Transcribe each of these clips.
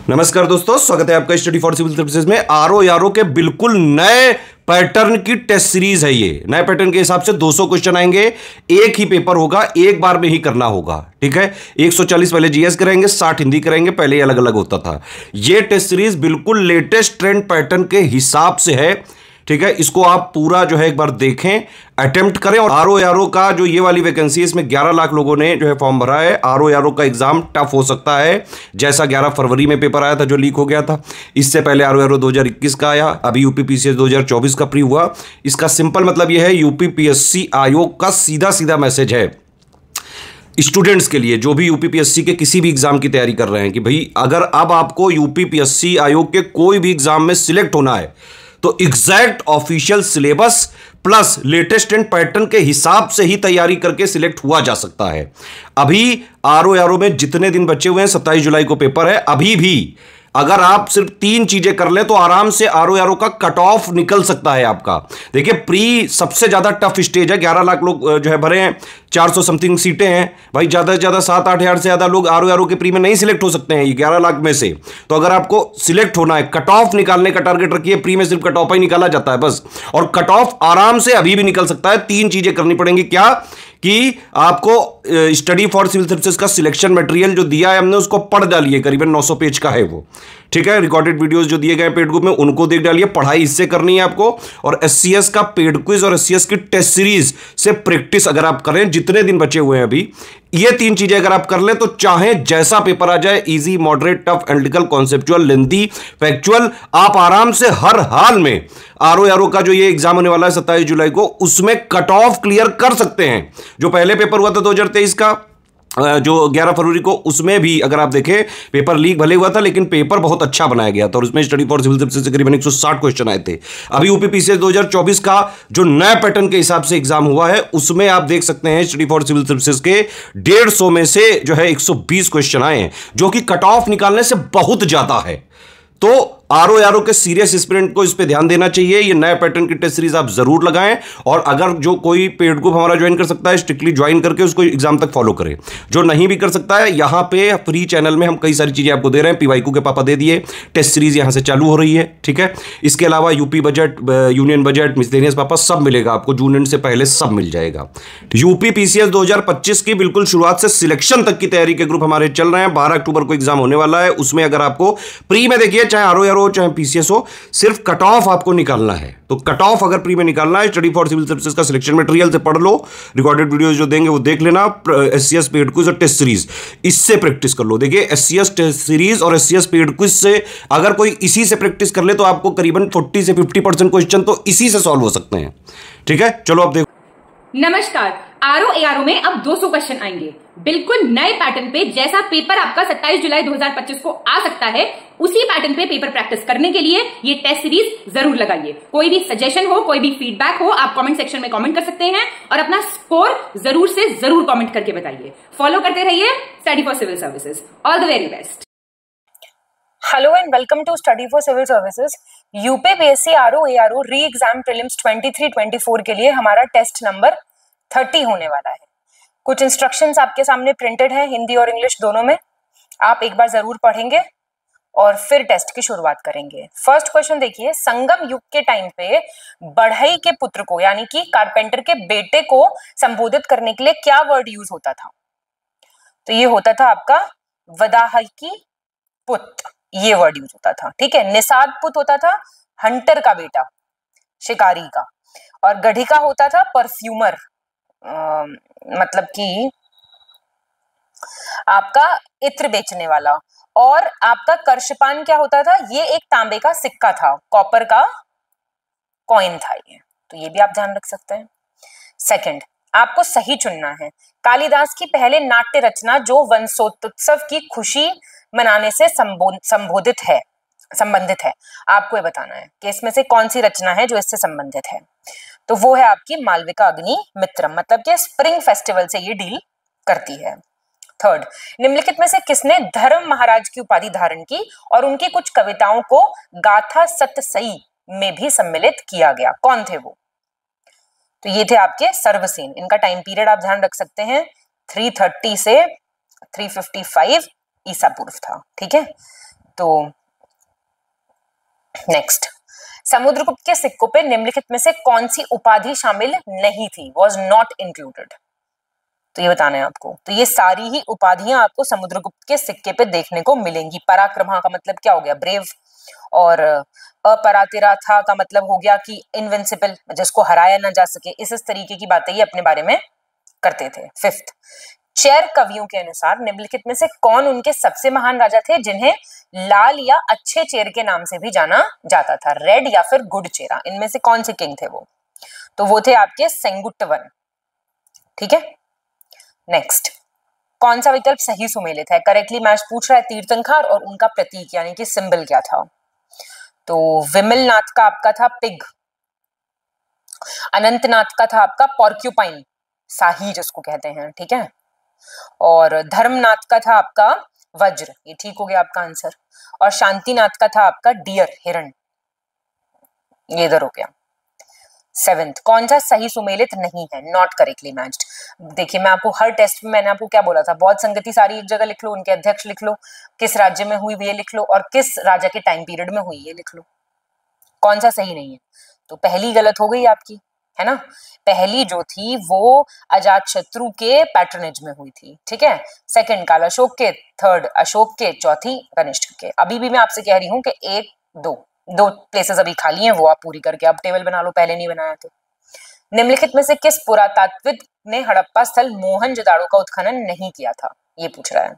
नमस्कार दोस्तों, स्वागत है आपका स्टडी फॉर सिविल सर्विसेज में। आरओ के बिल्कुल नए पैटर्न की टेस्ट सीरीज है। ये नए पैटर्न के हिसाब से 200 क्वेश्चन आएंगे, एक ही पेपर होगा, एक बार में ही करना होगा। ठीक है, 140 पहले जीएस करेंगे, 60 हिंदी करेंगे, पहले ही अलग अलग होता था। ये टेस्ट सीरीज बिल्कुल लेटेस्ट ट्रेंड पैटर्न के हिसाब से है। ठीक है, इसको आप पूरा जो है एक बार देखें, अटेम्प्ट करें। और आरओ का जो ये वाली वैकेंसी है, इसमें 11 लाख लोगों ने जो है फॉर्म भरा है। आरओ का एग्जाम टफ हो सकता है, जैसा 11 फरवरी में पेपर आया था जो लीक हो गया था। इससे पहले आरओ 2021 का आया, अभी यूपीपीसीएस 2024 का प्री हुआ। इसका सिंपल मतलब यह है, यूपीपीएससी आयोग का सीधा सीधा मैसेज है स्टूडेंट्स के लिए, जो भी यूपीपीएससी के किसी भी एग्जाम की तैयारी कर रहे हैं, कि भाई अगर अब आपको यूपीपीएससी आयोग के कोई भी एग्जाम में सिलेक्ट होना है तो exact official syllabus plus latest and pattern के हिसाब से ही तैयारी करके सिलेक्ट हुआ जा सकता है। अभी आरओ में जितने दिन बचे हुए हैं, 27 जुलाई को पेपर है, अभी भी अगर आप सिर्फ 3 चीजें कर लें तो आराम से आरओ का कट ऑफ निकल सकता है आपका। देखिए, प्री सबसे ज्यादा टफ स्टेज है। 11 लाख लोग जो है भरे हैं, 400 समथिंग सीटें हैं भाई। ज्यादा से ज्यादा 7-8 हजार से ज्यादा लोग आरओ के प्री में नहीं सिलेक्ट हो सकते हैं ये 11 लाख में से। तो अगर आपको सिलेक्ट होना है, कट ऑफ निकालने का टारगेट रखिए। प्री में सिर्फ कट ऑफ ही निकाला जाता है बस, और कट ऑफ आराम से अभी भी निकल सकता है। 3 चीजें करनी पड़ेंगी। क्या कि आपको स्टडी फॉर सिविल सर्विसेज का सिलेक्शन मटेरियल जो दिया है हमने, उसको पढ़ डालिए, करीबन 900 पेज का है वो। ठीक है, रिकॉर्डेड वीडियोस जो दिए गए पेड ग्रुप में, उनको देख डालिए। पढ़ाई इससे करनी है आपको। और एससीएस का पेड क्विज और एससीएस की टेस्ट सीरीज से प्रैक्टिस अगर आप करें, जितने दिन बचे हुए हैं अभी, ये 3 चीजें अगर आप कर लें तो चाहे जैसा पेपर आ जाए, easy, moderate, tough, analytical, conceptual, lengthy, factual, आप आराम से हर हाल में आरओ का जो ये एग्जाम होने वाला है 27 जुलाई को, उसमें कट ऑफ क्लियर कर सकते हैं। जो पहले पेपर हुआ था 2023 का, जो 11 फरवरी को, उसमें भी अगर आप देखें, पेपर लीक भले हुआ था लेकिन पेपर बहुत अच्छा बनाया गया था, और उसमें स्टडी फॉर सिविल सर्विसेज से करीबन 160 क्वेश्चन आए थे। अभी यूपीपीसीएस 2024 का जो नए पैटर्न के हिसाब से एग्जाम हुआ है, उसमें आप देख सकते हैं स्टडी फॉर सिविल सर्विसेज के 150 में से जो है 120 क्वेश्चन आए हैं, जो कि कट ऑफ निकालने से बहुत ज्यादा है। तो आरओ के सीरियस एस्पिरेंट को इस पे ध्यान देना चाहिए। ये नए पैटर्न की टेस्ट सीरीज आप जरूर लगाएं, और अगर जो कोई पेड ग्रुप हमारा ज्वाइन कर सकता है, स्ट्रिक्टली ज्वाइन करके उसको एग्जाम तक फॉलो करें। जो नहीं भी कर सकता है, यहां पे फ्री चैनल में हम कई सारी चीजें आपको दे रहे हैं। पीवाईक्यू के पापा दे दिए, टेस्ट सीरीज यहां से चालू हो रही है। ठीक है, इसके अलावा UP budget, union budget, miscellaneous पापा सब मिलेगा आपको, जून एंड से पहले सब मिल जाएगा। यूपीपीसीएस 2025 की बिल्कुल शुरुआत से सिलेक्शन तक की तैयारी के ग्रुप हमारे चल रहे हैं। 12 अक्टूबर को एग्जाम होने वाला है। उसमें अगर आपको प्री में देखिए, चाहे आरओ चाहे पीसीएस हो, सिर्फ कट ऑफ आपको निकालना है। तो कट ऑफ अगर प्री में निकालना है, स्टडी फॉर सिविल सर्विसेज का सिलेक्शन मटेरियल से पढ़ लो, रिकॉर्डेड वीडियोस जो देंगे वो देख लेना, एससीएस पेड क्विज और टेस्ट सीरीज, इससे प्रैक्टिस कर लो। देखिए, एससीएस टेस्ट सीरीज और एससीएस पेड क्विज से अगर कोई इसी से प्रैक्टिस कर ले तो आपको करीबन 40 से 50% क्वेश्चन तो इसी से सॉल्व हो सकते हैं। ठीक है, चलो अब देखो। नमस्कार, आरओ में अब 200 क्वेश्चन आएंगे, बिल्कुल नए पैटर्न पे। जैसा पेपर आपका 27 जुलाई 2025 को आ सकता है, उसी पैटर्न पे पेपर प्रैक्टिस करने के लिए ये टेस्ट सीरीज जरूर लगाइए। कोई भी सजेशन हो, कोई भी फीडबैक हो, आप कमेंट सेक्शन में कमेंट कर सकते हैं, और अपना स्कोर जरूर से जरूर कमेंट करके बताइए। फॉलो करते रहिए study for civil services. All the very best. Hello and welcome to study for civil services. UPPSC RO re exam prelims 23-24 के लिए हमारा टेस्ट नंबर 30 होने वाला है। कुछ इंस्ट्रक्शंस आपके सामने प्रिंटेड हैं, हिंदी और इंग्लिश दोनों में। आप एक बार जरूर पढ़ेंगे और फिर टेस्ट की शुरुआत करेंगे। फर्स्ट क्वेश्चन देखिए, संगम युग के टाइम पे बढ़ई के पुत्र को, यानी कि कारपेंटर के बेटे को संबोधित करने के लिए क्या वर्ड यूज होता था? तो ये होता था आपका वदाहकी पुत्र, ये वर्ड यूज होता था। ठीक है, निषाद पुत्र होता था हंटर का बेटा, शिकारी का, और गढ़ी का होता था परफ्यूमर, मतलब कि आपका इत्र बेचने वाला। और आपका कर्षपान क्या होता था? ये एक तांबे का सिक्का था, कॉपर का कॉइन था ये, तो ये भी आप ध्यान रख सकते हैं। सेकंड, आपको सही चुनना है। कालिदास की पहले नाट्य रचना जो वंशोत्सव की खुशी मनाने से संबंधित है, आपको ये बताना है कि इसमें से कौन सी रचना है जो इससे संबंधित है। तो वो है आपकी मालविका अग्नि मित्रम, मतलब कि स्प्रिंग फेस्टिवल से ये डील करती है। थर्ड, निम्नलिखित में से किसने धर्म महाराज की उपाधि धारण की और उनकी कुछ कविताओं को गाथा सतसई में भी सम्मिलित किया गया? कौन थे वो? तो ये थे आपके सर्वसेन। इनका टाइम पीरियड आप ध्यान रख सकते हैं, 330 से 355 ईसा पूर्व था। ठीक है, तो नेक्स्ट, समुद्रगुप्त के सिक्कों पे निम्नलिखित में से कौन सी उपाधि शामिल नहीं थी, वॉज नॉट इंक्लूडेड? तो ये बताना है आपको। तो ये सारी ही उपाधियां आपको समुद्रगुप्त के सिक्के पे देखने को मिलेंगी। पराक्रम का मतलब क्या हो गया, ब्रेव, और अपरातिराथा का मतलब हो गया कि इनविंसिबल, जिसको हराया ना जा सके। इस तरीके की बातें ये अपने बारे में करते थे। फिफ्थ, चेर कवियों के अनुसार निम्नलिखित में से कौन उनके सबसे महान राजा थे जिन्हें लाल या अच्छे चेर के नाम से भी जाना जाता था, रेड या फिर गुड चेरा? इनमें से कौन से किंग थे वो? तो वो थे आपके सेंगुट्टवन। ठीक है, नेक्स्ट, कौन सा विकल्प सही सुमेलित है? करेक्टली मैच पूछ रहा है तीर्थंकर, और उनका प्रतीक यानी कि सिंबल क्या था? तो विमलनाथ का आपका था पिग, अनंतनाथ का था आपका पॉर्क्यूपाइन, शाही जिसको कहते हैं। ठीक है, और धर्मनाथ का था आपका वज्र, ये ठीक हो गया आपका आंसर। और शांतिनाथ का था आपका डियर, हिरण, ये इधर हो गया। सेवेंथ, कौन सा सही सुमेलित नहीं है, नॉट करेक्टली मैच्ड? देखिए, मैं आपको हर टेस्ट में मैंने आपको क्या बोला था, बहुत संगति सारी एक जगह लिख लो, उनके अध्यक्ष लिख लो, किस राज्य में हुई ये लिख लो, और किस राजा के टाइम पीरियड में हुई ये लिख लो। कौन सा सही नहीं है? तो पहली गलत हो गई आपकी, है ना। पहली जो थी वो अजात शत्रु के पैट्रनेज में हुई थी। ठीक है, सेकंड काल अशोक के, थर्ड अशोक के, चौथी कनिष्क के। अभी भी मैं आपसे कह रही हूँ कि एक दो प्लेसेस अभी खाली हैं, वो आप पूरी करके आप टेबल बना लो, पहले नहीं बनाया तो। निम्नलिखित में से किस पुरातात्विक ने हड़प्पा स्थल मोहनजोदाड़ो का उत्खनन नहीं किया था, ये पूछ रहा है।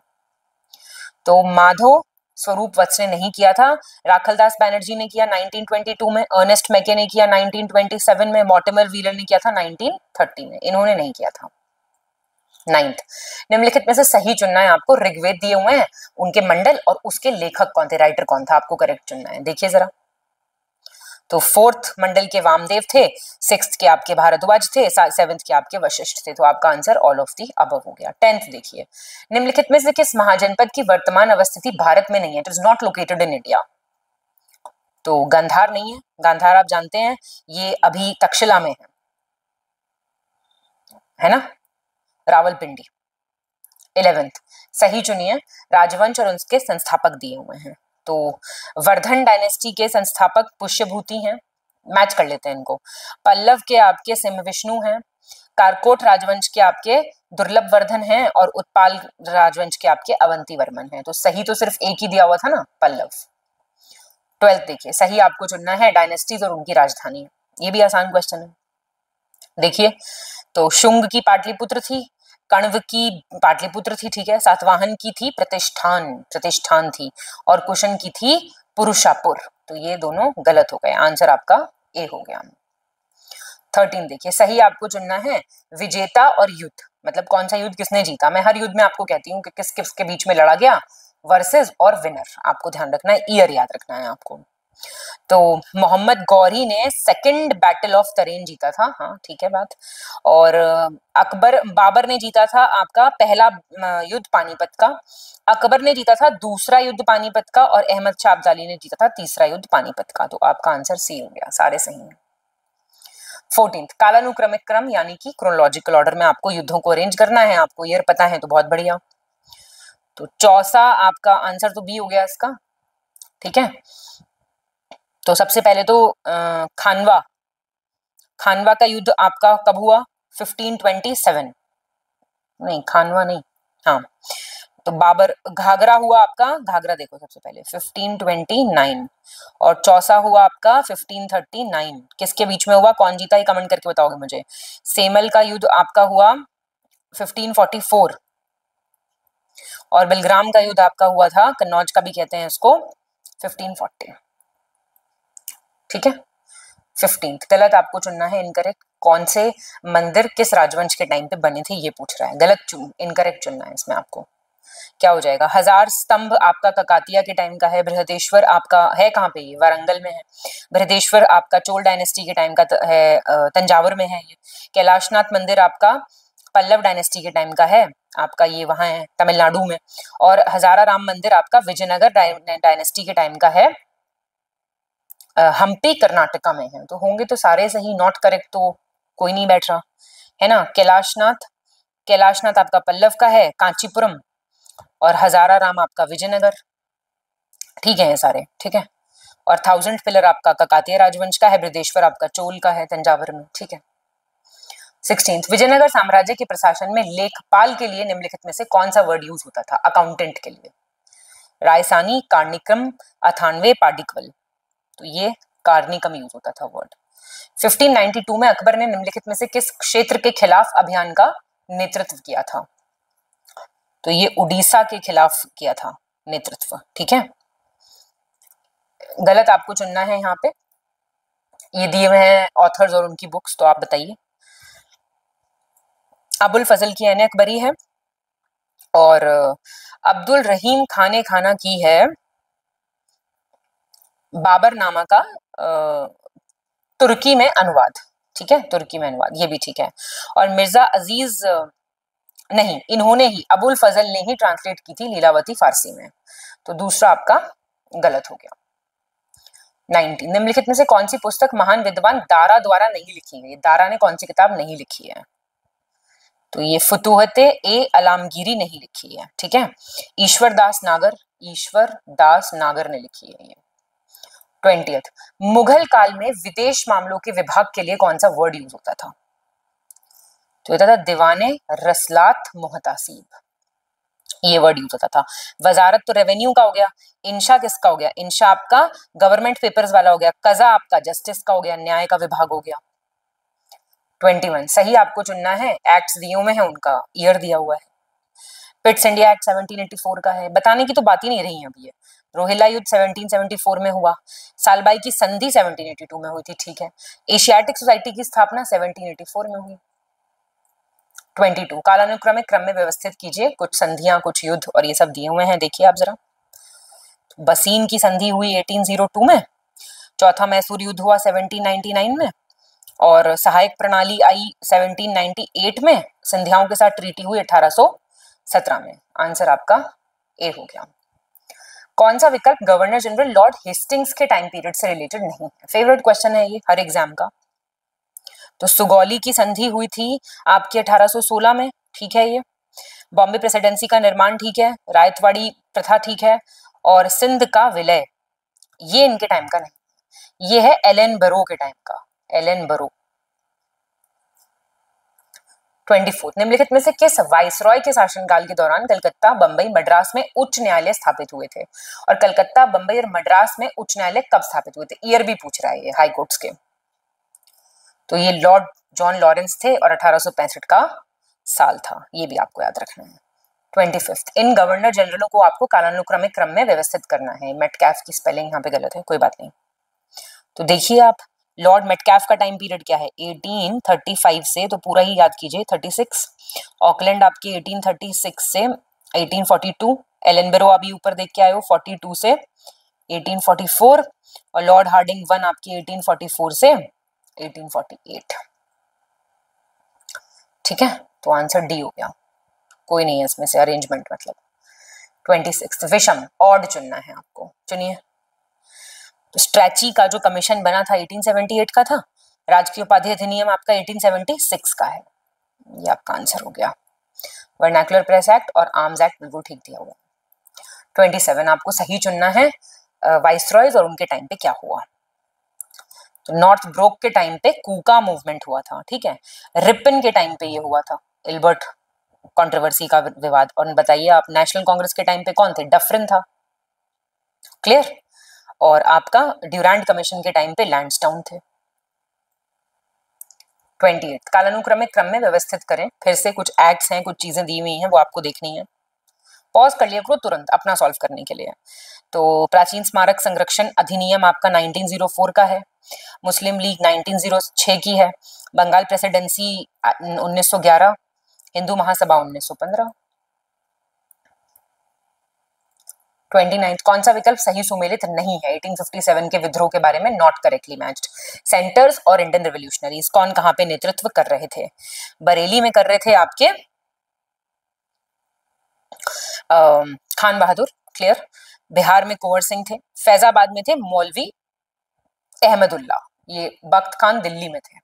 तो माधव स्वरूप वत्स ने नहीं किया था, राखलदास बैनर्जी ने किया 1922 में, अर्नेस्ट मैके ने किया 1927 में, मॉर्टिमर व्हीलर ने किया था 1930 में, इन्होंने नहीं किया था। नाइन्थ, निम्नलिखित में से सही चुनना है आपको। ऋग्वेद दिए हुए हैं, उनके मंडल और उसके लेखक कौन थे, राइटर कौन था, आपको करेक्ट चुनना है। देखिए जरा, तो फोर्थ मंडल के वामदेव थे, सिक्स्थ के आपके भारद्वाज थे, सेवेंथ के आपके वशिष्ठ थे। तो आपका answer all of the above हो गया। 10th देखिए, निम्नलिखित में से किस महाजनपद की वर्तमान अवस्थिति भारत में नहीं है, it is not located in India? तो गांधार नहीं है, गांधार आप जानते हैं ये अभी तक्षशिला में है ना, रावलपिंडी। 11th, सही चुनिए, राजवंश और उसके संस्थापक दिए हुए हैं। तो वर्धन डायनेस्टी के संस्थापक पुष्यभूति हैं, मैच कर लेते हैं इनको। पल्लव के आपके सिंह विष्णु हैं, कारकोट राजवंश के आपके दुर्लभ वर्धन हैं, और उत्पाल राजवंश के आपके अवंती वर्मन हैं। तो सही तो सिर्फ एक ही दिया हुआ था ना, पल्लव। 12th देखिए, सही आपको चुनना है डायनेस्टीज और उनकी राजधानी। ये भी आसान क्वेश्चन है। देखिए, तो शुंग की पाटलिपुत्र थी, कण्व की पाटलिपुत्र थी, ठीक है, सातवाहन की थी प्रतिष्ठान थी, और कुशन की थी पुरुषापुर। तो ये दोनों गलत हो गए, आंसर आपका ए हो गया। 13 देखिए, सही आपको चुनना है विजेता और युद्ध, मतलब कौन सा युद्ध किसने जीता। मैं हर युद्ध में आपको कहती हूँ कि किस किस के बीच में लड़ा गया, वर्सेस और विनर, आपको ध्यान रखना है, ईयर याद रखना है आपको। तो मोहम्मद गौरी ने सेकंड बैटल ऑफ तरेन जीता था, हाँ ठीक है बात। और बाबर ने जीता था आपका पहला युद्ध पानीपत का, अकबर ने जीता था दूसरा युद्ध पानीपत का, और अहमद शाह अब्दाली ने जीता था तीसरा युद्ध पानीपत का। तो आपका आंसर सी हो गया, सारे सही हैं। 14th, कालानुक्रमिक क्रम यानी कि क्रोनोलॉजिकल ऑर्डर में आपको युद्धों को अरेंज करना है, आपको ईयर पता है तो बहुत बढ़िया। तो चौसा आपका आंसर तो बी हो गया इसका, ठीक है। तो सबसे पहले तो खानवा का युद्ध आपका कब हुआ, 1527, नहीं खानवा नहीं, हाँ। तो बाबर, घाघरा हुआ आपका, घाघरा देखो सबसे पहले 1529, और चौसा हुआ आपका 1539। किसके बीच में हुआ, कौन जीता, ये कमेंट करके बताओगे मुझे। सेमल का युद्ध आपका हुआ 1544, और बिलग्राम का युद्ध आपका हुआ था, कन्नौज का भी कहते हैं इसको, 1540। ठीक है, 15th गलत आपको चुनना है, इनकरेक्ट। कौन से मंदिर किस राजवंश के टाइम पे बने थे ये पूछ रहा है, गलत इनकरेक्ट चुनना है इसमें आपको। क्या हो जाएगा, हजार स्तंभ आपका ककातिया के टाइम का है, बृहदेश्वर आपका है कहाँ पे, ये वारंगल में है। बृहदेश्वर आपका चोल डायनेस्टी के टाइम का है, तंजावुर में है ये। कैलाशनाथ मंदिर आपका पल्लव डायनेस्टी के टाइम का है, आपका ये वहां है तमिलनाडु में। और हजारा राम मंदिर आपका विजयनगर डायनेस्टी के टाइम का है, हम्पी कर्नाटका में है। तो होंगे तो सारे सही, नॉट करेक्ट तो कोई नहीं बैठ रहा है ना। कैलाशनाथ आपका पल्लव का है, कांचीपुरम, और हजारा राम आपका विजयनगर। ठीक है ये सारे, ठीक है। और 1000 पिलर आपका काकतीय राजवंश का है, बृहदेश्वर आपका चोल का है तंजावर में, ठीक है। 16th, विजयनगर साम्राज्य के प्रशासन में लेखपाल के लिए निम्नलिखित में से कौन सा वर्ड यूज होता था अकाउंटेंट के लिए? रायसानी, कार्निकम, अथानवे, पाडिकवल। तो ये कार्निकम यूज होता था वर्ड। 1592 में अकबर ने निम्नलिखित में से किस क्षेत्र के खिलाफ अभियान का नेतृत्व किया था? तो ये उड़ीसा के खिलाफ किया था नेतृत्व, ठीक है। गलत आपको चुनना है यहाँ पे, ये दिए हुए हैं ऑथर्स और उनकी बुक्स, तो आप बताइए। अबुल फजल की ऐन अकबरी है और अब्दुल रहीम खाने खाना की है बाबरनामा का तुर्की में अनुवाद, ठीक है, तुर्की में अनुवाद, ये भी ठीक है। और मिर्जा अजीज नहीं, इन्होंने ही, अबुल फजल ने ही ट्रांसलेट की थी लीलावती फारसी में, तो दूसरा आपका गलत हो गया। 19, निम्नलिखित में से कौन सी पुस्तक महान विद्वान दारा द्वारा नहीं लिखी गई? दारा ने कौन सी किताब नहीं लिखी है? तो ये फुतूहते ए अलामगीरी नहीं लिखी है, ठीक है। ईश्वर दास नागर ने लिखी है ये। 20th, मुगल काल में विदेश मामलों के विभाग के लिए कौन सा वर्ड यूज होता था? तो ये था दीवाने रसलात मुहतासिब, ये वर्ड यूज होता था। वजारत तो रेवेन्यू का हो गया, इंशा किसका हो गया? इंशा आपका गवर्नमेंट पेपर्स वाला हो गया, कजा आपका जस्टिस का हो गया, न्याय का विभाग हो गया। 21, सही आपको चुनना है, एक्ट्स दिए हुए हैं, उनका ईयर दिया हुआ है। पिट्स इंडिया एक्ट 1784 का है, बताने की तो बात ही नहीं रही है अभी। रोहिला युद्ध 1774 में हुआ, सालबाई की संधि 1782 में हुई थी, ठीक है। एशियाटिक सोसाइटी की स्थापना 1784 में हुई। 22, कालानुक्रमिक क्रम में व्यवस्थित कीजिए कुछ संधियां, कुछ युद्ध, और ये सब दिए हुए हैं, देखिए आप जरा। बसीन की संधि हुई 1802 में, चौथा मैसूर युद्ध हुआ 1799 में, और सहायक प्रणाली आई 1798 में, संधियाओं के साथ ट्रीटी हुई 1817 में। आंसर आपका ए हो गया। कौन सा विकल्प गवर्नर जनरल लॉर्ड हेस्टिंग्स के टाइम पीरियड से रिलेटेड नहीं है? फेवरेट क्वेश्चन है ये हर एग्जाम का। तो सुगौली की संधि हुई थी आपकी 1816 में, ठीक है। ये बॉम्बे प्रेसिडेंसी का निर्माण, ठीक है। रायतवाड़ी प्रथा, ठीक है। और सिंध का विलय, ये इनके टाइम का नहीं, ये है एलन बरो के टाइम का, एलन बरो। 24, निम्नलिखित में से किस वाइसरॉय के शासनकाल के दौरान कलकत्ता, बंबई, मद्रास में उच्च न्यायालय स्थापित हुए थे? और कलकत्ता, बंबई और मद्रास में उच्च न्यायालय कब स्थापित हुए थे? ईयर भी पूछ रहा है ये हाई कोर्ट्स के। तो ये लॉर्ड जॉन लॉरेंस थे और 1865 का साल था, ये भी आपको याद रखना है। 25, इन गवर्नर जनरलों को आपको कालानुक्रमिक क्रम में व्यवस्थित करना है। मेटकैफ की स्पेलिंग यहाँ पे गलत है, कोई बात नहीं। तो देखिए आप, लॉर्ड मेटकैफ का टाइम पीरियड क्या है? 1835 से, तो पूरा ही याद कीजिए, 36। ऑकलैंड आपकी 1836 से 1842, एलन बेरो अभी ऊपर देख के आए हो 42 से 1844, और लॉर्ड हार्डिंग 1 आपकी 1844 से 1848, ठीक है। तो आंसर डी हो गया, कोई नहीं है इसमें से अरेंजमेंट मतलब। 26, विषम ऑड चुनना है आपको, चुनिए। तो स्ट्रैची का जो कमीशन बना था 1878 का था, राजकीय उपाधि अधिनियम आपका 1876 का है, ये आपका आंसर हो गया। वर्नाकुलर प्रेस एक्ट और आर्म्स एक्ट बिल्कुल ठीक दिया हुआ। 27, आपको सही चुनना है, वाइसरॉयज और उनके टाइम पे क्या हुआ। तो नॉर्थ ब्रोक के टाइम पे कूका मूवमेंट हुआ था, ठीक है। रिपन के टाइम पे ये हुआ था, एल्बर्ट कंट्रोवर्सी का विवाद। और बताइए आप, नेशनल कांग्रेस के टाइम पे कौन थे? डफरिन था, क्लियर। और आपका ड्यूरैंड कमीशन के टाइम पे लैंड्सडाउन थे। 28, कालानुक्रमिक क्रम में व्यवस्थित करें। फिर से कुछ एक्ट्स हैं, कुछ चीजें दी हुई हैं, वो आपको देखनी है, पॉज कर लिया करो तुरंत अपना सॉल्व करने के लिए। तो प्राचीन स्मारक संरक्षण अधिनियम आपका 1904 का है, मुस्लिम लीग 1906 की है, बंगाल प्रेसिडेंसी 1911, हिंदू महासभा 1915। 29, कौन सा विकल्प सही सुमेलित नहीं है? 1857 के विद्रोह के बारे में नॉट करेक्टली मैच्ड। सेंटर्स और इंडियन रिवोल्यूशनरीज कौन कहां पे नेतृत्व कर रहे थे? बरेली में कर रहे थे आपके खान बहादुर, क्लियर। बिहार में कुंवर सिंह थे, फैजाबाद में थे मौलवी अहमदुल्ला, ये बख्त खान दिल्ली में थे,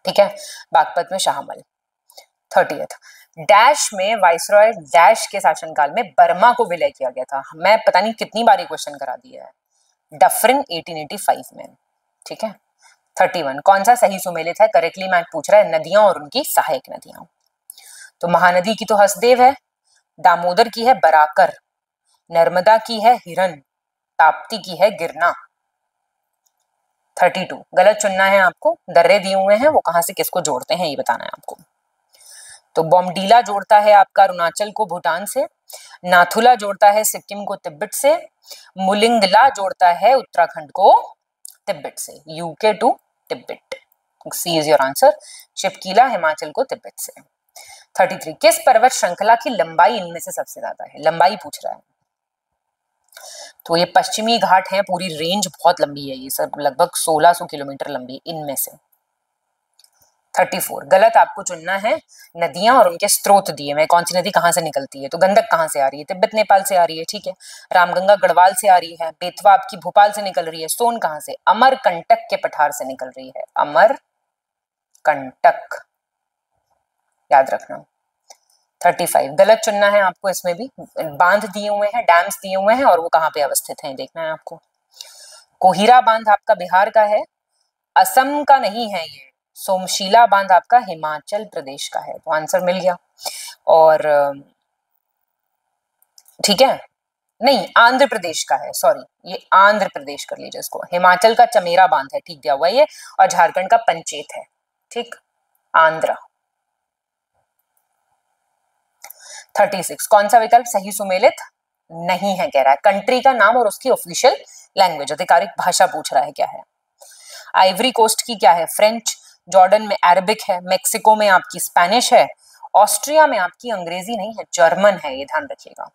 ठीक है। बागपत में शाहमल। 30, डैश में वाइसरॉय डैश के शासनकाल में बर्मा को विलय किया गया था। मैं पता नहीं कितनी बार ये क्वेश्चन करा दिया है। डफरिन 1885 में, ठीक है। 31 कौन सा सही सुमेलित है? करेक्टली मैच पूछ रहा है, नदियां और उनकी सहायक नदियां। तो महानदी की तो हसदेव है, दामोदर की है बराकर, नर्मदा की है हिरन, ताप्ती की है गिरना। 32 गलत चुनना है आपको। दर्रे दिए हुए हैं, वो कहां से किसको जोड़ते हैं ये बताना है आपको। तो बोमडीला जोड़ता है आपका अरुणाचल को भूटान से, नाथुला जोड़ता है सिक्किम को तिब्बत से, मुलिंगला जोड़ता है उत्तराखंड को तिब्बत से। UK to Tibet, C is your answer. शिवकीला हिमाचल को तिब्बत से। 33 किस पर्वत श्रृंखला की लंबाई इनमें से सबसे ज्यादा है? लंबाई पूछ रहा है। तो ये पश्चिमी घाट है, पूरी रेंज बहुत लंबी है, ये सब लगभग 1600 किलोमीटर लंबी इनमें से। 34 गलत आपको चुनना है। नदियां और उनके स्रोत दिए हुए, कौन सी नदी कहां से निकलती है? तो गंडक कहां से आ रही है? तिब्बत नेपाल से आ रही है, ठीक है। रामगंगा गढ़वाल से आ रही है, बेतवा आपकी भोपाल से निकल रही है, सोन कहां से? अमरकंटक के पठार से निकल रही है, अमरकंटक, याद रखना। 35 गलत चुनना है आपको, इसमें भी बांध दिए हुए हैं, डैम्स दिए हुए हैं और वो कहां पे अवस्थित हैं देखना है आपको। कोहिरा बांध आपका बिहार का है, असम का नहीं है ये। सोमशीला बांध आपका हिमाचल प्रदेश का है, तो आंसर मिल गया। और ठीक है, नहीं आंध्र प्रदेश का है, सॉरी ये आंध्र प्रदेश कर लीजिए इसको। हिमाचल का चमेरा बांध है, ठीक दिया हुआ है ये, और झारखंड का पंचेत है, ठीक। आंध्र। 36 कौन सा विकल्प सही सुमेलित नहीं है कह रहा है? कंट्री का नाम और उसकी ऑफिशियल लैंग्वेज, आधिकारिक भाषा पूछ रहा है, क्या है? आइवरी कोस्ट की क्या है? फ्रेंच। जॉर्डन में अरबिक है, मेक्सिको में आपकी स्पेनिश है, ऑस्ट्रिया में आपकी अंग्रेजी नहीं है, जर्मन है, ये ध्यान रखिएगा।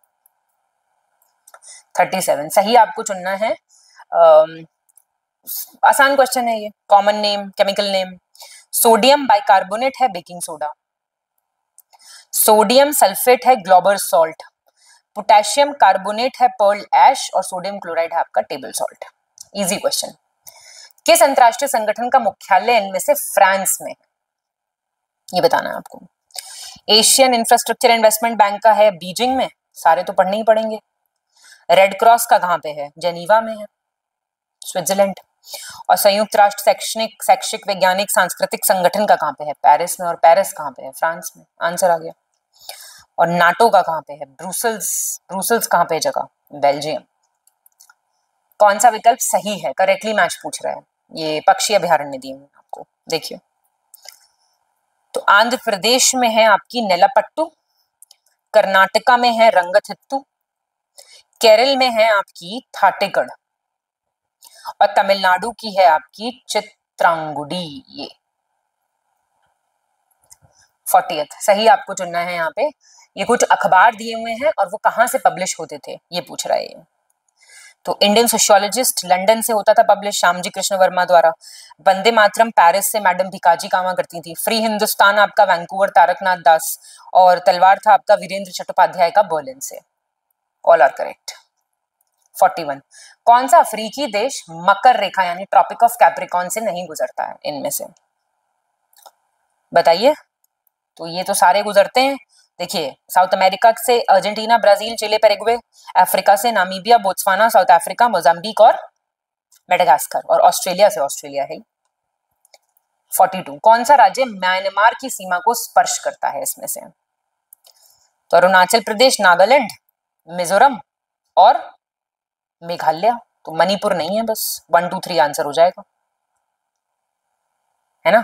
37 सही आपको चुनना है। आसान क्वेश्चन है ये, common name, chemical name. Sodium bicarbonate है बेकिंग सोडा, सोडियम सल्फेट है ग्लोबर सॉल्ट, पोटेशियम कार्बोनेट है पर्ल ऐश, और सोडियम क्लोराइड है आपका टेबल सॉल्ट। Easy question. किस अंतरराष्ट्रीय संगठन का मुख्यालय इनमें से फ्रांस में है? ये बताना है आपको। एशियन इंफ्रास्ट्रक्चर इन्वेस्टमेंट बैंक का है बीजिंग में, सारे तो पढ़ने ही पड़ेंगे। रेड क्रॉस का कहां पे है? जेनीवा में है, स्विट्जरलैंड। और संयुक्त राष्ट्र शैक्षिक वैज्ञानिक सांस्कृतिक संगठन का कहां पे है? पेरिस में। और पेरिस कहां पे है? फ्रांस में, आंसर आ गया। और नाटो का कहां पे है? ब्रुसेल्स। ब्रुसेल्स कहां पे है जगह? बेल्जियम। कौन सा विकल्प सही है? करेक्टली मैच पूछ रहा है, ये पक्षी अभ्यारण्य दिए हैं आपको, देखिए। तो आंध्र प्रदेश में है आपकी नेलापट्टू, कर्नाटका में है रंगथिट्टू, केरल में है आपकी थाटेगढ़, और तमिलनाडु की है आपकी चित्रांगुडी। ये 40th सही आपको चुनना है यहाँ पे। ये कुछ अखबार दिए हुए हैं और वो कहाँ से पब्लिश होते थे ये पूछ रहा है ये। तो इंडियन सोशियोलॉजिस्ट लंदन से होता था पब्लिश, श्यामजी कृष्ण वर्मा द्वारा। वंदे मातरम पेरिस से मैडम भिकाजी कामा करती थी। फ्री हिंदुस्तान आपका वैंकूवर तारकनाथ दास, और तलवार था आपका वीरेंद्र चट्टोपाध्याय का बर्लिन से। All are correct. 41 कौन सा अफ्रीकी देश मकर रेखा यानी ट्रॉपिक ऑफ कैप्रिकॉन से नहीं गुजरता है? इनमें से बताइए। तो ये तो सारे गुजरते हैं, देखिए। साउथ अमेरिका से अर्जेंटीना, ब्राजील, चिले, पैराग्वे। अफ्रीका से Namibia, Botswana, south Africa, Mozambique और मेडागास्कर। और ऑस्ट्रेलिया से ऑस्ट्रेलिया है। 42 कौन सा राज्य म्यांमार की सीमा को स्पर्श करता है इसमें से? तो अरुणाचल प्रदेश, नागालैंड, मिजोरम और मेघालय। तो मणिपुर नहीं है, बस 1 2 3 आंसर हो जाएगा, है ना?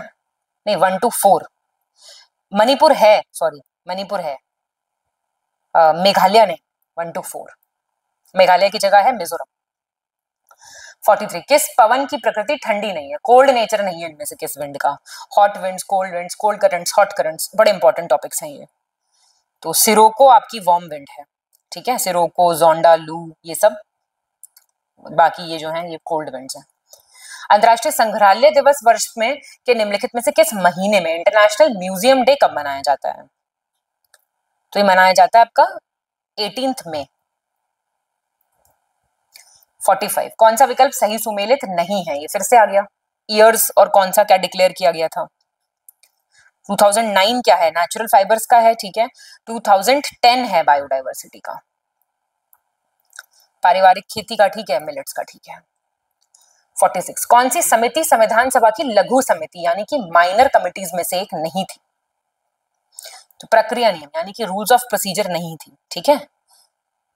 नहीं 1 2 4 मणिपुर है, सॉरी मणिपुर है, मेघालय नहीं। 1 2 4 मेघालय की जगह है मिजोरम। 43 किस पवन की प्रकृति ठंडी नहीं है? कोल्ड नेचर नहीं है इनमें से किस विंड का? Hot winds, cold currents, hot currents, बड़े इंपॉर्टेंट टॉपिक्स हैं ये। तो सिरोको आपकी वार्म विंड है, ठीक है। सिरोको, जोंडा, लू, ये सब। बाकी ये जो है ये कोल्ड विंड्स हैं। अंतरराष्ट्रीय संग्रहालय दिवस वर्ष में के निम्नलिखित में से किस महीने में? इंटरनेशनल म्यूजियम डे कब मनाया जाता है? तो ये मनाया जाता है आपका 18 मई। 45 कौन सा विकल्प सही सुमेलित नहीं है? ये फिर से आ गया। ईयर्स और कौन सा क्या डिक्लेयर किया गया था? 2009 क्या है, नेचुरल फाइबर्स का है, ठीक है। 2010 है बायोडाइवर्सिटी का, पारिवारिक खेती का, ठीक है, मिलेट्स का, ठीक है। 46 कौन सी समिति संविधान सभा की लघु समिति यानी कि माइनर कमिटीज में से एक नहीं थी? तो प्रक्रिया नियम यानी कि रूल्स ऑफ प्रोसीजर नहीं थी, ठीक है,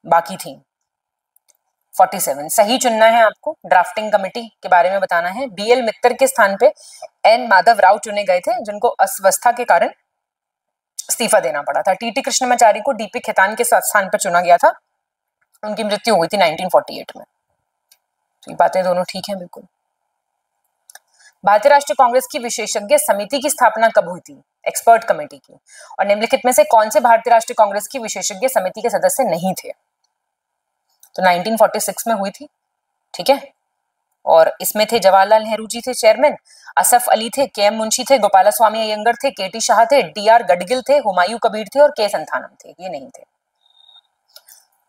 बाकी थी। 47 सही चुनना है आपको, ड्राफ्टिंग कमेटी के बारे में बताना है। बीएल मित्तर के स्थान पे एन माधव राव चुने गए थे, जिनको अस्वस्थता के कारण इस्तीफा देना पड़ा था। टीटी कृष्णमाचारी को डीपी खेतान के स्थान पर चुना गया था, उनकी मृत्यु हुई थी 1948 में। तो ये बातें दोनों ठीक है बिल्कुल। भारतीय राष्ट्रीय कांग्रेस की विशेषज्ञ समिति की स्थापना कब हुई थी? एक्सपर्ट कमेटी की। और निम्नलिखित में से कौन से भारतीय राष्ट्रीय कांग्रेस की विशेषज्ञ समिति के सदस्य नहीं थे? तो 1946 में हुई थी, ठीक है। और इसमें थे जवाहरलाल नेहरू जी थे चेयरमैन, असफ अली थे, के एम मुंशी थे, गोपाला स्वामी अयंगर थे, केटी शाह थे, डीआर गडगिल थे, हुमायूं कबीर थे और के संथानम थे, ये नहीं थे।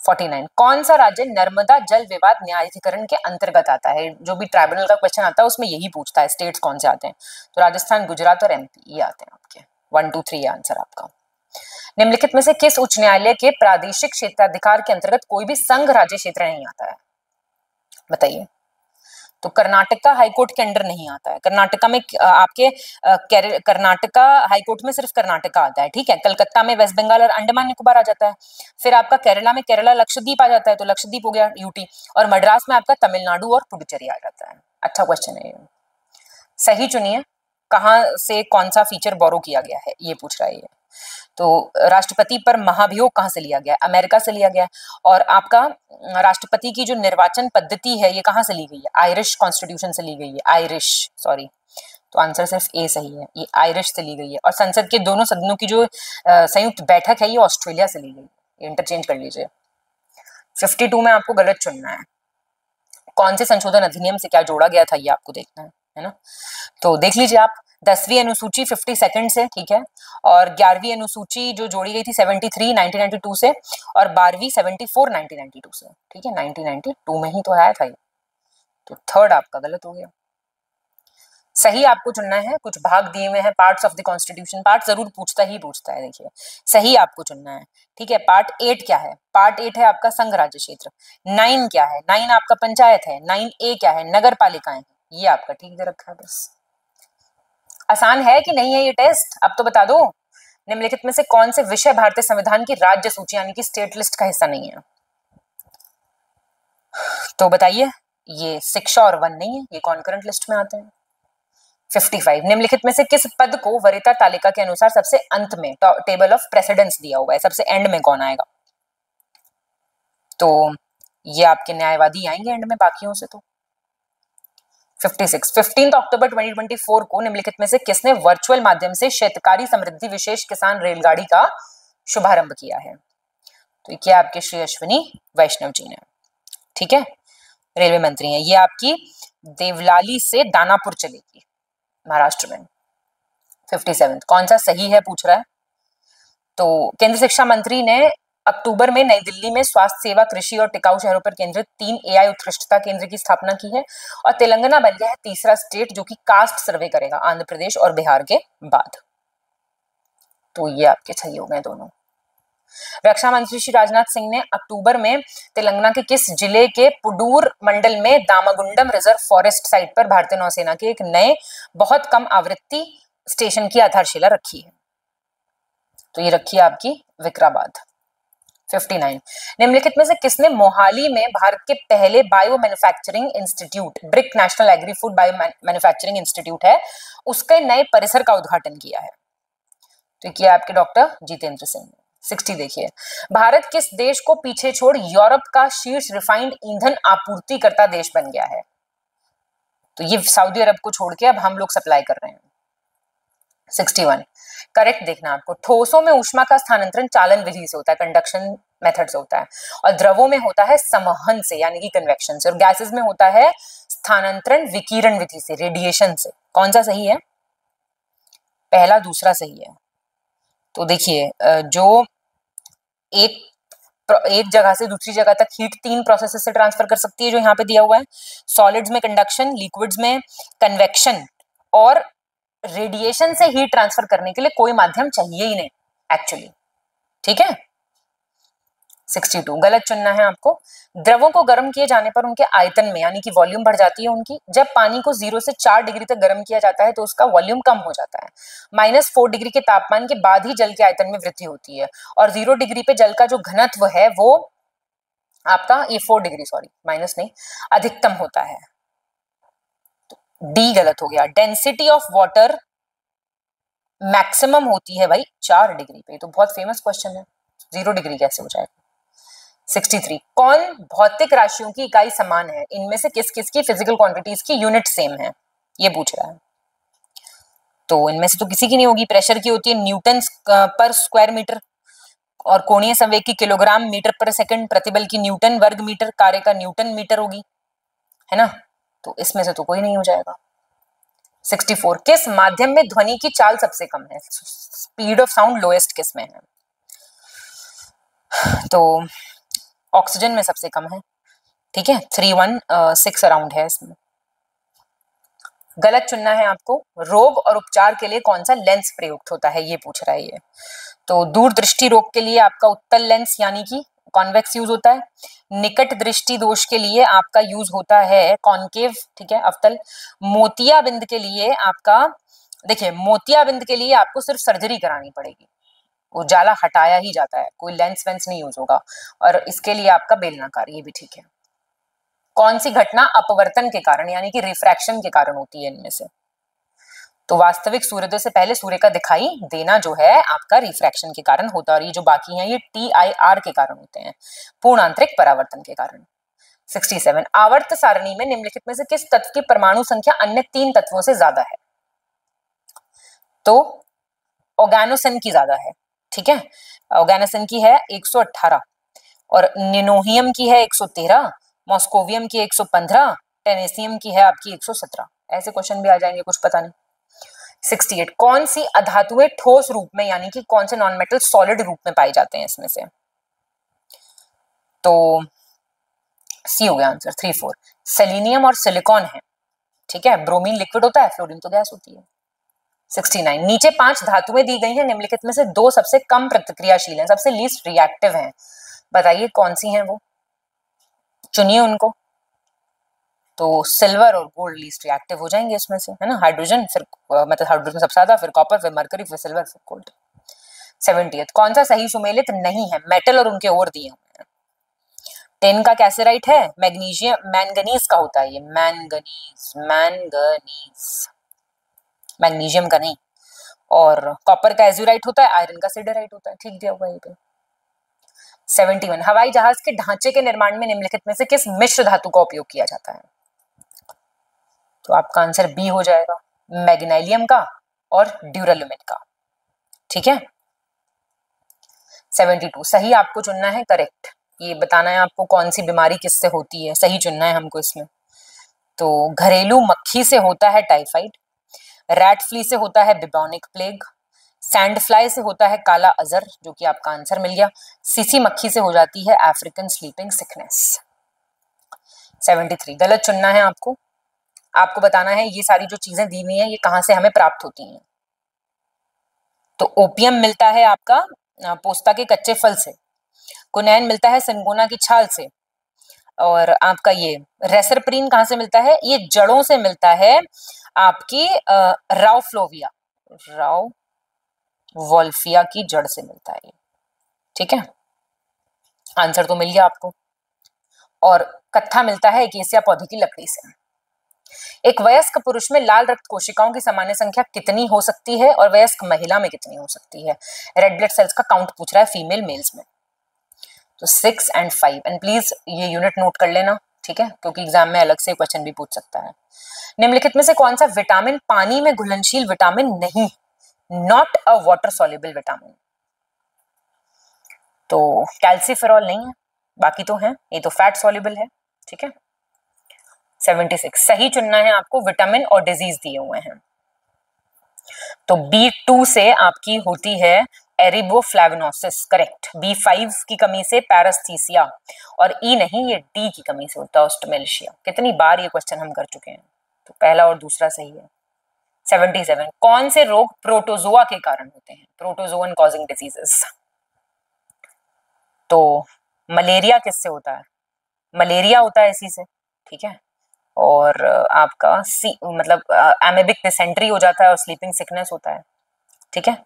49 कौन सा राज्य नर्मदा जल विवाद न्यायाधिकरण के अंतर्गत आता है? जो भी ट्राइब्यूनल का क्वेश्चन आता है उसमें यही पूछता है, स्टेट्स कौन से आते हैं। तो राजस्थान, गुजरात और एमपी ये आते हैं आपके। 1 2 3 आंसर आपका। निम्नलिखित में से किस उच्च न्यायालय के प्रादेशिक क्षेत्राधिकार के अंतर्गत कोई भी संघ राज्य क्षेत्र नहीं आता है? बताइए। तो कर्नाटका हाईकोर्ट के अंडर नहीं आता है। कर्नाटका में आपके कर्नाटका हाईकोर्ट में सिर्फ कर्नाटका आता है, ठीक है। कलकत्ता में वेस्ट बंगाल और अंडमान निकोबार आ जाता है। फिर आपका केरला में केरला लक्षद्वीप आ जाता है, तो लक्षद्वीप हो गया यूटी। और मद्रास में आपका तमिलनाडु और पुडुचेरी आ जाता है। अच्छा क्वेश्चन है ये, सही चुनिए। कहाँ से कौन सा फीचर बोरो किया गया है ये पूछ रहा है ये। तो राष्ट्रपति पर महाभियोग कहाँ से लिया गया है? अमेरिका से लिया गया है। और आपका राष्ट्रपति की जो निर्वाचन पद्धति है ये कहाँ से ली गई है? आयरिश कॉन्स्टिट्यूशन से ली गई है। आयरिश, सॉरी, तो आंसर सिर्फ ए सही है, ये आयरिश से ली गई है। और संसद के दोनों सदनों की जो संयुक्त बैठक है ये ऑस्ट्रेलिया से ली गई है, इंटरचेंज कर लीजिए। 52 में आपको गलत चुनना है। कौन से संशोधन अधिनियम से क्या जोड़ा गया था ये आपको देखना है ना। तो देख लीजिए आप, 10वीं अनुसूची 52 से, ठीक है। और 11वीं अनुसूची जो जोड़ी गई थी 73 1992 से, और 12वीं 74 1992 से, ठीक है। 1992 में ही तो आया था ये, तो थर्ड आपका गलत हो गया। सही आपको चुनना है। कुछ भाग दिए हुए हैं parts of the constitution, part जरूर पूछता ही पूछता है, देखिए सही आपको चुनना है, ठीक है। पार्ट 8 क्या है? पार्ट 8 है आपका संघ राज्य क्षेत्र। 9 क्या है? 9 आपका पंचायत है। 9A क्या है? नगर पालिकाएं हैं। ये आपका ठीक दे रखा है बस। आसान है कि नहीं है ये टेस्ट? अब तो बता दो। निम्नलिखित में से कौन से विषय भारतीय संविधान की राज्य सूची यानी कि स्टेट लिस्ट का हिस्सा नहीं है? तो बताइए। ये शिक्षा और वन नहीं है, ये कॉन्करेंट लिस्ट में आते हैं। 55 निम्नलिखित में से किस पद को वरीयता तालिका के अनुसार सबसे अंत में, टेबल ऑफ प्रेसिडेंस दिया हुआ है, सबसे एंड में कौन आएगा? तो ये आपके न्यायवादी आएंगे एंड में बाकियों से। तो 56 15 अक्टूबर 2024 को निम्नलिखित में से किसने वर्चुअल माध्यम से शेतकारी समृद्धि विशेष किसान रेलगाड़ी का शुभारंभ किया है? तो क्या आपके श्री अश्विनी वैष्णव जी ने, ठीक है, रेलवे मंत्री हैं। ये आपकी देवलाली से दानापुर चलेगी महाराष्ट्र में। 57 कौन सा सही है पूछ रहा है। तो केंद्र शिक्षा मंत्री ने अक्टूबर में नई दिल्ली में स्वास्थ्य सेवा, कृषि और टिकाऊ शहरों पर केंद्रित 3 AI उत्कृष्टता केंद्र की स्थापना की है। और तेलंगाना बन गया है तीसरा स्टेट जो कि कास्ट सर्वे करेगा, आंध्र प्रदेश और बिहार के बाद। तो ये आपके सही हो गए दोनों। रक्षा मंत्री श्री राजनाथ सिंह ने अक्टूबर में तेलंगाना के किस जिले के पुडूर मंडल में दामागुंडम रिजर्व फॉरेस्ट साइट पर भारतीय नौसेना के एक नए बहुत कम आवृत्ति स्टेशन की आधारशिला रखी है? तो ये रखी है आपकी विक्राबाद। 59 निम्नलिखित में से किसने मोहाली में भारत के पहले bio manufacturing institute, brick national agri food bio manufacturing institute है, उसके नए परिसर का उद्घाटन किया है? तो किया आपके डॉक्टर जितेंद्र सिंह ने। 60 देखिए, भारत किस देश को पीछे छोड़ यूरोप का शीर्ष रिफाइंड ईंधन आपूर्तिकर्ता देश बन गया है? तो ये सऊदी अरब को छोड़ के अब हम लोग सप्लाई कर रहे हैं। 61 करेक्ट देखना आपको। ठोसों में ऊष्मा का स्थानांतरण चालन विधि से होता है, कंडक्शन मेथड से होता है। और द्रवों में होता है संवहन से यानी कि कन्वेक्शन से। और गैसेस में होता है स्थानांतरण विकिरण विधि से, रेडिएशन से। कौन सा सही है? पहला, दूसरा सही है। तो देखिए, जो एक जगह से दूसरी जगह तक हीट 3 प्रोसेसेस से ट्रांसफर कर सकती है जो यहाँ पे दिया हुआ है। सॉलिड्स में कंडक्शन, लिक्विड्स में कन्वेक्शन और रेडिएशन से हीट ट्रांसफर करने के लिए कोई माध्यम चाहिए ही नहीं एक्चुअली, ठीक है। 62 गलत चुनना है आपको। द्रवों को गर्म किए जाने पर उनके आयतन में यानी कि वॉल्यूम बढ़ जाती है उनकी। जब पानी को 0 से 4 डिग्री तक गर्म किया जाता है तो उसका वॉल्यूम कम हो जाता है। -4 डिग्री के तापमान के बाद ही जल के आयतन में वृद्धि होती है और 0 डिग्री पे जल का जो घनत्व है वो आपका ये 4 डिग्री माइनस नहीं अधिकतम होता है। डी गलत हो गया। डेंसिटी ऑफ वाटर मैक्सिमम होती है भाई 4 डिग्री पे। तो बहुत फेमस क्वेश्चन है, 0 डिग्री कैसे हो जाएगा। 63 कौन भौतिक राशियों की इकाई समान है, इनमें से किस किस की फिजिकल क्वांटिटीज की यूनिट सेम है, ये पूछ रहा है। तो इनमें से तो किसी की नहीं होगी। प्रेशर की होती है न्यूटन पर स्क्वायर मीटर और कोणीय संवेग की किलोग्राम मीटर पर सेकंड, प्रतिबल की न्यूटन वर्ग मीटर, कार्य का न्यूटन मीटर होगी, है ना। तो इसमें से तो कोई नहीं हो जाएगा। 64 किस माध्यम में ध्वनि की चाल सबसे कम है, स्पीड ऑफ साउंड लोएस्ट किस में है। तो ऑक्सीजन में सबसे कम है, ठीक है, 316 अराउंड है इसमें। गलत चुनना है आपको। रोग और उपचार के लिए कौन सा लेंस प्रयुक्त होता है, ये पूछ रहा है ये। तो दूरदृष्टि रोग के लिए आपका उत्तल लेंस यानी कि कॉन्वेक्स यूज होता है। निकट दृष्टि दोष के लिए आपका यूज होता है कॉनकेव, ठीक है, अवतल। मोतियाबिंद के लिए आपका, देखिए मोतियाबिंद के लिए आपको सिर्फ सर्जरी करानी पड़ेगी, उजाला हटाया ही जाता है, कोई लेंस वेंस नहीं यूज होगा। और इसके लिए आपका बेलनाकार, ये भी ठीक है। कौन सी घटना अपवर्तन के कारण यानी कि रिफ्रैक्शन के कारण होती है इनमें से। तो वास्तविक सूर्योदय से पहले सूर्य का दिखाई देना जो है आपका रिफ्रैक्शन के कारण होता है, और ये जो बाकी हैं ये TIR के कारण होते हैं, पूर्ण आंतरिक परावर्तन के कारण। 67 आवर्त सारणी में निम्नलिखित में से किस तत्व की परमाणु संख्या अन्य 3 तत्वों से ज्यादा है। तो ऑर्गेनोसिन की ज्यादा है, ठीक है, ऑर्गेनोसिन की है 118 और निनोहियम की है 113, मॉस्कोवियम की 115, टेनेसियम की है आपकी 117। ऐसे क्वेश्चन भी आ जाएंगे, कुछ पता नहीं। 68 कौन सी अधातुएं ठोस रूप में यानी कि कौन से नॉन मेटल सॉलिड रूप में पाए जाते हैं इसमें से। तो सी हो गया आंसर 3-4। सेलेनियम और सिलिकॉन है, ठीक है, ब्रोमीन लिक्विड होता है, फ्लोरीन तो गैस होती है। 69 नीचे 5 धातुएं दी गई हैं, निम्नलिखित में से 2 सबसे कम प्रतिक्रियाशील हैं, सबसे लीस्ट रिएक्टिव हैं, बताइए कौन सी हैं वो, चुनिए उनको। तो सिल्वर और गोल्ड लीस्ट रिएक्टिव हो जाएंगे इसमें से, है ना। हाइड्रोजन फिर मतलब हाइड्रोजन सबसे ज्यादा, फिर कॉपर, फिर मरकरी, फिर सिल्वर, फिर गोल्ड। 70 कौन सा सही सुमेलित नहीं है, मेटल और उनके और दिए हुए हैं। टिन का कैसेराइट है, मैग्नीशियम मैंगनीज का होता है ये, मैग्नीशियम का नहीं, और कॉपर का एज्यूराइट होता है, आयरन का सिडराइट होता है, ठीक दिया हुआ है ये पे। 71 हवाई जहाज के ढांचे के निर्माण में निम्नलिखित में से किस मिश्र धातु का उपयोग किया जाता है। तो आपका आंसर बी हो जाएगा, मैग्नीशियम का और ड्यूरालुमिन का, ठीक है। 72 सही आपको चुनना है, करेक्ट, ये बताना है आपको कौन सी बीमारी किससे होती है, सही चुनना है हमको इसमें। तो घरेलू मक्खी से होता है टाइफाइड, रैट फ्ली से होता है बिबोनिक प्लेग, सैंड फ्लाई से होता है काला अजर, जो कि आपका आंसर मिल गया, सीसी मक्खी से हो जाती है अफ्रीकन स्लीपिंग सिकनेस। 73 गलत चुनना है आपको। आपको बताना है ये सारी जो चीजें दी हुई हैं ये कहां से हमें प्राप्त होती हैं। तो ओपियम मिलता है आपका पोस्ता के कच्चे फल से, कुनैन मिलता है सिनगोना की छाल से, और आपका ये रेसरप्रीन कहां से मिलता है, ये जड़ों से मिलता है आपकी राउवोल्फिया की जड़ से मिलता है ये, ठीक है। आंसर तो मिल गया आपको। और कत्था मिलता है एकेसिया पौधे की लकड़ी से। एक वयस्क पुरुष में लाल रक्त कोशिकाओं की सामान्य संख्या कितनी हो सकती है और वयस्क महिला में कितनी हो सकती है। रेड ब्लड सेल्स का काउंट पूछ रहा है फीमेल मेल्स में। तो 6 और 5 एंड प्लीज ये यूनिट नोट कर लेना, ठीक है, क्योंकि एग्जाम में अलग से क्वेश्चन भी पूछ सकता है। निम्नलिखित में से कौन सा विटामिन पानी में घुलनशील विटामिन नहीं, not a water soluble vitamin. तो कैल्सीफेरॉल नहीं है, बाकी तो है, ये तो फैट सॉल्युबल है, ठीक है। 76 सही चुनना है आपको, विटामिन और डिजीज दिए हुए हैं। तो B2 से आपकी होती है एरिबोफ्लेविनोसिस, करेक्ट। B5 की कमी से पैरास्थीसिया, और E नहीं, ये D की कमी से होता है ऑस्टमेल्शिया। कितनी बार ये क्वेश्चन हम कर चुके हैं, तो पहला और दूसरा सही है। 77 कौन से रोग प्रोटोजोआ के कारण होते हैं? Protozoan causing diseases. तो मलेरिया किससे होता है? मलेरिया होता है इसी से, ठीक है। और आपका मतलब एमेबिक डिसेंट्री हो जाता है और स्लीपिंग सिकनेस होता है, ठीक है।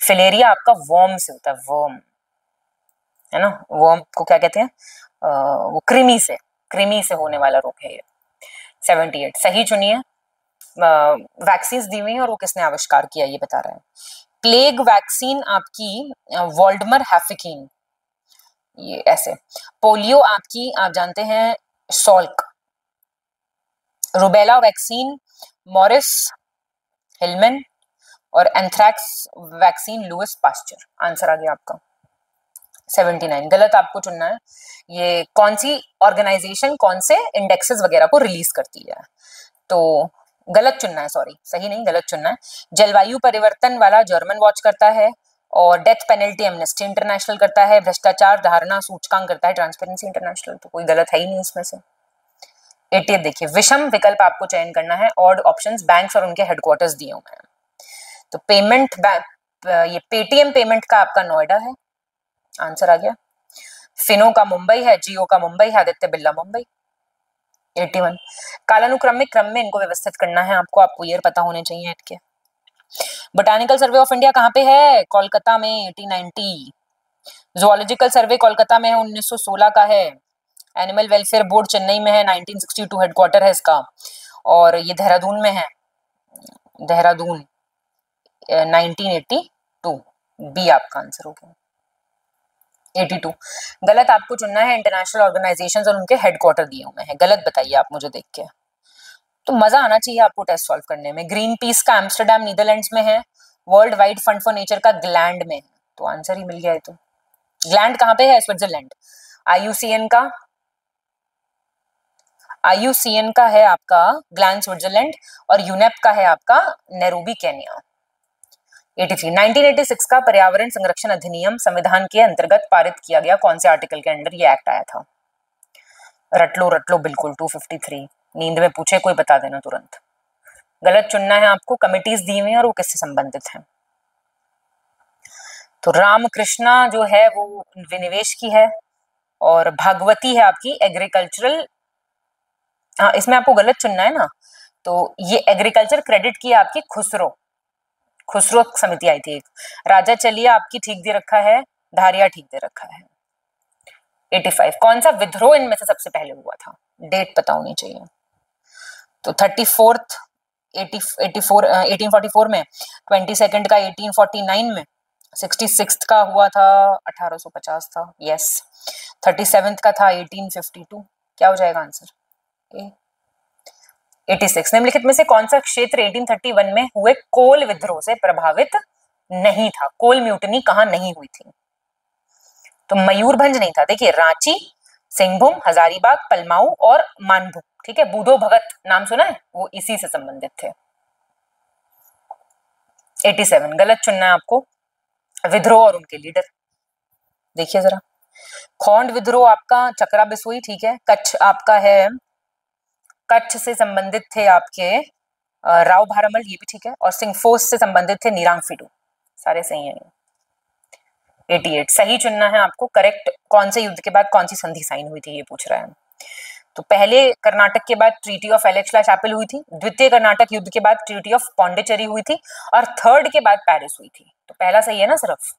फिलेरिया आपका वर्म से होता है, वर्म, है ना। वर्म को क्या कहते हैं? वो कृमि से होने वाला रोग है ये। 78 सही चुनिए। वैक्सीन दी हुई है और वो किसने आविष्कार किया ये बता रहे हैं। प्लेग वैक्सीन आपकी वोल्डमर हैफिकिन, ये ऐसे। पोलियो आपकी आप जानते हैं Salk. Rubella vaccine Maurice Hilleman और anthrax vaccine Louis Pasteur. Answer आ गया आपका 79। गलत आपको चुनना है। ये कौन सी ऑर्गेनाइजेशन कौन से इंडेक्सेस वगैरह को रिलीज करती है? तो गलत चुनना है, सॉरी, सही नहीं, गलत चुनना है। जलवायु परिवर्तन वाला जर्मन वॉच करता है, और डेथ पेनल्टी एमनेस्टी इंटरनेशनल करता है, भ्रष्टाचार धारणा सूचकांक करता है ट्रांसपेरेंसी इंटरनेशनल। तो कोई गलत है ही नहीं इसमें से। 80 देखिए, विषम विकल्प आपको चयन करना है। ऑड ऑप्शंस बैंक्स और उनके हेडक्वार्टर्स दिए हुए हैं। तो पेमेंट ये पेटीएम पेमेंट का आपका नोएडा है, आंसर आ गया। फिनो का मुंबई है, जियो का मुंबई है, आदित्य बिरला मुंबई। 81 कालानुक्रमिक क्रम में इनको व्यवस्थित करना है आपको ये पता होने चाहिए इनके। बोटानिकल सर्वे ऑफ इंडिया कहाँ पे है? कोलकाता में 1890। जूलॉजिकल सर्वे कोलकाता में है, 1916 का है। एनिमल वेलफेयर बोर्ड चेन्नई में है, 1962 हेडक्वार्टर है इसका। और ये देहरादून में है, देहरादून 1982। बी आपका आंसर हो गया। 82 गलत आपको चुनना है। इंटरनेशनल ऑर्गेनाइजेशंस और उनके हेडक्वार्टर दिए हुए हैं, गलत बताइए आप मुझे देख के। तो मजा आना चाहिए आपको टेस्ट सॉल्व करने में। ग्रीन पीस का एम्स्टरडेम नीदरलैंड्स में है, world wide fund for nature का ग्लैंड में है। तो आंसर ही मिल गया है। तो ग्लैंड कहाँ पे है? स्विट्जरलैंड। आईयूसीएन का है आपका ग्लैंड स्विट्जरलैंड, और यूनेप का है आपका नैरोबी केन्या। 83 1986 का पर्यावरण संरक्षण अधिनियम संविधान के अंतर्गत पारित किया गया कौन से आर्टिकल के अंडर ये एक्ट आया था? रट लो बिल्कुल। 253 नींद में पूछे कोई बता देना तुरंत। गलत चुनना है आपको। कमिटीज दी हुई हैं और वो किससे संबंधित हैं? तो रामकृष्णा जो है वो विनिवेश की है, और भागवती है आपकी एग्रीकल्चरल। हाँ, इसमें आपको गलत चुनना है ना। तो ये एग्रीकल्चर क्रेडिट की है आपकी खुसरो समिति आई थी एक। राजा चलिया आपकी ठीक दे रखा है, धारिया ठीक दे रखा है। 85 कौन सा विद्रोह इनमें से सबसे पहले हुआ था? डेट पता होनी चाहिए। तो 34th 1844 में, 22nd का 1849 में, 66th का हुआ था 1850 था, यस। 37th का था 1852। क्या हो जाएगा आंसर? 86 निम्नलिखित में से कौन सा क्षेत्र 1831 में हुए कोल विद्रोह से प्रभावित नहीं था? कोल म्यूटनी कहां नहीं हुई थी? तो मयूरभंज नहीं था। देखिए, रांची, सिंहभूम, हजारीबाग, पलमाऊ और मानभूम, ठीक है। बूधो भगत नाम सुना है? वो इसी से संबंधित थे। 87 गलत चुनना है आपको। विद्रोह और उनके लीडर देखिए जरा। खोंड विद्रोह आपका चकरा बिसोई, ठीक है। कच्छ आपका है, कच्छ से संबंधित थे आपके राव भारमल, ये भी ठीक है। और सिंहफोस से संबंधित थे निरांग फिडू, सारे सही हैं। 88 सही चुनना है आपको। करेक्ट कौन से युद्ध के बाद कौन सी संधि साइन हुई थी ये पूछ रहा है। तो पहले कर्नाटक के बाद ट्रीटी ऑफ एलेक्स-एपल हुई थी, द्वितीय कर्नाटक युद्ध के बाद ट्रीटी ऑफ पौंडीचेरी हुई थी, और थर्ड के बाद पेरिस हुई थी। तो पहला सही है ना सिर्फ।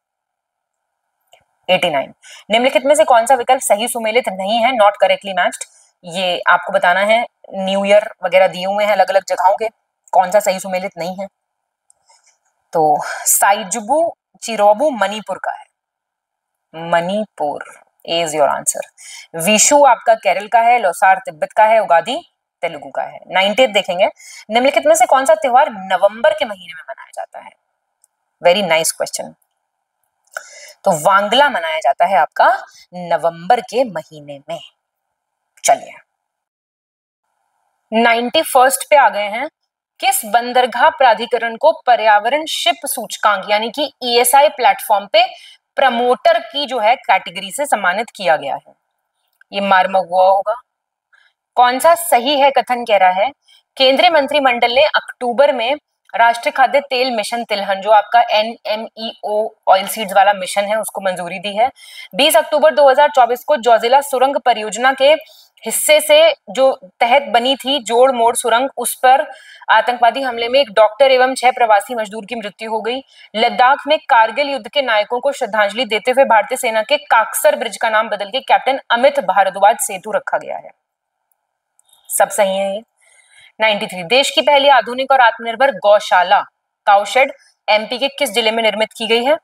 89 निम्नलिखित में से कौन सा विकल्प सही सुमेलित नहीं है? Not correctly matched. ये आपको बताना है। न्यू ईयर वगैरह दिए हुए हैं अलग अलग जगहों के, कौन सा सही सुमेलित नहीं है? तो साइजुबू चिरोबू मणिपुर का है, Manipur is your answer. Vishu आपका केरल का है, लोसार तिब्बत का है, उगादी तेलुगु का है। 90 देखेंगे, निम्नलिखित में से कौन सा त्योहार नवंबर के महीने में मनाया जाता है? Very nice question. तो वांगला मनाया जाता है आपका नवंबर के महीने में। चलिए 91 पे आ गए हैं। किस बंदरगाह प्राधिकरण को पर्यावरण शिप सूचकांक यानी कि ESI प्लेटफॉर्म पे प्रमोटर की जो है कैटेगरी से सम्मानित किया गया है? ये मारमगुआ होगा। कौन सा सही है कथन कह रहा है? केंद्रीय मंत्रिमंडल ने अक्टूबर में राष्ट्रीय खाद्य तेल मिशन तिलहन जो आपका NMEO ऑयल सीड्स वाला मिशन है उसको मंजूरी दी है। 20 अक्टूबर 2024 को जोजिला सुरंग परियोजना के हिस्से से जो तहत बनी थी जोड़ मोड़ सुरंग, उस पर आतंकवादी हमले में एक डॉक्टर एवं 6 प्रवासी मजदूर की मृत्यु हो गई। लद्दाख में कारगिल युद्ध के नायकों को श्रद्धांजलि देते हुए भारतीय सेना के काकसर ब्रिज का नाम बदल के कैप्टन अमित भारद्वाज सेतु रखा गया है। सब सही है ये। 93 देश की पहली आधुनिक और आत्मनिर्भर गौशाला काउशेड MP के किस जिले में निर्मित की गई है?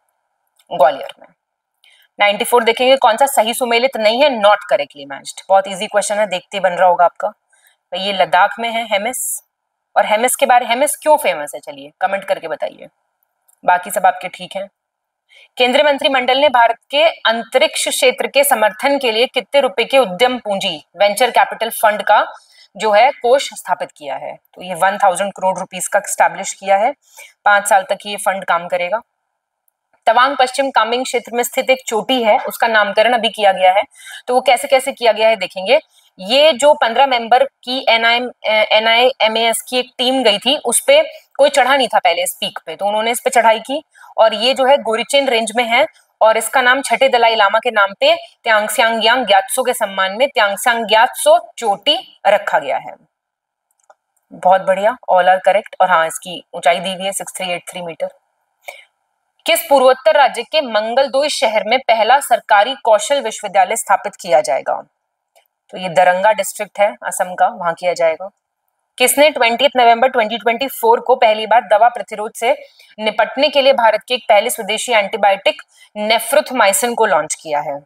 ग्वालियर में। 94 देखेंगे कौन सा सही सुमेलित नहीं है, नॉट करेक्टली मैच्ड। बहुत इजी क्वेश्चन है, देखते बन रहा होगा आपका। तो ये लद्दाख में है हेमिस, और हेमिस के बारे हेमिस क्यों फेमस है चलिए कमेंट करके बताइए। बाकी सब आपके ठीक है। केंद्रीय मंत्रिमंडल ने भारत के अंतरिक्ष क्षेत्र के समर्थन के लिए कितने रुपए के उद्यम पूंजी वेंचर कैपिटल फंड का जो है कोष स्थापित किया है? तो ये 1000 करोड़ रुपीस का स्टैब्लिश किया है। 5 साल तक ये फंड काम करेगा। तवांग पश्चिम कामेंग क्षेत्र में स्थित एक चोटी है, उसका नामकरण अभी किया गया है। तो वो कैसे कैसे किया गया है देखेंगे। ये जो 15 मेंबर की NIMAS की एक टीम गई थी, उस पे कोई चढ़ा नहीं था पहले इस पीक पे, तो उन्होंने इस पे चढ़ाई की, और ये जो है गोरीचेन रेंज में है, और इसका नाम छठे दलाई लामा के नाम पे त्यांगस्यांग ग्यात्सो के सम्मान में त्यांगस्यांग ग्यात्सो चोटी रखा गया है। बहुत बढ़िया, ऑल आर करेक्ट। और हाँ, इसकी ऊंचाई दी हुई है 6383 मीटर। किस पूर्वोत्तर राज्य के मंगलदोई शहर में पहला सरकारी कौशल विश्वविद्यालय स्थापित किया जाएगा? तो ये दरंगा डिस्ट्रिक्ट है असम का, वहां किया जाएगा। किसने 20 नवंबर 2024 को पहली बार दवा प्रतिरोध से निपटने के लिए भारत के एक पहले स्वदेशी एंटीबायोटिक नेफ्रुथमाइसिन को लॉन्च किया है?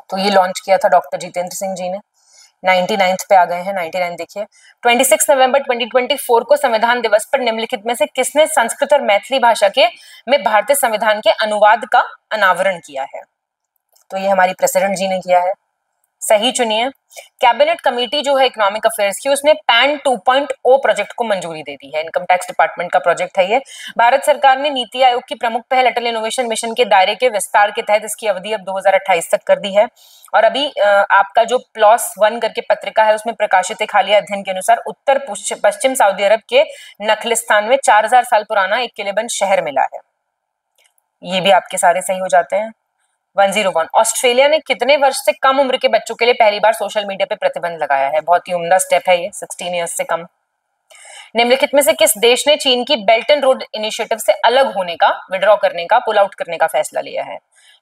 तो ये लॉन्च किया था डॉक्टर जितेंद्र सिंह जी ने। 99 पे आ गए हैं, 99 देखिए। 26 नवंबर 2024 को संविधान दिवस पर निम्नलिखित में से किसने संस्कृत और मैथिली भाषा के में भारतीय संविधान के अनुवाद का अनावरण किया है? तो ये हमारी प्रेसिडेंट जी ने किया है। सही चुनिए। कैबिनेट कमेटी जो है इकोनॉमिक अफेयर्स की, उसने पैन 2.0 प्रोजेक्ट को मंजूरी दे दी है। इनकम टैक्स डिपार्टमेंट का प्रोजेक्ट है ये। भारत सरकार ने नीति आयोग की प्रमुख पहल अटल इनोवेशन मिशन के दायरे के विस्तार के तहत इसकी अवधि अब 2028 तक कर दी है। और अभी आपका जो प्लॉस 1 करके पत्रिका है उसमें प्रकाशित एक हालिया अध्ययन के अनुसार उत्तर पश्चिम सऊदी अरब के नखलिस्तान में 4000 साल पुराना एक किलेबंद शहर मिला है। ये भी आपके सारे सही हो जाते हैं। 101 ऑस्ट्रेलिया ने कितने वर्ष से कम उम्र के बच्चों के लिए पहली बार सोशल मीडिया पे प्रतिबंध लगाया है? बहुत ही उम्दा स्टेप है ये, 16 ईयर्स से कम। निम्नलिखित में से किस देश ने चीन की बेल्ट एंड रोड इनिशिएटिव से अलग होने का, विड्रॉ करने का, पुल आउट करने का फैसला लिया है?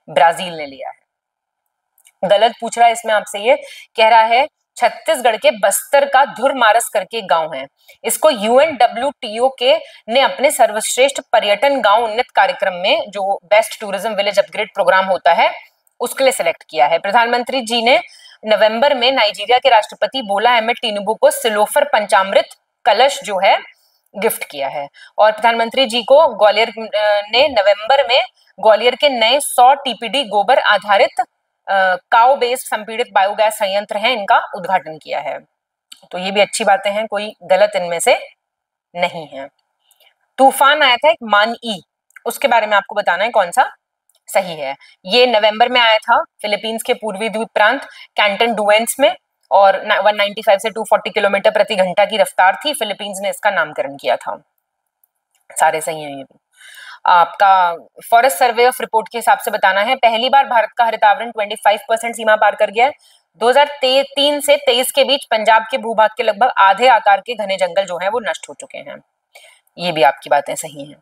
ब्राजील ने लिया है। गलत पूछ रहा है इसमें आपसे, ये कह रहा है छत्तीसगढ़ के बस्तर का धुरमारस करके एक गांव है, इसको UNWTO के ने अपने सर्वश्रेष्ठ पर्यटन गांव उन्नत कार्यक्रम में जो best tourism village upgrade programme होता है उसके लिए सिलेक्ट किया है। प्रधानमंत्री जी ने नवंबर में नाइजीरिया के राष्ट्रपति बोला अहमद टिनुबू को सिलोफर पंचामृत कलश जो है गिफ्ट किया है। और प्रधानमंत्री जी को ग्वालियर ने नवंबर में ग्वालियर के नए 100 TPD गोबर आधारित काउ बेस्ड संपीड़ित बायोगैस संयंत्र है, इनका उद्घाटन किया है। तो ये भी अच्छी बातें हैं, कोई गलत इनमें से नहीं है। तूफान आया था एक मानई, उसके बारे में आपको बताना है कौन सा सही है। ये नवंबर में आया था फिलीपींस के पूर्वी द्वीप प्रांत कैंटन डुएंस में, और 195 से 240 किलोमीटर प्रति घंटा की रफ्तार थी। फिलीपींस ने इसका नामकरण किया था। सारे सही हैं ये भी। आपका फॉरेस्ट सर्वे ऑफ रिपोर्ट के हिसाब से बताना है, पहली बार भारत का हरितावरण 25% सीमा पार कर गया है। 2003 से 23 के बीच पंजाब के भूभाग के लगभग आधे आकार के घने जंगल जो हैं वो नष्ट हो चुके हैं। ये भी आपकी बातें सही हैं।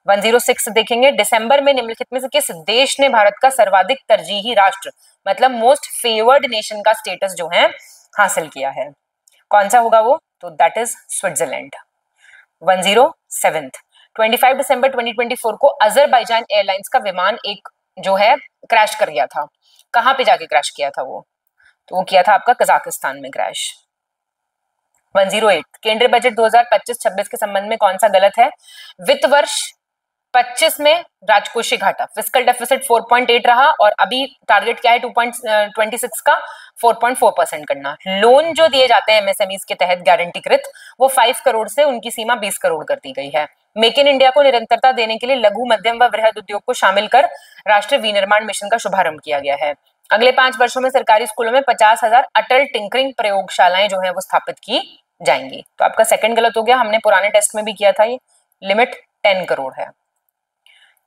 106 देखेंगे, दिसंबर में निम्नलिखित में से किस देश ने भारत का सर्वाधिक तरजीही राष्ट्र मतलब मोस्ट फेवर्ड नेशन का स्टेटस जो है हासिल किया है? कौन सा होगा वो? तो दैट इज स्विट्जरलैंड। 107 25 दिसंबर 2024 को अजरबैजान एयरलाइंस का विमान एक जो है क्रैश कर गया था। कहां पे जाके क्रैश किया था वो? तो वो किया था आपका कजाकिस्तान में क्रैश। 108 केंद्रीय बजट 2025-26 के संबंध में कौन सा गलत है? वित्त वर्ष 25 में राजकोषीय घाटा फिस्कल डेफिसिट 4.8 रहा, और अभी टारगेट क्या है 2.26 का 4.4% करना। लोन जो दिए जाते हैं MSMEs के तहत गारंटीकृत, वो 5 करोड़ से उनकी सीमा 20 करोड़ कर दी गई है। मेक इन इंडिया को निरंतरता देने के लिए लघु मध्यम व वृहद उद्योग को शामिल कर राष्ट्रीय विनिर्माण मिशन का शुभारंभ किया गया है। अगले 5 वर्षों में सरकारी स्कूलों में 50,000 अटल टिंकरिंग प्रयोगशालाएं जो है वो स्थापित की जाएंगी। तो आपका सेकंड गलत हो गया, हमने पुराने टेस्ट में भी किया था, ये लिमिट 10 करोड़ है।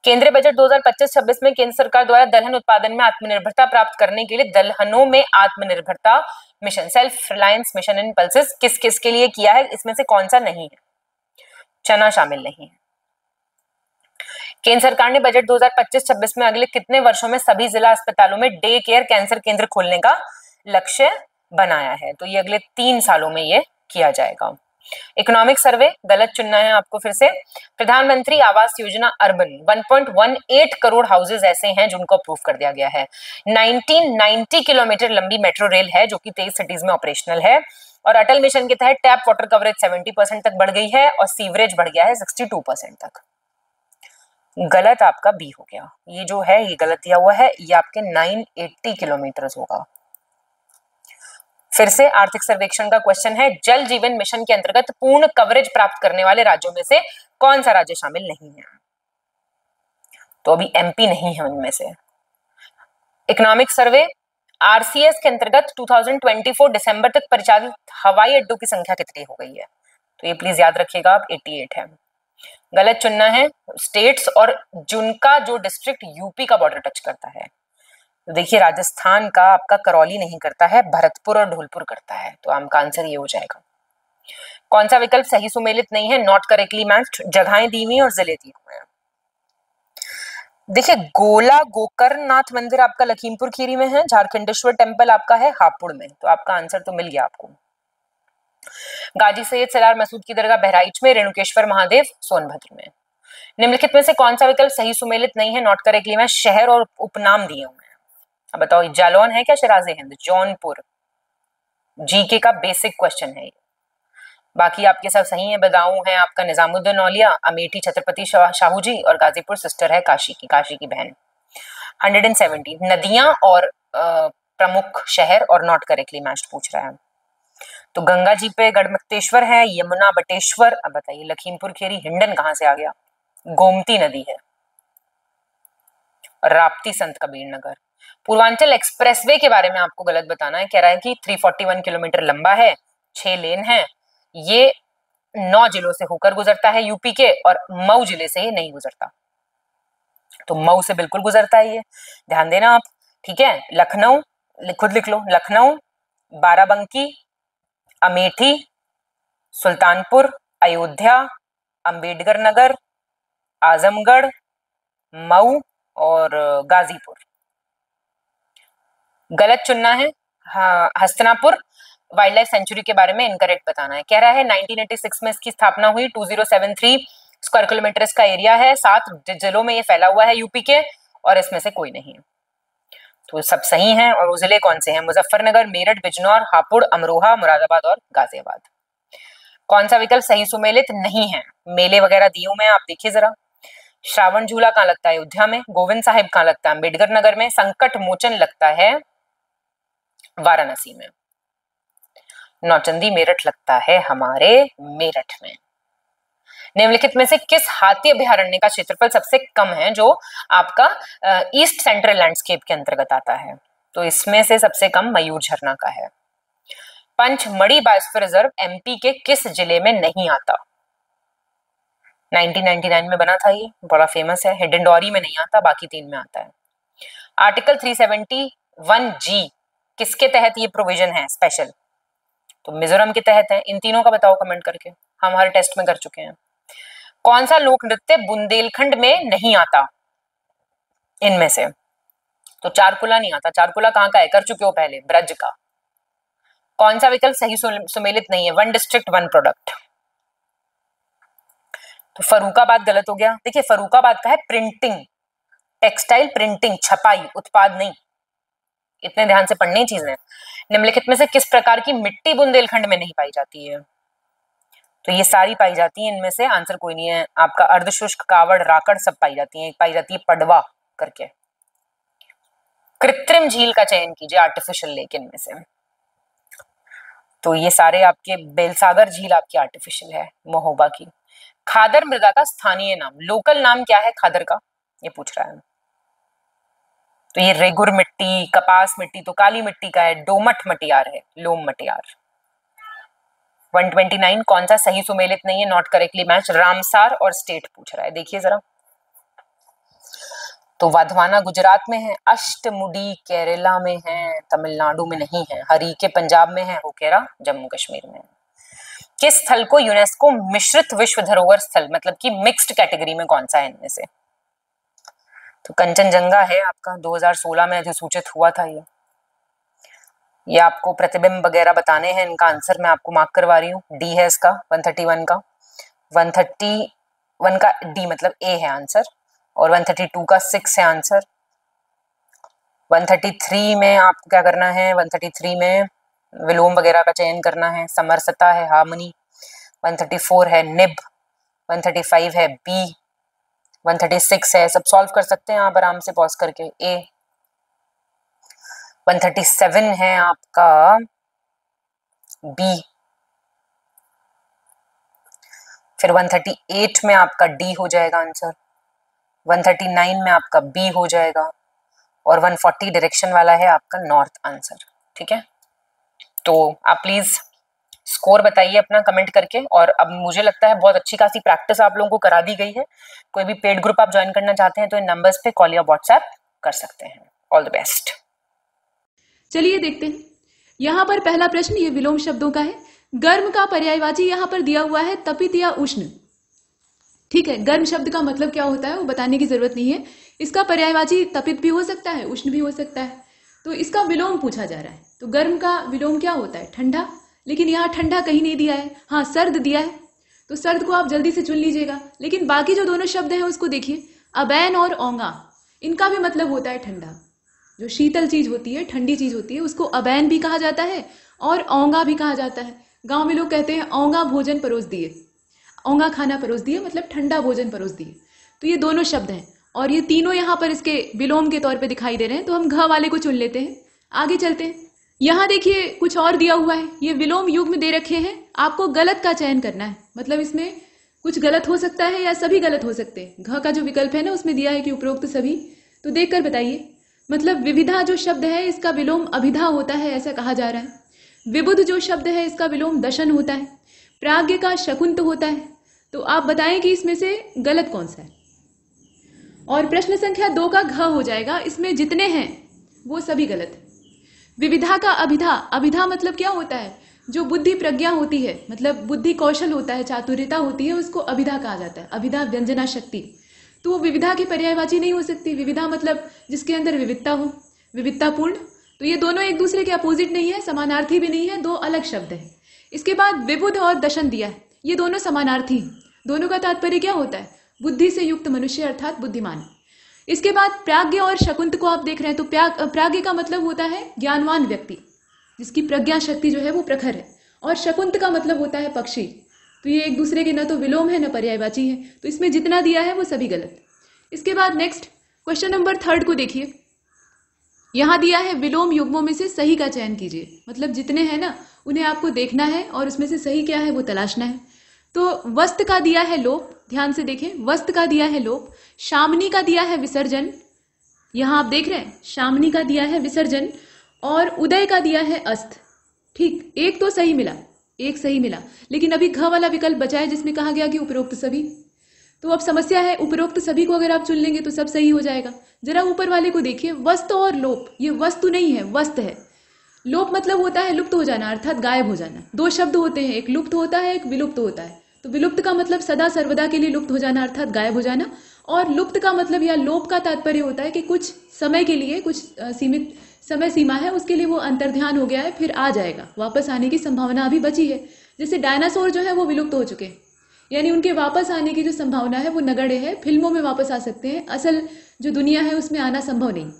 केंद्रीय बजट 2025-26 में केंद्र सरकार द्वारा दलहन उत्पादन में आत्मनिर्भरता प्राप्त करने के लिए दलहनों में आत्मनिर्भरता mission, self reliance mission in pulses किस किस के लिए किया है, इसमें से कौन सा नहीं है? चना शामिल नहीं है। केंद्र सरकार ने बजट 2025-26 में अगले कितने वर्षों में सभी जिला अस्पतालों में डे केयर कैंसर केंद्र खोलने का लक्ष्य बनाया है? तो ये अगले 3 सालों में ये किया जाएगा। इकोनॉमिक सर्वे गलत चुनना है आपको फिर से। प्रधानमंत्री आवास योजना अर्बन 1.18 करोड़ हाउसेज ऐसे हैं जिनको अप्रूव कर दिया गया है। 1990 किलोमीटर लंबी मेट्रो रेल है जो कि 23 सिटीज में ऑपरेशनल है, और अटल मिशन के तहत टैप वाटर कवरेज 70% तक बढ़ गई है और सीवरेज बढ़ गया है 62% तक। गलत आपका बी हो गया, ये जो है ये गलत दिया हुआ है, ये आपके 980 किलोमीटर होगा। फिर से आर्थिक सर्वेक्षण का क्वेश्चन है, जल जीवन मिशन के अंतर्गत पूर्ण कवरेज प्राप्त करने वाले राज्यों में से कौन सा राज्य शामिल नहीं है? तो अभी एमपी नहीं है उनमें से। इकोनॉमिक सर्वे, आरसीएस के अंतर्गत 2024 दिसंबर तक परिचालित हवाई अड्डों की संख्या कितनी हो गई है? तो ये प्लीज याद रखिएगा आप, 88 है। गलत चुनना है स्टेट्स और जिनका जो डिस्ट्रिक्ट यूपी का बॉर्डर टच करता है। तो देखिए राजस्थान का आपका करौली नहीं करता है, भरतपुर और धौलपुर करता है, तो आपका आंसर ये हो जाएगा। कौन सा विकल्प सही सुमेलित नहीं है? नॉट करेक्टली मैच्ड, जगहें दी हुई और जिले दिए हुए हैं। देखिए गोला गोकर्णनाथ मंदिर आपका लखीमपुर खीरी में है, झारखंडेश्वर टेम्पल आपका है हापुड़ में, तो आपका आंसर तो मिल गया आपको। गाजी सैयद सलार मसूद की दरगाह बहराइच में, रेणुकेश्वर महादेव सोनभद्र में। निम्नलिखित में से कौन सा विकल्प सही सुमेलित नहीं है? नॉट करेक्टली में शहर और उपनाम दिए हुए हैं। अब बताओ जालौन है क्या शराजे हिंद? जौनपुर। जीके का बेसिक क्वेश्चन है ये। बाकी आपके सब सही है। बदाऊं है आपका निजामुद्दीन औलिया, अमेठी छत्रपति शाहू जी, और गाजीपुर सिस्टर है काशी की बहन। 170 नदियां और प्रमुख शहर और नॉट करेक्टली मैच्ड पूछ रहा है। तो गंगा जी पे गढ़मुक्तेश्वर है, यमुना बटेश्वर। अब बताइए लखीमपुर खेरी हिंडन कहां से आ गया? गोमती नदी है। राप्ती संत कबीर नगर। पूर्वांचल एक्सप्रेसवे के बारे में आपको गलत बताना है, कह रहा है कि 341 किलोमीटर लंबा है, 6 लेन है, ये 9 जिलों से होकर गुजरता है यूपी के, और मऊ जिले से ये नहीं गुजरता। तो मऊ से बिल्कुल गुजरता है ये, ध्यान देना आप, ठीक है। लखनऊ खुद लिख लो, लखनऊ, बाराबंकी, अमेठी, सुल्तानपुर, अयोध्या, अंबेडकर नगर, आजमगढ़, मऊ और गाजीपुर। गलत चुनना है। हाँ, हस्तिनापुर वाइल्ड लाइफ सेंचुरी के बारे में इनकरेक्ट बताना है। कह रहा है 1986 में इसकी स्थापना हुई, 2073 स्क्वायर किलोमीटर इसका एरिया है, 7 जिलों में ये फैला हुआ है यूपी के, और इसमें से कोई नहीं है। तो सब सही हैं। और वो जिले कौन से हैं? मुजफ्फरनगर, मेरठ, बिजनौर, हापुड़, अमरोहा, मुरादाबाद और गाजियाबाद। कौन सा विकल्प सही सुमेलित नहीं है? मेले वगैरह दिए हुए हैं, आप देखिए जरा। श्रावण झूला कहाँ लगता है? अयोध्या में। गोविंद साहिब कहाँ लगता है? अम्बेडकर नगर में। संकट मोचन लगता है वाराणसी में। नौचंदी मेरठ लगता है हमारे मेरठ में। निम्नलिखित में से किस हाथी अभयारण्य का क्षेत्रफल सबसे कम है जो आपका ईस्ट सेंट्रल लैंडस्केप के अंतर्गत आता है? तो इसमें से सबसे कम मयूर झरना का है। पंचमढ़ी बायोस्फीयर रिजर्व एमपी के किस जिले में नहीं आता? 1999 में बना था, ये बड़ा फेमस है। डिंडौरी में नहीं आता, बाकी 3 में आता है। आर्टिकल 371G किसके तहत ये प्रोविजन है स्पेशल? तो मिजोरम के तहत है। इन तीनों का बताओ कमेंट करके, हम हर टेस्ट में कर चुके हैं। कौन सा लोक नृत्य बुंदेलखंड में नहीं आता इनमें से? तो चारकुला नहीं आता। चारकुला कहाँ का है? कर चुके हो पहले, ब्रज का। कौन सा विकल्प सही सुमेलित नहीं है? 1 डिस्ट्रिक्ट 1 प्रोडक्ट। तो फर्रुखाबाद गलत हो गया। देखिए फर्रुखाबाद का है प्रिंटिंग, टेक्सटाइल प्रिंटिंग, छपाई, उत्पाद नहीं। इतने ध्यान से पढ़नी चीजें। निम्नलिखित में से किस प्रकार की मिट्टी बुंदेलखंड में नहीं पाई जाती है? तो ये सारी पाई जाती है, इनमें से आंसर कोई नहीं है आपका। अर्धशुष्क, कावड़, राकड़ सब पाई जाती है। पाई जाती है पडवा करके। कृत्रिम झील का चयन कीजिए, आर्टिफिशियल लेक इनमें से। तो ये सारे आपके, बेलसागर झील आपकी आर्टिफिशियल है महोबा की। खादर मृदा का स्थानीय नाम, लोकल नाम क्या है खादर का? ये पूछ रहा है। तो ये रेगुर मिट्टी, कपास मिट्टी तो काली मिट्टी का है। डोमट मटियार है, लोम मटियार। 129 कौन सा सही सुमेलित नहीं है, नॉट करेक्टली मैच, रामसार और स्टेट पूछ रहा है। देखिए जरा, तो वाधवाना गुजरात में है, अष्टमुडी केरला में है, तमिलनाडु में नहीं है, हरीके पंजाब में है, होकेरा जम्मू कश्मीर में है। किस स्थल को यूनेस्को मिश्रित विश्व धरोहर स्थल मतलब कि मिक्स्ड कैटेगरी में कौन सा है इनमें से? तो कंचनजंगा है आपका, 2016 में अधिसूचित हुआ था ये आपको प्रतिबिंब वगैरह बताने हैं, इनका आंसर मैं आपको मार्क करवा रही हूँ। डी है इसका, 131 का, 131 का डी मतलब ए है आंसर, और 132 का 6 है आंसर। 133 में आपको क्या करना है, 133 में विलोम वगैरह का चयन करना है, समरसता है, हार्मनी। 134 है निब, 135 है बी, 136 है, सब सॉल्व कर सकते हैं आप आराम से पॉज करके, ए। 137 है आपका बी, फिर 138 में आपका डी हो जाएगा आंसर, 139 में आपका बी हो जाएगा, और 140 डायरेक्शन वाला है आपका नॉर्थ आंसर। ठीक है, तो आप प्लीज स्कोर बताइए अपना कमेंट करके। और अब मुझे लगता है बहुत अच्छी खासी प्रैक्टिस आप लोगों को करा दी गई है। कोई भी पेड ग्रुप आप ज्वाइन करना चाहते हैं तो इन नंबर्स पे कॉल या व्हाट्सएप कर सकते हैं। All the best. चलिए देखते हैं, यहाँ पर पहला प्रश्न ये विलोम शब्दों का है। गर्म का पर्यायवाची यहाँ पर दिया हुआ है तपित या उष्ण। ठीक है, गर्म शब्द का मतलब क्या होता है वो बताने की जरूरत नहीं है। इसका पर्यायवाची तपित भी हो सकता है, उष्ण भी हो सकता है। तो इसका विलोम पूछा जा रहा है, तो गर्म का विलोम क्या होता है, ठंडा। लेकिन यहाँ ठंडा कहीं नहीं दिया है, हाँ सर्द दिया है, तो सर्द को आप जल्दी से चुन लीजिएगा। लेकिन बाकी जो दोनों शब्द हैं उसको देखिए, अबैन और ओंगा, इनका भी मतलब होता है ठंडा। जो शीतल चीज होती है, ठंडी चीज होती है, उसको अबैन भी कहा जाता है और ओंगा भी कहा जाता है। गांव में लोग कहते हैं ओंगा भोजन परोस दिए, ओंगा खाना परोस दिए मतलब ठंडा भोजन परोस दिए। तो ये दोनों शब्द हैं और ये तीनों यहाँ पर इसके विलोम के तौर पे दिखाई दे रहे हैं, तो हम घ वाले को चुन लेते हैं। आगे चलते हैं, यहाँ देखिए कुछ और दिया हुआ है, ये विलोम युग्म दे रखे हैं, आपको गलत का चयन करना है। मतलब इसमें कुछ गलत हो सकता है या सभी गलत हो सकते हैं। घ का जो विकल्प है ना उसमें दिया है कि उपरोक्त सभी, तो देखकर बताइए। मतलब विविधा जो शब्द है इसका विलोम अभिधा होता है, ऐसा कहा जा रहा है। विबुध जो शब्द है इसका विलोम दशन होता है। प्राज्ञ का शकुंत होता है। तो आप बताएं कि इसमें से गलत कौन सा है। और प्रश्न संख्या 2 का घ हो जाएगा, इसमें जितने हैं वो सभी गलत है। विविधा का अभिधा, अभिधा मतलब क्या होता है, जो बुद्धि प्रज्ञा होती है, मतलब बुद्धि कौशल होता है, चातुर्यता होती है, उसको अभिधा कहा जाता है। अभिधा व्यंजना शक्ति, तो वो विविधा की पर्यायवाची नहीं हो सकती। विविधा मतलब जिसके अंदर विविधता हो, विविधतापूर्ण। तो ये दोनों एक दूसरे के अपोजिट नहीं है, समानार्थी भी नहीं है, दो अलग शब्द है। इसके बाद विबुध और दशन दिया है, ये दोनों समानार्थी। दोनों का तात्पर्य क्या होता है, बुद्धि से युक्त मनुष्य अर्थात बुद्धिमान। इसके बाद प्राज्ञ और शकुंत को आप देख रहे हैं, तो प्राज्ञ का मतलब होता है ज्ञानवान व्यक्ति, जिसकी प्रज्ञा शक्ति जो है वो प्रखर है। और शकुंत का मतलब होता है पक्षी। तो ये एक दूसरे के न तो विलोम है न पर्यायवाची है, तो इसमें जितना दिया है वो सभी गलत। इसके बाद नेक्स्ट क्वेश्चन नंबर 3 को देखिए, यहां दिया है विलोम युग्मों में से सही का चयन कीजिए। मतलब जितने हैं ना उन्हें आपको देखना है और उसमें से सही क्या है वो तलाशना है। तो वस्त का दिया है लोप, ध्यान से देखें, वस्त का दिया है लोप। शामनी का दिया है विसर्जन, यहां आप देख रहे हैं शामनी का दिया है विसर्जन। और उदय का दिया है अस्त। ठीक, एक तो सही मिला, एक सही मिला, लेकिन अभी घ वाला विकल्प बचा है जिसमें कहा गया कि उपरोक्त सभी। तो अब समस्या है, उपरोक्त सभी को अगर आप चुन लेंगे तो सब सही हो जाएगा। जरा ऊपर वाले को देखिए, वस्त और लोप, ये वस्तु नहीं है वस्त है। लोप मतलब होता है लुप्त हो जाना अर्थात गायब हो जाना। दो शब्द होते हैं, एक लुप्त होता है, एक विलुप्त होता है। तो विलुप्त का मतलब सदा सर्वदा के लिए लुप्त हो जाना अर्थात गायब हो जाना, और लुप्त का मतलब या लोप का तात्पर्य होता है कि कुछ समय के लिए, कुछ सीमित समय सीमा है, उसके लिए वो अंतर्ध्यान हो गया है, फिर आ जाएगा, वापस आने की संभावना अभी बची है। जैसे डायनासोर जो है वो विलुप्त हो चुके हैं, यानी उनके वापस आने की जो संभावना है वो नगण्य है। फिल्मों में वापस आ सकते हैं, असल जो दुनिया है उसमें आना संभव नहीं।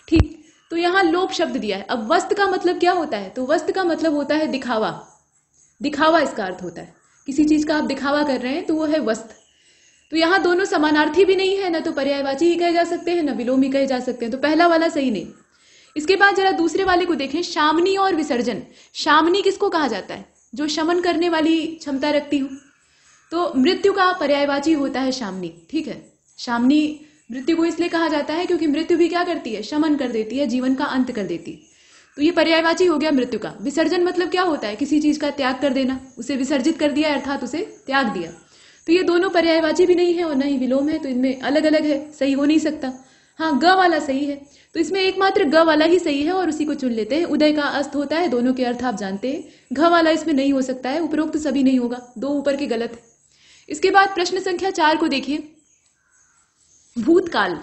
ठीक, तो यहाँ लोप शब्द दिया है। अब वस्त का मतलब क्या होता है, तो वस्त का मतलब होता है दिखावा। दिखावा इसका अर्थ होता है, किसी चीज का आप दिखावा कर रहे हैं तो वो है वस्त। तो यहाँ दोनों समानार्थी भी नहीं है, ना तो पर्यायवाची ही कहे जा सकते हैं, ना विलोम ही कहे जा सकते हैं, तो पहला वाला सही नहीं। इसके बाद जरा दूसरे वाले को देखें, शामनी और विसर्जन। शामनी किसको कहा जाता है, जो शमन करने वाली क्षमता रखती हो। तो मृत्यु का पर्यायवाची होता है शामनी। ठीक है, शामनी मृत्यु को इसलिए कहा जाता है क्योंकि मृत्यु भी क्या करती है, शमन कर देती है, जीवन का अंत कर देती है। तो ये पर्यायवाची हो गया मृत्यु का। विसर्जन मतलब क्या होता है? किसी चीज का त्याग कर देना, उसे विसर्जित कर दिया अर्थात उसे त्याग दिया। तो ये दोनों पर्यायवाची भी नहीं है और न ही विलोम है, तो इनमें अलग अलग है, सही हो नहीं सकता। हाँ, ग वाला सही है, तो इसमें एकमात्र ग वाला ही सही है और उसी को चुन लेते हैं। उदय का अस्त होता है, दोनों के अर्थ आप जानते हैं। घ वाला इसमें नहीं हो सकता है, उपरोक्त सभी नहीं होगा, दो ऊपर के गलत है। इसके बाद प्रश्न संख्या 4 को देखिए। भूतकाल,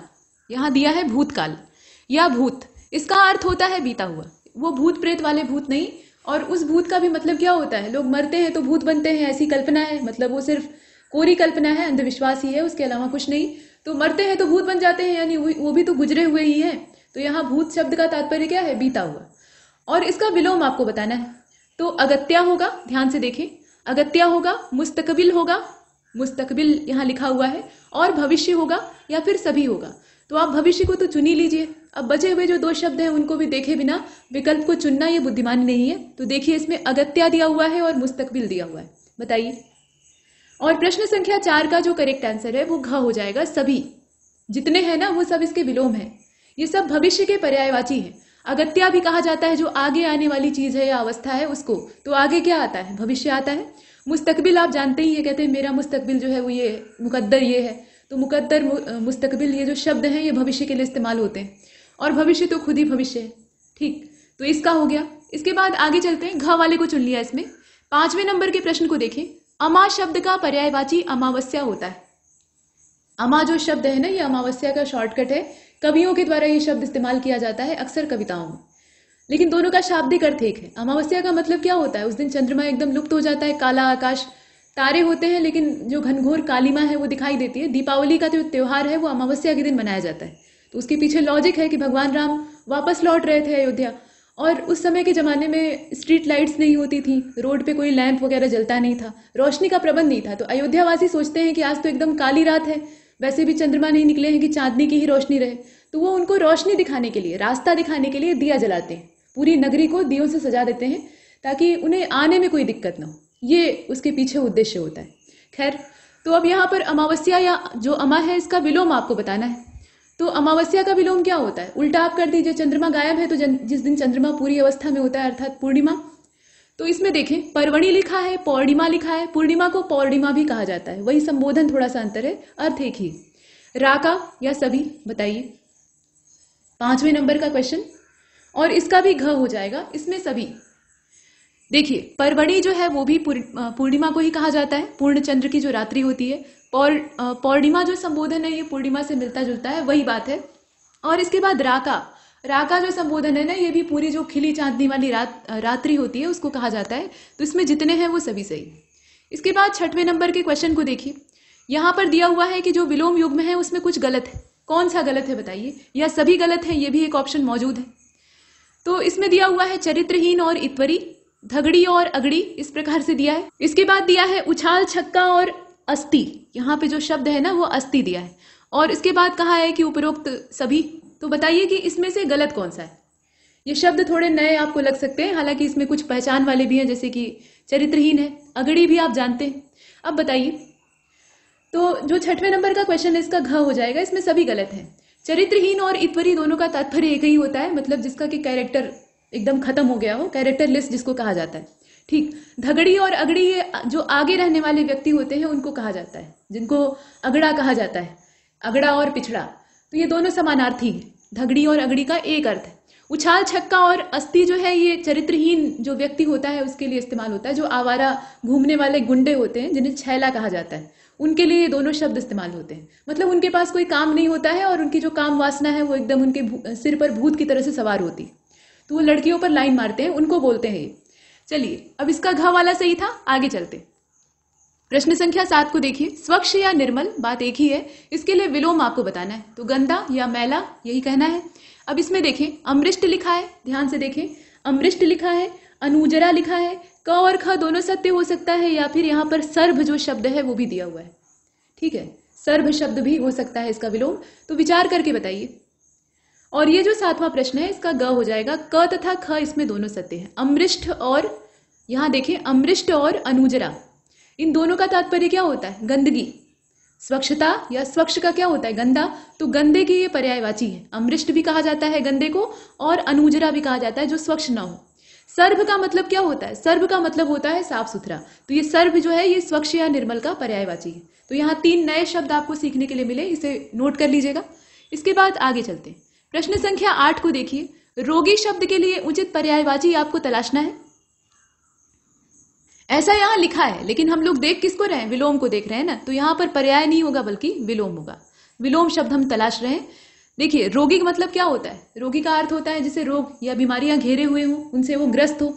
यहां दिया है भूतकाल या भूत, इसका अर्थ होता है बीता हुआ। वो भूत प्रेत वाले भूत नहीं, और उस भूत का भी मतलब क्या होता है? लोग मरते हैं तो भूत बनते हैं, ऐसी कल्पना है, मतलब वो सिर्फ कोरी कल्पना है, अंधविश्वास ही है, उसके अलावा कुछ नहीं। तो मरते हैं तो भूत बन जाते हैं, यानी वो भी तो गुजरे हुए ही हैं। तो यहाँ भूत शब्द का तात्पर्य क्या है? बीता हुआ। और इसका विलोम आपको बताना है। तो अगत्या होगा, ध्यान से देखें, अगत्या होगा, मुस्तकबिल होगा, मुस्तकबिल यहाँ लिखा हुआ है, और भविष्य होगा या फिर सभी होगा। तो आप भविष्य को तो चुन ही लीजिए। अब बचे हुए जो 2 शब्द हैं उनको भी देखे बिना विकल्प को चुनना ये बुद्धिमानी नहीं है। तो देखिए, इसमें अगत्या दिया हुआ है और मुस्तकबिल दिया हुआ है, बताइए। और प्रश्न संख्या 4 का जो करेक्ट आंसर है वो घ हो जाएगा। सभी जितने हैं ना वो सब इसके विलोम है। ये सब भविष्य के पर्यायवाची है। अगत्या भी कहा जाता है जो आगे आने वाली चीज है या अवस्था है उसको, तो आगे क्या आता है? भविष्य आता है। मुस्तकबिल आप जानते ही है, कहते हैं मेरा मुस्तकबिल जो है वो ये मुकद्दर ये है, तो मुकद्दर मुस्तकबिल ये जो शब्द हैं ये भविष्य के लिए इस्तेमाल होते हैं, और भविष्य तो खुद ही भविष्य है। ठीक, तो इसका हो गया। इसके बाद आगे चलते हैं, घ वाले को चुन लिया इसमें। 5वें नंबर के प्रश्न को देखें। अमा शब्द का पर्यायवाची अमावस्या होता है। अमा जो शब्द है ना, ये अमावस्या का शॉर्टकट है। कवियों के द्वारा ये शब्द इस्तेमाल किया जाता है अक्सर कविताओं में, लेकिन दोनों का शाब्दिक अर्थ एक है। अमावस्या का मतलब क्या होता है? उस दिन चंद्रमा एकदम लुप्त हो जाता है, काला आकाश, तारे होते हैं, लेकिन जो घनघोर कालिमा है वो दिखाई देती है। दीपावली का जो त्योहार है वो अमावस्या के दिन मनाया जाता है। तो उसके पीछे लॉजिक है कि भगवान राम वापस लौट रहे थे अयोध्या, और उस समय के ज़माने में स्ट्रीट लाइट्स नहीं होती थी, रोड पे कोई लैंप वगैरह जलता नहीं था, रोशनी का प्रबंध नहीं था। तो अयोध्यावासी सोचते हैं कि आज तो एकदम काली रात है, वैसे भी चंद्रमा नहीं निकले हैं कि चांदनी की ही रोशनी रहे, तो वो उनको रोशनी दिखाने के लिए, रास्ता दिखाने के लिए दिया जलाते हैं। पूरी नगरी को दियों से सजा देते हैं ताकि उन्हें आने में कोई दिक्कत ना हो। ये उसके पीछे उद्देश्य होता है। खैर, तो अब यहाँ पर अमावस्या या जो अमा है इसका विलोम आपको बताना है। तो अमावस्या का विलोम क्या होता है? उल्टा आप कर दीजिए, चंद्रमा गायब है तो जिस दिन चंद्रमा पूरी अवस्था में होता है अर्थात पूर्णिमा। तो इसमें देखें, पर्वणी लिखा है, पौर्णिमा लिखा है। पूर्णिमा को पौर्णिमा भी कहा जाता है, वही संबोधन थोड़ा सा अंतर है, अर्थ एक ही। राका या सभी, बताइए। 5वें नंबर का क्वेश्चन, और इसका भी घ हो जाएगा, इसमें सभी। देखिए, परवणी जो है वो भी पूर्णिमा को ही कहा जाता है, पूर्ण चंद्र की जो रात्रि होती है। पौर्णिमा जो संबोधन है ये पूर्णिमा से मिलता जुलता है, वही बात है। और इसके बाद राका, राका जो संबोधन है ना, ये भी पूरी जो खिली चांदनी वाली रात्रि होती है उसको कहा जाता है। तो इसमें जितने हैं वो सभी सही। इसके बाद 6वें नंबर के क्वेश्चन को देखिए। यहाँ पर दिया हुआ है कि जो विलोम युग्म है उसमें कुछ गलत है। कौन सा गलत है बताइए, या सभी गलत है, ये भी एक ऑप्शन मौजूद है। तो इसमें दिया हुआ है चरित्रहीन और इत्वरी, धगड़ी और अगड़ी, इस प्रकार से दिया है। इसके बाद दिया है उछाल छक्का और अस्थि, यहाँ पे जो शब्द है ना वो अस्थि दिया है। और इसके बाद कहा है कि उपरोक्त सभी। तो बताइए कि इसमें से गलत कौन सा है। ये शब्द थोड़े नए आपको लग सकते हैं, हालांकि इसमें कुछ पहचान वाले भी हैं, जैसे कि चरित्रहीन है, अगड़ी भी आप जानते हैं। अब बताइए, तो जो 6वें नंबर का क्वेश्चन है इसका घ हो जाएगा, इसमें सभी गलत हैं। चरित्रहीन और इत्वरी दोनों का तात्पर्य एक ही होता है, मतलब जिसका कि कैरेक्टर एकदम खत्म हो गया हो, कैरेक्टर लेस जिसको कहा जाता है। ठीक, धगड़ी और अगड़ी ये जो आगे रहने वाले व्यक्ति होते हैं उनको कहा जाता है, जिनको अगड़ा कहा जाता है, अगड़ा और पिछड़ा। तो ये दोनों समानार्थी हैं, धगड़ी और अगड़ी का एक अर्थ है। उछाल छक्का और अस्थि जो है ये चरित्रहीन जो व्यक्ति होता है उसके लिए इस्तेमाल होता है, जो आवारा घूमने वाले गुंडे होते हैं जिन्हें छैला कहा जाता है, उनके लिए ये दोनों शब्द इस्तेमाल होते हैं। मतलब उनके पास कोई काम नहीं होता है और उनकी जो काम वासना है वो एकदम उनके सिर पर भूत की तरह से सवार होती, तो वो लड़कियों पर लाइन मारते हैं, उनको बोलते हैं ये। चलिए, अब इसका घ वाला सही था, आगे चलते। प्रश्न संख्या 7 को देखिए। स्वच्छ या निर्मल, बात एक ही है, इसके लिए विलोम आपको बताना है। तो गंदा या मैला, यही कहना है। अब इसमें देखें, अमृष्ट लिखा है, ध्यान से देखें, अमृष्ट लिखा है, अनुजरा लिखा है, क और ख दोनों सत्य हो सकता है, या फिर यहाँ पर सर्भ जो शब्द है वो भी दिया हुआ है। ठीक है, सर्भ शब्द भी हो सकता है इसका विलोम, तो विचार करके बताइए। और ये जो 7वां प्रश्न है इसका ग हो जाएगा, क तथा ख इसमें दोनों सत्य है। अमृष्ट और, यहाँ देखें, अमृष्ट और अनुजरा, इन दोनों का तात्पर्य क्या होता है? गंदगी। स्वच्छता या स्वच्छ का क्या होता है, गंदा, तो गंदे की ये पर्यायवाची है। अमृष्ट भी कहा जाता है गंदे को, और अनुजरा भी कहा जाता है जो स्वच्छ ना हो। सर्व का मतलब क्या होता है, सर्व का मतलब होता है साफ सुथरा, तो ये सर्व जो है ये स्वच्छ या निर्मल का पर्यायवाची है। तो यहाँ 3 नए शब्द आपको सीखने के लिए मिले, इसे नोट कर लीजिएगा। इसके बाद आगे चलते हैं। प्रश्न संख्या 8 को देखिए। रोगी शब्द के लिए उचित पर्यायवाची आपको तलाशना है। ऐसा यहाँ लिखा है, लेकिन हम लोग देख किसको रहे हैं, विलोम को देख रहे हैं ना, तो यहाँ पर पर्याय नहीं होगा बल्कि विलोम होगा। विलोम शब्द हम तलाश रहे हैं। देखिए, रोगी का मतलब क्या होता है, रोगी का अर्थ होता है जिसे रोग या बीमारियां घेरे हुए हों, उनसे वो ग्रस्त हो,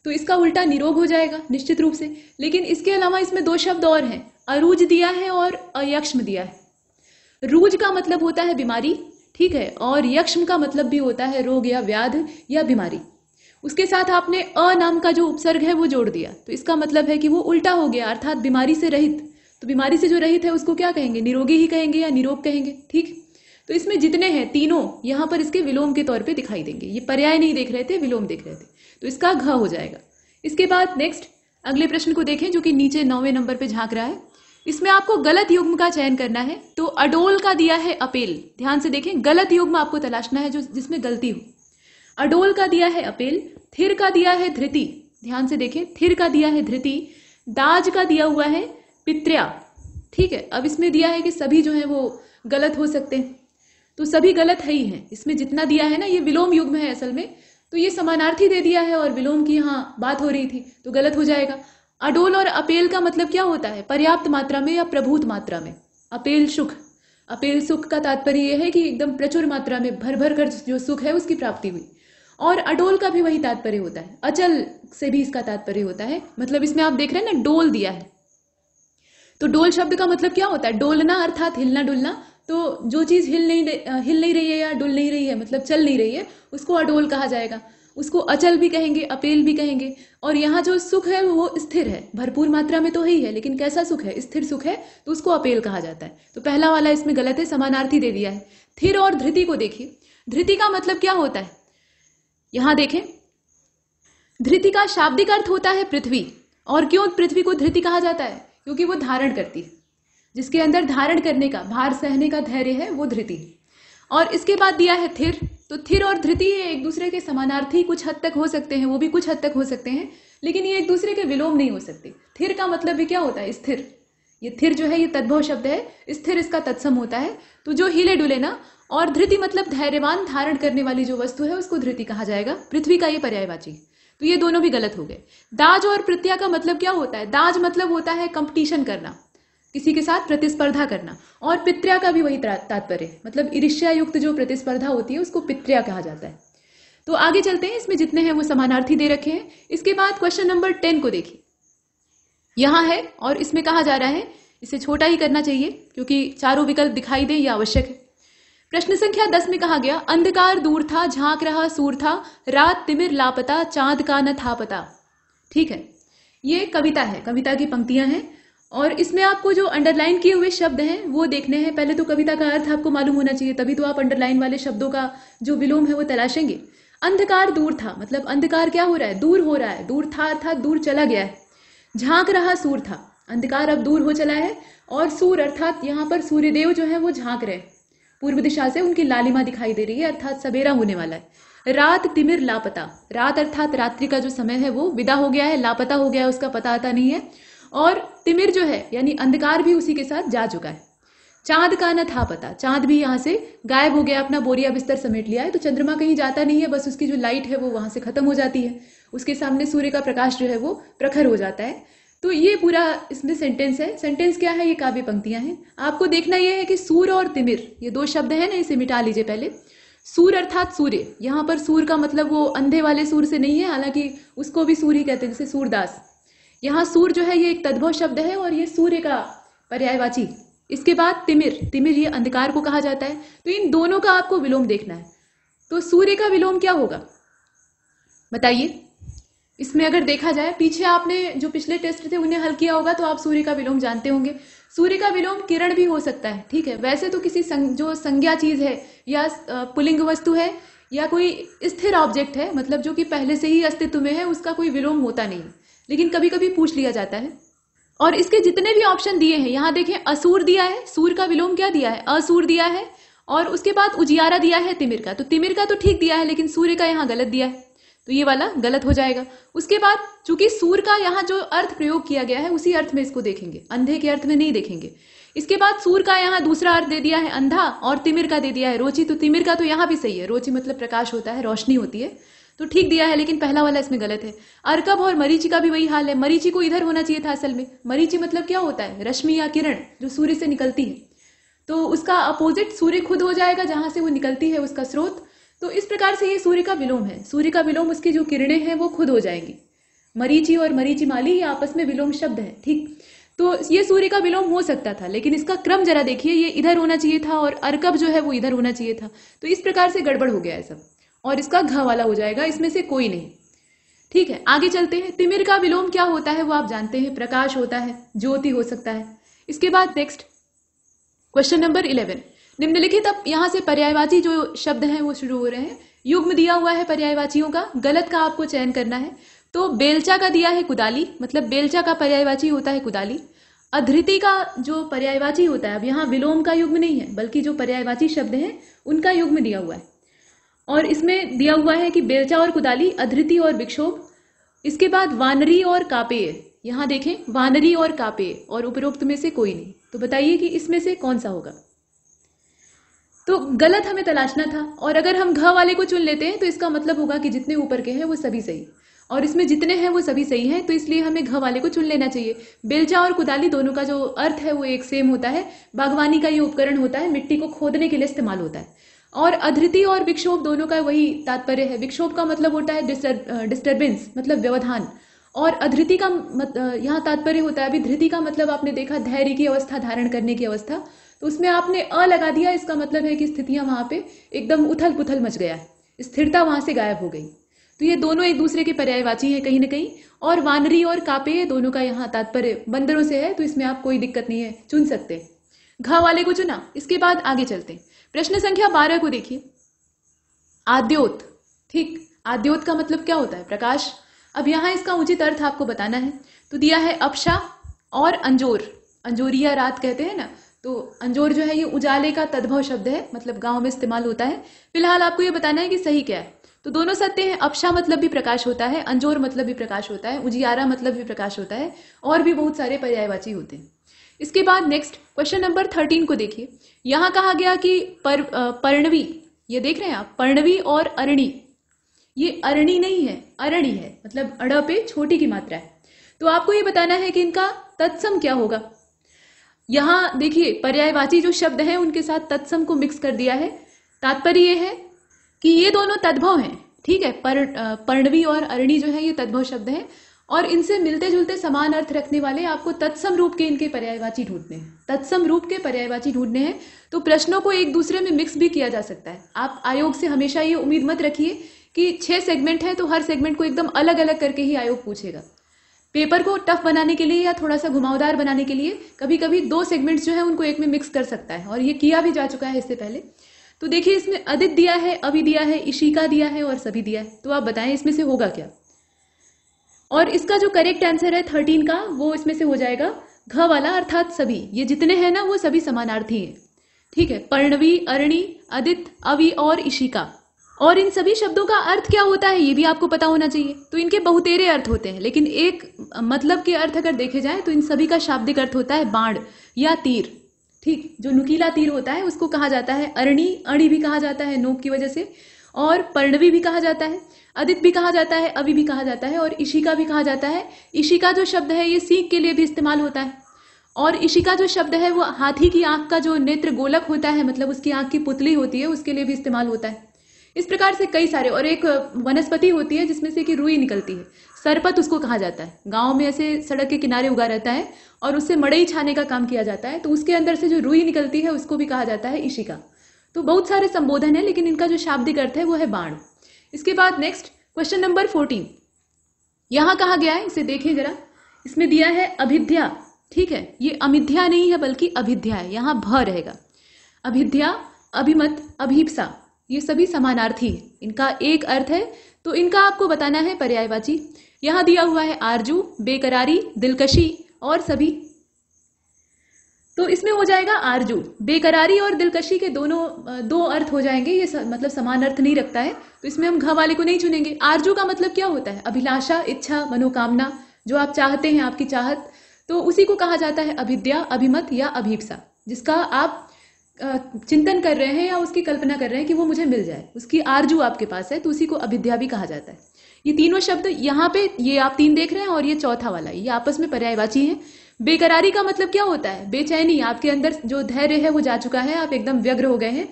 तो इसका उल्टा निरोग हो जाएगा निश्चित रूप से। लेकिन इसके अलावा इसमें 2 शब्द और हैं, अरूज दिया है और अयक्ष्म दिया है। रूज का मतलब होता है बीमारी, ठीक है, और यक्ष्म का मतलब भी होता है रोग या व्याध या बीमारी। उसके साथ आपने अ नाम का जो उपसर्ग है वो जोड़ दिया, तो इसका मतलब है कि वो उल्टा हो गया, अर्थात बीमारी से रहित। तो बीमारी से जो रहित है उसको क्या कहेंगे, निरोगी ही कहेंगे या निरोग कहेंगे, ठीक। तो इसमें जितने हैं तीनों यहाँ पर इसके विलोम के तौर पे दिखाई देंगे। ये पर्याय नहीं देख रहे थे, विलोम देख रहे थे, तो इसका घ हो जाएगा। इसके बाद नेक्स्ट अगले प्रश्न को देखें, जो कि नीचे 9वें नंबर पे झांक रहा है। इसमें आपको गलत युग्म का चयन करना है। तो अडोल का दिया है अपेल, ध्यान से देखें, गलत युग्म आपको तलाशना है जो जिसमें गलती हो। अडोल का दिया है अपेल, थिर का दिया है धृति, ध्यान से देखें, थिर का दिया है धृति, दाज का दिया हुआ है पित्र्या, ठीक है। अब इसमें दिया है कि सभी जो है वो गलत हो सकते हैं, तो सभी गलत है ही हैं। इसमें जितना दिया है ना ये विलोम युग्म है असल में, तो ये समानार्थी दे दिया है और विलोम की यहाँ बात हो रही थी, तो गलत हो जाएगा। अडोल और अपेल का मतलब क्या होता है, पर्याप्त मात्रा में या प्रभूत मात्रा में। अपेल सुख, अपेल सुख का तात्पर्य यह है कि एकदम प्रचुर मात्रा में भर भर कर जो सुख है उसकी प्राप्ति हुई। और अडोल का भी वही तात्पर्य होता है, अचल से भी इसका तात्पर्य होता है। मतलब इसमें आप देख रहे हैं ना, डोल दिया है, तो डोल शब्द का मतलब क्या होता है, डोलना अर्थात हिलना डुलना। तो जो चीज हिल नहीं रही है या डुल नहीं रही है, मतलब चल नहीं रही है, उसको अडोल कहा जाएगा। उसको अचल भी कहेंगे, अपेल भी कहेंगे। और यहाँ जो सुख है वो स्थिर है, भरपूर मात्रा में तो ही है, लेकिन कैसा सुख है, स्थिर सुख है, तो उसको अपेल कहा जाता है। तो पहला वाला इसमें गलत है, समानार्थी दे दिया है। थिर और धृति को देखिए, धृति का मतलब क्या होता है, यहां देखें, धृति का शाब्दिक अर्थ होता है पृथ्वी। और क्यों पृथ्वी को धृति कहा जाता है, क्योंकि वो धारण करती है, जिसके अंदर धारण करने का, भार सहने का धैर्य है, वो धृति। और इसके बाद दिया है थिर, तो थिर और धृति एक दूसरे के समानार्थी कुछ हद तक हो सकते हैं, वो भी कुछ हद तक हो सकते हैं, लेकिन ये एक दूसरे के विलोम नहीं हो सकते। थिर का मतलब भी क्या होता है, स्थिर। ये थिर जो है ये तद्भव शब्द है, स्थिर इसका तत्सम होता है, तो जो हिले डुले ना। और धृति मतलब धैर्यवान, धारण करने वाली जो वस्तु है उसको धृति कहा जाएगा, पृथ्वी का ये पर्यायवाची। तो ये दोनों भी गलत हो गए। दाज और प्रत्या का मतलब क्या होता है, दाज मतलब होता है कंपटीशन करना, किसी के साथ प्रतिस्पर्धा करना। और पित्र्या का भी वही तात्पर्य, मतलब ईर्ष्या युक्त जो प्रतिस्पर्धा होती है उसको पित्र्या कहा जाता है। तो आगे चलते हैं, इसमें जितने हैं वो समानार्थी दे रखे हैं। इसके बाद क्वेश्चन नंबर 10 को देखिए, यहां है और इसमें कहा जा रहा है, इसे छोटा ही करना चाहिए क्योंकि चारों विकल्प दिखाई दे, यह आवश्यक है। प्रश्न संख्या 10 में कहा गया, अंधकार दूर था, झांक रहा सूर था, रात तिमिर लापता, चांद का न था पता। ठीक है, ये कविता है, कविता की पंक्तियां हैं और इसमें आपको जो अंडरलाइन किए हुए शब्द हैं वो देखने हैं। पहले तो कविता का अर्थ आपको मालूम होना चाहिए, तभी तो आप अंडरलाइन वाले शब्दों का जो विलोम है वो तलाशेंगे। अंधकार दूर था, मतलब अंधकार क्या हो रहा है, दूर हो रहा है, दूर था अर्थात दूर चला गया है। झांक रहा सूर था, अंधकार अब दूर हो चला है। और सूर अर्थात यहाँ पर सूर्यदेव जो है वो झांक रहे, पूर्व दिशा से उनकी लालिमा दिखाई दे रही है, अर्थात सवेरा होने वाला है। रात तिमिर लापता, रात अर्थात रात्रि का जो समय है वो विदा हो गया है, लापता हो गया है, उसका पता आता नहीं है। और तिमिर जो है यानी अंधकार भी उसी के साथ जा चुका है। चांद का न था पता, चांद भी यहाँ से गायब हो गया, अपना बोरिया बिस्तर समेट लिया है। तो चंद्रमा कहीं जाता नहीं है, बस उसकी जो लाइट है वो वहां से खत्म हो जाती है, उसके सामने सूर्य का प्रकाश जो है वो प्रखर हो जाता है। तो ये पूरा इसमें सेंटेंस है। सेंटेंस क्या है, ये काव्य पंक्तियां हैं। आपको देखना यह है कि सूर और तिमिर ये दो शब्द है ना, इसे मिटा लीजिए पहले। सूर अर्थात सूर्य, यहाँ पर सूर का मतलब वो अंधे वाले सूर से नहीं है, हालांकि उसको भी सूर ही कहते हैं, जैसे सूरदास। यहाँ सूर जो है ये एक तद्भव शब्द है और ये सूर्य का पर्यायवाची। इसके बाद तिमिर, तिमिर ये अंधकार को कहा जाता है। तो इन दोनों का आपको विलोम देखना है। तो सूर्य का विलोम क्या होगा बताइए। इसमें अगर देखा जाए, पीछे आपने जो पिछले टेस्ट थे उन्हें हल किया होगा तो आप सूर्य का विलोम जानते होंगे। सूर्य का विलोम किरण भी हो सकता है, ठीक है। वैसे तो किसी जो संज्ञा चीज है या पुल्लिंग वस्तु है या कोई स्थिर ऑब्जेक्ट है, मतलब जो कि पहले से ही अस्तित्व में है, उसका कोई विलोम होता नहीं, लेकिन कभी कभी पूछ लिया जाता है। और इसके जितने भी ऑप्शन दिए हैं, यहां देखें असूर दिया है, सूर का विलोम क्या दिया है, असूर दिया है, और उसके बाद उजियारा दिया है तिमिर का। तो तिमिर का तो ठीक दिया है, लेकिन सूर्य का यहाँ गलत दिया है, तो ये वाला गलत हो जाएगा। उसके बाद चूंकि सूर का यहाँ जो अर्थ प्रयोग किया गया है उसी अर्थ में इसको देखेंगे, अंधे के अर्थ में नहीं देखेंगे। इसके बाद सूर का यहाँ दूसरा अर्थ दे दिया है अंधा, और तिमिर का दे दिया है रोची। तो तिमिर का तो यहाँ भी सही है, रोची मतलब प्रकाश होता है, रोशनी होती है, तो ठीक दिया है, लेकिन पहला वाला इसमें गलत है। अर्कब और मरीचि का भी वही हाल है, मरीचि को इधर होना चाहिए था असल में। मरीचि मतलब क्या होता है, रश्मि या किरण जो सूर्य से निकलती है, तो उसका अपोजिट सूर्य खुद हो जाएगा, जहां से वो निकलती है उसका स्रोत। तो इस प्रकार से ये सूर्य का विलोम है, सूर्य का विलोम उसकी जो किरणें हैं वो खुद हो जाएंगी। मरीचि और मरीचिमाली ये आपस में विलोम शब्द है, ठीक। तो ये सूर्य का विलोम हो सकता था, लेकिन इसका क्रम जरा देखिए, ये इधर होना चाहिए था और अर्कब जो है वो इधर होना चाहिए था। तो इस प्रकार से गड़बड़ हो गया है सब, और इसका घ वाला हो जाएगा, इसमें से कोई नहीं। ठीक है, आगे चलते हैं। तिमिर का विलोम क्या होता है वो आप जानते हैं, प्रकाश होता है, ज्योति हो सकता है। इसके बाद नेक्स्ट क्वेश्चन नंबर 11, निम्नलिखित। अब यहां से पर्यायवाची जो शब्द हैं वो शुरू हो रहे हैं। युग्म दिया हुआ है पर्यायवाचियों का, गलत का आपको चयन करना है। तो बेलचा का दिया है कुदाली, मतलब बेलचा का पर्यायवाची होता है कुदाली। अधृति का जो पर्यायवाची होता है, अब यहाँ विलोम का युग्म नहीं है, बल्कि जो पर्यायवाची शब्द हैं उनका युग्म दिया हुआ है, और इसमें दिया हुआ है कि बेलचा और कुदाली, अधृति और विक्षोभ। इसके बाद वानरी और कापेय, यहां देखें वानरी और कापेय, और उपरोक्त में से कोई नहीं। तो बताइए कि इसमें से कौन सा होगा। तो गलत हमें तलाशना था, और अगर हम घ वाले को चुन लेते हैं तो इसका मतलब होगा कि जितने ऊपर के हैं वो सभी सही, और इसमें जितने हैं वो सभी सही हैं, तो इसलिए हमें घ वाले को चुन लेना चाहिए। बेलचा और कुदाली दोनों का जो अर्थ है वो एक सेम होता है, बागवानी का ये उपकरण होता है, मिट्टी को खोदने के लिए इस्तेमाल होता है। और अधृति और विक्षोभ दोनों का वही तात्पर्य है। विक्षोभ का मतलब होता है डिस्टर्बेंस, मतलब व्यवधान, और अधृति का यहाँ तात्पर्य होता है, अभी धृति का मतलब आपने देखा धैर्य की अवस्था, धारण करने की अवस्था, तो उसमें आपने अ लगा दिया, इसका मतलब है कि स्थितियां वहां पे एकदम उथल पुथल मच गया है, स्थिरता वहां से गायब हो गई। तो ये दोनों एक दूसरे के पर्यायवाची हैं कहीं ना कहीं। और वानरी और कापेय दोनों का यहाँ तात्पर्य बंदरों से है, तो इसमें आप कोई दिक्कत नहीं है, चुन सकते। घ वाले को चुना। इसके बाद आगे चलते हैं, प्रश्न संख्या 12 को देखिए। आद्योत, ठीक, आद्योत का मतलब क्या होता है, प्रकाश। अब यहाँ इसका उचित अर्थ आपको बताना है। तो दिया है अपशा और अंजोर, अंजोरिया रात कहते हैं ना, तो अंजोर जो है ये उजाले का तद्भव शब्द है, मतलब गांव में इस्तेमाल होता है। फिलहाल आपको ये बताना है कि सही क्या है। तो दोनों सत्य हैं, अपशा मतलब भी प्रकाश होता है, अंजोर मतलब भी प्रकाश होता है, उजियारा मतलब भी प्रकाश होता है, और भी बहुत सारे पर्यायवाची होते हैं। इसके बाद नेक्स्ट क्वेश्चन नंबर 13 को देखिए। यहां कहा गया कि पर्णवी, ये देख रहे हैं आप, पर्णवी और अरणी, ये अरणी नहीं है, अरणी है, मतलब अड़ पे छोटी की मात्रा है। तो आपको ये बताना है कि इनका तत्सम क्या होगा। यहां देखिए पर्यायवाची जो शब्द हैं उनके साथ तत्सम को मिक्स कर दिया है। तात्पर्य ये है कि ये दोनों तद्भव हैं, ठीक है। पर्णवी और अरणी जो है ये तद्भव शब्द हैं, और इनसे मिलते जुलते समान अर्थ रखने वाले आपको तत्सम रूप के इनके पर्यायवाची ढूंढने हैं, तत्सम रूप के पर्यायवाची ढूंढने हैं। तो प्रश्नों को एक दूसरे में मिक्स भी किया जा सकता है। आप आयोग से हमेशा ये उम्मीद मत रखिए कि 6 सेगमेंट है तो हर सेगमेंट को एकदम अलग अलग करके ही आयोग पूछेगा। पेपर को टफ बनाने के लिए या थोड़ा सा घुमावदार बनाने के लिए कभी कभी 2 सेगमेंट्स जो है उनको एक में मिक्स कर सकता है, और ये किया भी जा चुका है इससे पहले। तो देखिए इसमें अदित दिया है, अवि दिया है, इशिका दिया है और सभी दिया है। तो आप बताएं इसमें से होगा क्या। और इसका जो करेक्ट आंसर है 13 का, वो इसमें से हो जाएगा घ वाला, अर्थात सभी। ये जितने हैं ना वो सभी समानार्थी हैं, ठीक है। पर्णवी, अरणी, अदित, अवि और इशिका। और इन सभी शब्दों का अर्थ क्या होता है ये भी आपको पता होना चाहिए। तो इनके बहुतेरे अर्थ होते हैं, लेकिन एक मतलब के अर्थ अगर देखे जाए तो इन सभी का शाब्दिक अर्थ होता है बाण या तीर, ठीक। जो नुकीला तीर होता है उसको कहा जाता है अरणी, अणी भी कहा जाता है नोक की वजह से, और पर्णवी भी कहा जाता है, अदित भी कहा जाता है, अवि भी कहा जाता है, और इशिका भी कहा जाता है। इशिका जो शब्द है ये सीख के लिए भी इस्तेमाल होता है, और इशिका जो शब्द है वो हाथी की आंख का जो नेत्र गोलक होता है, मतलब उसकी आंख की पुतली होती है, उसके लिए भी इस्तेमाल होता है। इस प्रकार से कई सारे, और एक वनस्पति होती है जिसमें से कि रुई निकलती है, सरपत उसको कहा जाता है। गांव में ऐसे सड़क के किनारे उगा रहता है और उससे मड़ई छाने का काम किया जाता है, तो उसके अंदर से जो रुई निकलती है उसको भी कहा जाता है इशिका। तो बहुत सारे संबोधन है, लेकिन इनका जो शाब्दिक अर्थ है वो है बाण। इसके बाद नेक्स्ट क्वेश्चन नंबर 14, यहां कहा गया है, इसे देखिए जरा। इसमें दिया है अभिध्या, ठीक है। ये अमिध्या नहीं है बल्कि अभिध्या है, यहां भ रहेगा। अभिध्या, अभिमत, अभीप्सा, ये सभी समानार्थी है, इनका एक अर्थ है। तो इनका आपको बताना है पर्यायवाची। यहां दिया हुआ है आरजू, बेकरारी, दिलकशी, और सभी। तो इसमें हो जाएगा आरजू। बेकरारी और दिलकशी के दोनों दो अर्थ हो जाएंगे, ये मतलब समान अर्थ नहीं रखता है, तो इसमें हम घ वाले को नहीं चुनेंगे। आरजू का मतलब क्या होता है? अभिलाषा, इच्छा, मनोकामना, जो आप चाहते हैं, आपकी चाहत, तो उसी को कहा जाता है अभिद्या, अभिमत या अभीप्सा, जिसका आप चिंतन कर रहे हैं या उसकी कल्पना कर रहे हैं कि वो मुझे मिल जाए, उसकी आरजू आपके पास है, तो उसी को अभिद्या भी कहा जाता है। ये तीनों शब्द यहाँ पे, ये आप 3 देख रहे हैं और ये चौथा वाला, ये आपस में पर्यायवाची है। बेकरारी का मतलब क्या होता है? बेचैनी, आपके अंदर जो धैर्य है वो जा चुका है, आप एकदम व्यग्र हो गए हैं,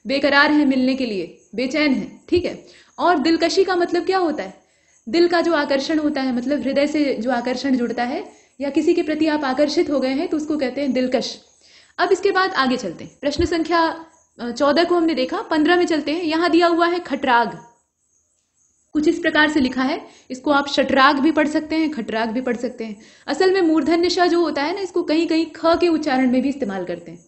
बेकरार हैं मिलने के लिए, बेचैन है, ठीक है। और दिलकशी का मतलब क्या होता है? दिल का जो आकर्षण होता है, मतलब हृदय से जो आकर्षण जुड़ता है या किसी के प्रति आप आकर्षित हो गए हैं तो उसको कहते हैं दिलकश। अब इसके बाद आगे चलते हैं। प्रश्न संख्या 14 को हमने देखा, 15 में चलते हैं। यहां दिया हुआ है खटराग, कुछ इस प्रकार से लिखा है, इसको आप शटराग भी पढ़ सकते हैं, खटराग भी पढ़ सकते हैं। असल में मूर्धन्य श जो होता है ना, इसको कहीं कहीं ख के उच्चारण में भी इस्तेमाल करते हैं,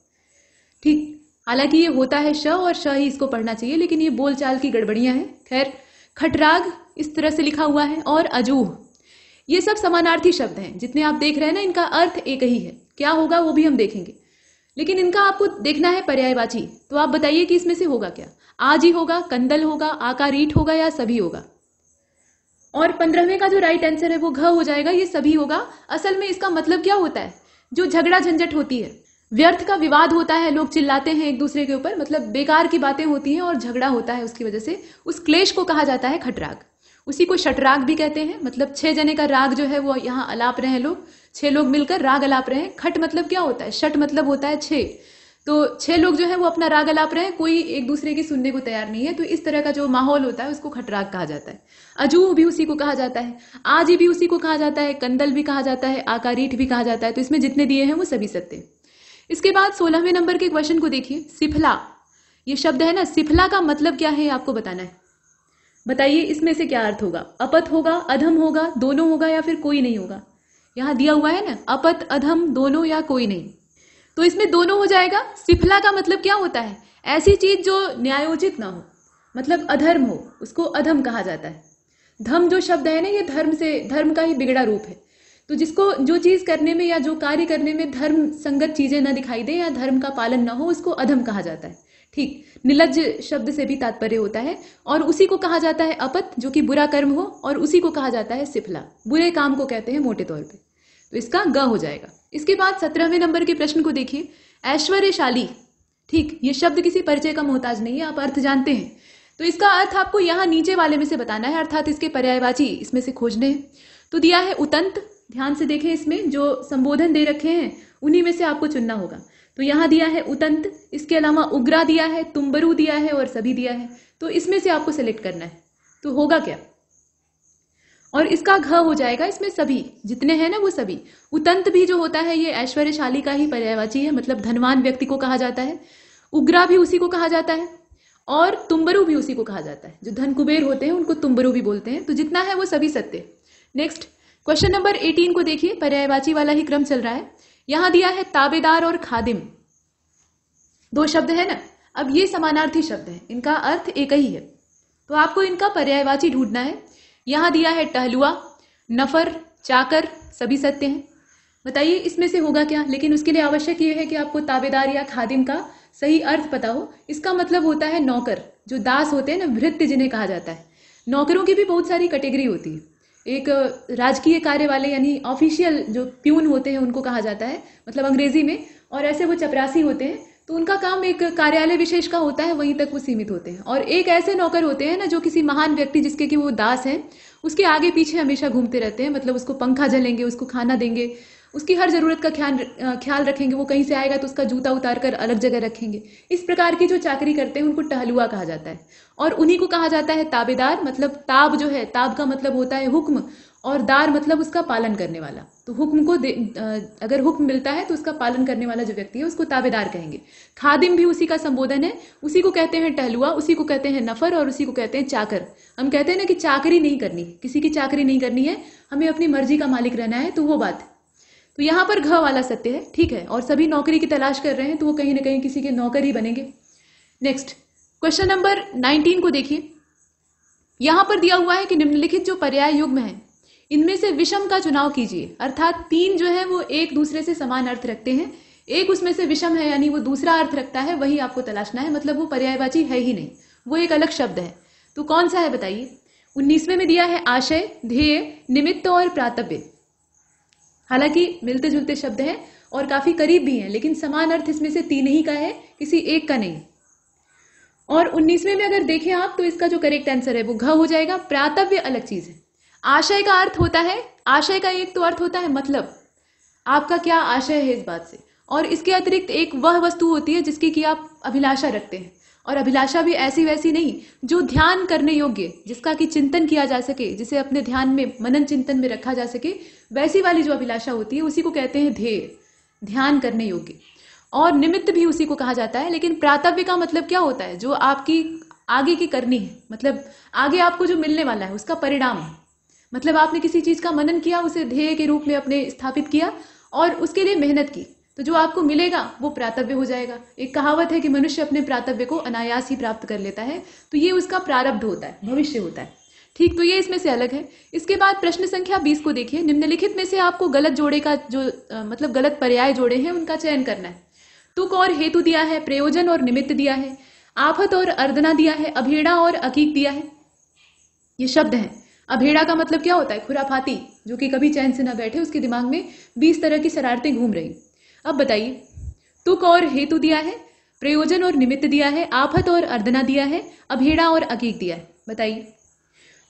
ठीक। हालांकि ये होता है श और श ही इसको पढ़ना चाहिए, लेकिन ये बोलचाल की गड़बड़ियां हैं। खैर, खटराग इस तरह से लिखा हुआ है। और अजूह, ये सब समानार्थी शब्द हैं, जितने आप देख रहे हैं ना, इनका अर्थ एक ही है। क्या होगा वो भी हम देखेंगे, लेकिन इनका आपको देखना है पर्यायवाची। तो आप बताइए कि इसमें से होगा क्या? आज ही होगा, कंदल होगा, आकारीठ होगा या सभी होगा? और 15वें का जो राइट आंसर है वो घ हो जाएगा, ये सभी होगा। असल में इसका मतलब क्या होता है? जो झगड़ा झंझट होती है, व्यर्थ का विवाद होता है, लोग चिल्लाते हैं एक दूसरे के ऊपर, मतलब बेकार की बातें होती हैं और झगड़ा होता है उसकी वजह से, उस क्लेश को कहा जाता है खटराग। उसी को शटराग भी कहते हैं, मतलब 6 जने का राग जो है वो यहाँ अलाप रहे हैं लोग, 6 लोग मिलकर राग अलाप रहे हैं। खट मतलब क्या होता है? शट मतलब होता है 6, तो 6 लोग जो है वो अपना राग अलाप रहे हैं, कोई एक दूसरे की सुनने को तैयार नहीं है, तो इस तरह का जो माहौल होता है उसको खटराग कहा जाता है। अजूह भी उसी को कहा जाता है, आज भी उसी को कहा जाता है, कंदल भी कहा जाता है, आकारीठ भी कहा जाता है। तो इसमें जितने दिए हैं वो सभी सत्य। इसके बाद 16वें नंबर के क्वेश्चन को देखिए। सिफला, ये शब्द है ना, सिफला का मतलब क्या है आपको बताना है। बताइए इसमें से क्या अर्थ होगा? अपत होगा, अधम होगा, दोनों होगा या फिर कोई नहीं होगा? यहां दिया हुआ है ना, अपत, अधम, दोनों या कोई नहीं, तो इसमें दोनों हो जाएगा। सिफला का मतलब क्या होता है? ऐसी चीज जो न्यायोचित ना हो, मतलब अधर्म हो, उसको अधम कहा जाता है। धम जो शब्द है ना, ये धर्म का ही बिगड़ा रूप है। तो जिसको जो चीज करने में या जो कार्य करने में धर्म संगत चीजें ना दिखाई दे या धर्म का पालन ना हो, उसको अधम कहा जाता है, ठीक। निलज्ज शब्द से भी तात्पर्य होता है, और उसी को कहा जाता है अपत, जो कि बुरा कर्म हो, और उसी को कहा जाता है सिफला, बुरे काम को कहते हैं मोटे तौर पे। तो इसका ग हो जाएगा। इसके बाद 17वें नंबर के प्रश्न को देखिए। ऐश्वर्यशाली, ठीक, ये शब्द किसी परिचय का मोहताज नहीं है, आप अर्थ जानते हैं। तो इसका अर्थ आपको यहाँ नीचे वाले में से बताना है, अर्थात इसके पर्यायवाची इसमें से खोजने हैं। तो दिया है उतंत, ध्यान से देखें, इसमें जो संबोधन दे रखे हैं उन्हीं में से आपको चुनना होगा। तो यहाँ दिया है उतंत, इसके अलावा उग्रा दिया है, तुम्बरू दिया है और सभी दिया है। तो इसमें से आपको सेलेक्ट करना है, तो होगा क्या? और इसका घ हो जाएगा, इसमें सभी जितने हैं ना वो सभी। उतंत भी जो होता है ये ऐश्वर्यशाली का ही पर्यायवाची है, मतलब धनवान व्यक्ति को कहा जाता है। उग्रा भी उसी को कहा जाता है और तुम्बरू भी उसी को कहा जाता है। जो धन कुबेर होते हैं उनको तुम्बरू भी बोलते हैं। तो जितना है वो सभी सत्य। नेक्स्ट क्वेश्चन नंबर 18 को देखिए, पर्यायवाची वाला ही क्रम चल रहा है। यहां दिया है ताबेदार और खादिम, 2 शब्द है ना। अब ये समानार्थी शब्द है, इनका अर्थ एक ही है, तो आपको इनका पर्यायवाची ढूंढना है। यहां दिया है टहलुआ, नफर, चाकर, सभी सत्य हैं। बताइए इसमें से होगा क्या? लेकिन उसके लिए आवश्यक ये है कि आपको ताबेदार या खादिम का सही अर्थ पता हो। इसका मतलब होता है नौकर, जो दास होते हैं ना, भृत्य जिन्हें कहा जाता है। नौकरों की भी बहुत सारी कैटेगरी होती है। एक राजकीय कार्य वाले यानी ऑफिशियल जो प्यून होते हैं उनको कहा जाता है, मतलब अंग्रेजी में, और ऐसे वो चपरासी होते हैं, तो उनका काम एक कार्यालय विशेष का होता है, वहीं तक वो सीमित होते हैं। और एक ऐसे नौकर होते हैं ना जो किसी महान व्यक्ति जिसके कि वो दास हैं, उसके आगे पीछे हमेशा घूमते रहते हैं, मतलब उसको पंखा झलेंगे, उसको खाना देंगे, उसकी हर जरूरत का ख्याल रखेंगे। वो कहीं से आएगा तो उसका जूता उतार कर अलग जगह रखेंगे। इस प्रकार की जो चाकरी करते हैं उनको टहलुआ कहा जाता है। और उन्हीं को कहा जाता है ताबेदार, मतलब ताब जो है, ताब का मतलब होता है हुक्म, और दार मतलब उसका पालन करने वाला। तो हुक्म को अगर हुक्म मिलता है तो उसका पालन करने वाला जो व्यक्ति है उसको ताबेदार कहेंगे। खादिम भी उसी का संबोधन है, उसी को कहते हैं टहलुआ, उसी को कहते हैं नफर और उसी को कहते हैं चाकर। हम कहते हैं ना कि चाकरी नहीं करनी, किसी की चाकरी नहीं करनी है, हमें अपनी मर्जी का मालिक रहना है, तो वो बात। तो यहां पर घ वाला सत्य है, ठीक है। और सभी नौकरी की तलाश कर रहे हैं तो वो कहीं ना कहीं किसी के नौकर ही बनेंगे। नेक्स्ट क्वेश्चन नंबर 19 को देखिए। यहां पर दिया हुआ है कि निम्नलिखित जो पर्याय युग्म है इनमें से विषम का चुनाव कीजिए। अर्थात 3 जो है वो एक दूसरे से समान अर्थ रखते हैं, एक उसमें से विषम है यानी वो दूसरा अर्थ रखता है, वही आपको तलाशना है। मतलब वो पर्यायवाची है ही नहीं, वो एक अलग शब्द है। तो कौन सा है बताइए। 19वें में दिया है आशय, ध्येय, निमित्त और प्रातव्य। हालांकि मिलते जुलते शब्द हैं और काफी करीब भी हैं, लेकिन समान अर्थ इसमें से 3 ही का है, किसी एक का नहीं। और 19वें में अगर देखें आप तो इसका जो करेक्ट आंसर है वो घ हो जाएगा। प्रातव्य अलग चीज है। आशय का अर्थ होता है, आशय का एक तो अर्थ होता है मतलब आपका क्या आशय है इस बात से, और इसके अतिरिक्त एक वह वस्तु होती है जिसकी कि आप अभिलाषा रखते हैं, और अभिलाषा भी ऐसी वैसी नहीं, जो ध्यान करने योग्य, जिसका कि चिंतन किया जा सके, जिसे अपने ध्यान में मनन चिंतन में रखा जा सके, वैसी वाली जो अभिलाषा होती है उसी को कहते हैं ध्येय, ध्यान करने योग्य। और निमित्त भी उसी को कहा जाता है। लेकिन प्रातव्य का मतलब क्या होता है, जो आपकी आगे की करनी है, मतलब आगे आपको जो मिलने वाला है उसका परिणाम है। मतलब आपने किसी चीज का मनन किया, उसे ध्येय के रूप में अपने स्थापित किया और उसके लिए मेहनत की, तो जो आपको मिलेगा वो प्रातव्य हो जाएगा। एक कहावत है कि मनुष्य अपने प्रातव्य को अनायास ही प्राप्त कर लेता है, तो ये उसका प्रारब्ध होता है, भविष्य होता है। ठीक, तो ये इसमें से अलग है। इसके बाद प्रश्न संख्या 20 को देखिए। निम्नलिखित में से आपको गलत जोड़े का जो मतलब गलत पर्याय जोड़े हैं उनका चयन करना है। तुक और हेतु दिया है, प्रयोजन और निमित्त दिया है, आफत और अर्दना दिया है, अभेड़ा और अकीक दिया है। ये शब्द हैं। अभेड़ा का मतलब क्या होता है, खुराफाती, जो कि कभी चैन से ना बैठे, उसके दिमाग में 20 तरह की शरारतें घूम रही। अब बताइए, तुक और हेतु दिया है, प्रयोजन और निमित्त दिया है, आफत और अर्दना दिया है, अभेड़ा और अकीक दिया है। बताइए,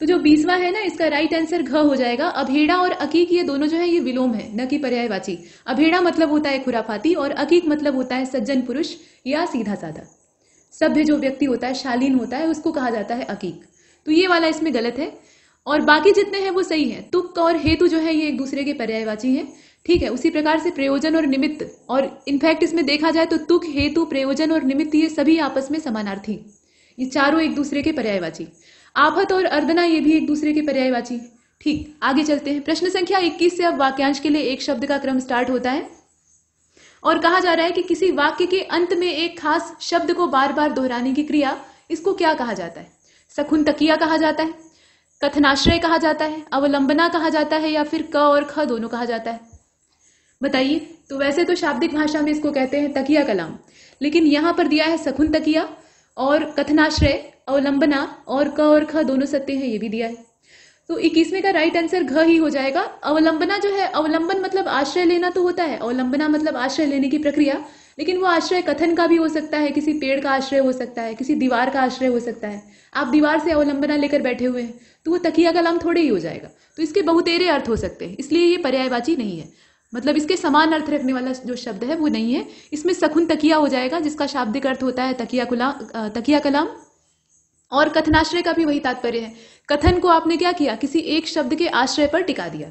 तो जो 20वां है ना, इसका राइट आंसर घ हो जाएगा। अभेड़ा और अकीक ये दोनों जो है ये विलोम है, न कि पर्यायवाची। अभेड़ा मतलब होता है खुराफाती और अकीक मतलब होता है सज्जन पुरुष या सीधा साधा सभ्य जो व्यक्ति होता है, शालीन होता है, उसको कहा जाता है अकीक। तो ये वाला इसमें गलत है और बाकी जितने हैं वो सही हैं। तुक और हेतु जो है ये एक दूसरे के पर्यायवाची हैं। ठीक है, उसी प्रकार से प्रयोजन और निमित्त, और इनफैक्ट इसमें देखा जाए तो तुक, हेतु, प्रयोजन और निमित्त ये सभी आपस में समानार्थी, ये चारों एक दूसरे के पर्यायवाची। आफत और अर्दना ये भी एक दूसरे के पर्यायवाची। ठीक, आगे चलते हैं। प्रश्न संख्या 21 से अब वाक्यांश के लिए एक शब्द का क्रम स्टार्ट होता है और कहा जा रहा है कि किसी वाक्य के अंत में एक खास शब्द को बार बार दोहराने की क्रिया, इसको क्या कहा जाता है। सखुन तकिया कहा जाता है, कथनाश्रय कहा जाता है, अवलंबना कहा जाता है, या फिर क और ख दोनों कहा जाता है। बताइए। तो वैसे तो शाब्दिक भाषा में इसको कहते हैं तकिया कलाम, लेकिन यहां पर दिया है सखुन तकिया और कथनाश्रय, अवलंबना और क और ख दोनों सत्य है, ये भी दिया है। तो 21वें का राइट आंसर घ ही हो जाएगा। अवलंबना जो है, अवलंबन मतलब आश्रय लेना तो होता है, अवलंबना मतलब आश्रय लेने की प्रक्रिया, लेकिन वो आश्रय कथन का भी हो सकता है, किसी पेड़ का आश्रय हो सकता है, किसी दीवार का आश्रय हो सकता है। आप दीवार से अवलंबना लेकर बैठे हुए हैं तो वो तकिया कलाम थोड़े ही हो जाएगा। तो इसके बहुतेरे अर्थ हो सकते हैं, इसलिए ये पर्यायवाची नहीं है, मतलब इसके समान अर्थ रखने वाला जो शब्द है वो नहीं है। इसमें सखुन तकिया हो जाएगा, जिसका शाब्दिक अर्थ होता है तकिया कलाम। और कथनाश्रय का भी वही तात्पर्य है, कथन को आपने क्या किया, किसी एक शब्द के आश्रय पर टिका दिया।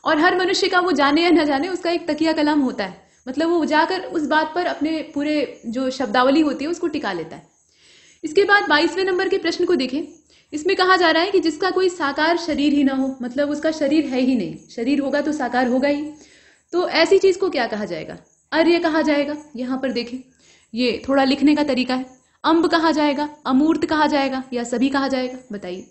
और हर मनुष्य का, वो जाने या न जाने, उसका एक तकिया कलाम होता है, मतलब वो जाकर उस बात पर अपने पूरे जो शब्दावली होती है उसको टिका लेता है। इसके बाद 22वें नंबर के प्रश्न को देखें। इसमें कहा जा रहा है कि जिसका कोई साकार शरीर ही ना हो, मतलब उसका शरीर है ही नहीं, शरीर होगा तो साकार होगा ही, तो ऐसी चीज को क्या कहा जाएगा। अर्य कहा जाएगा। यहां पर देखें, ये थोड़ा लिखने का तरीका है। अम्ब कहा जाएगा, अमूर्त कहा जाएगा, या सभी कहा जाएगा। बताइए।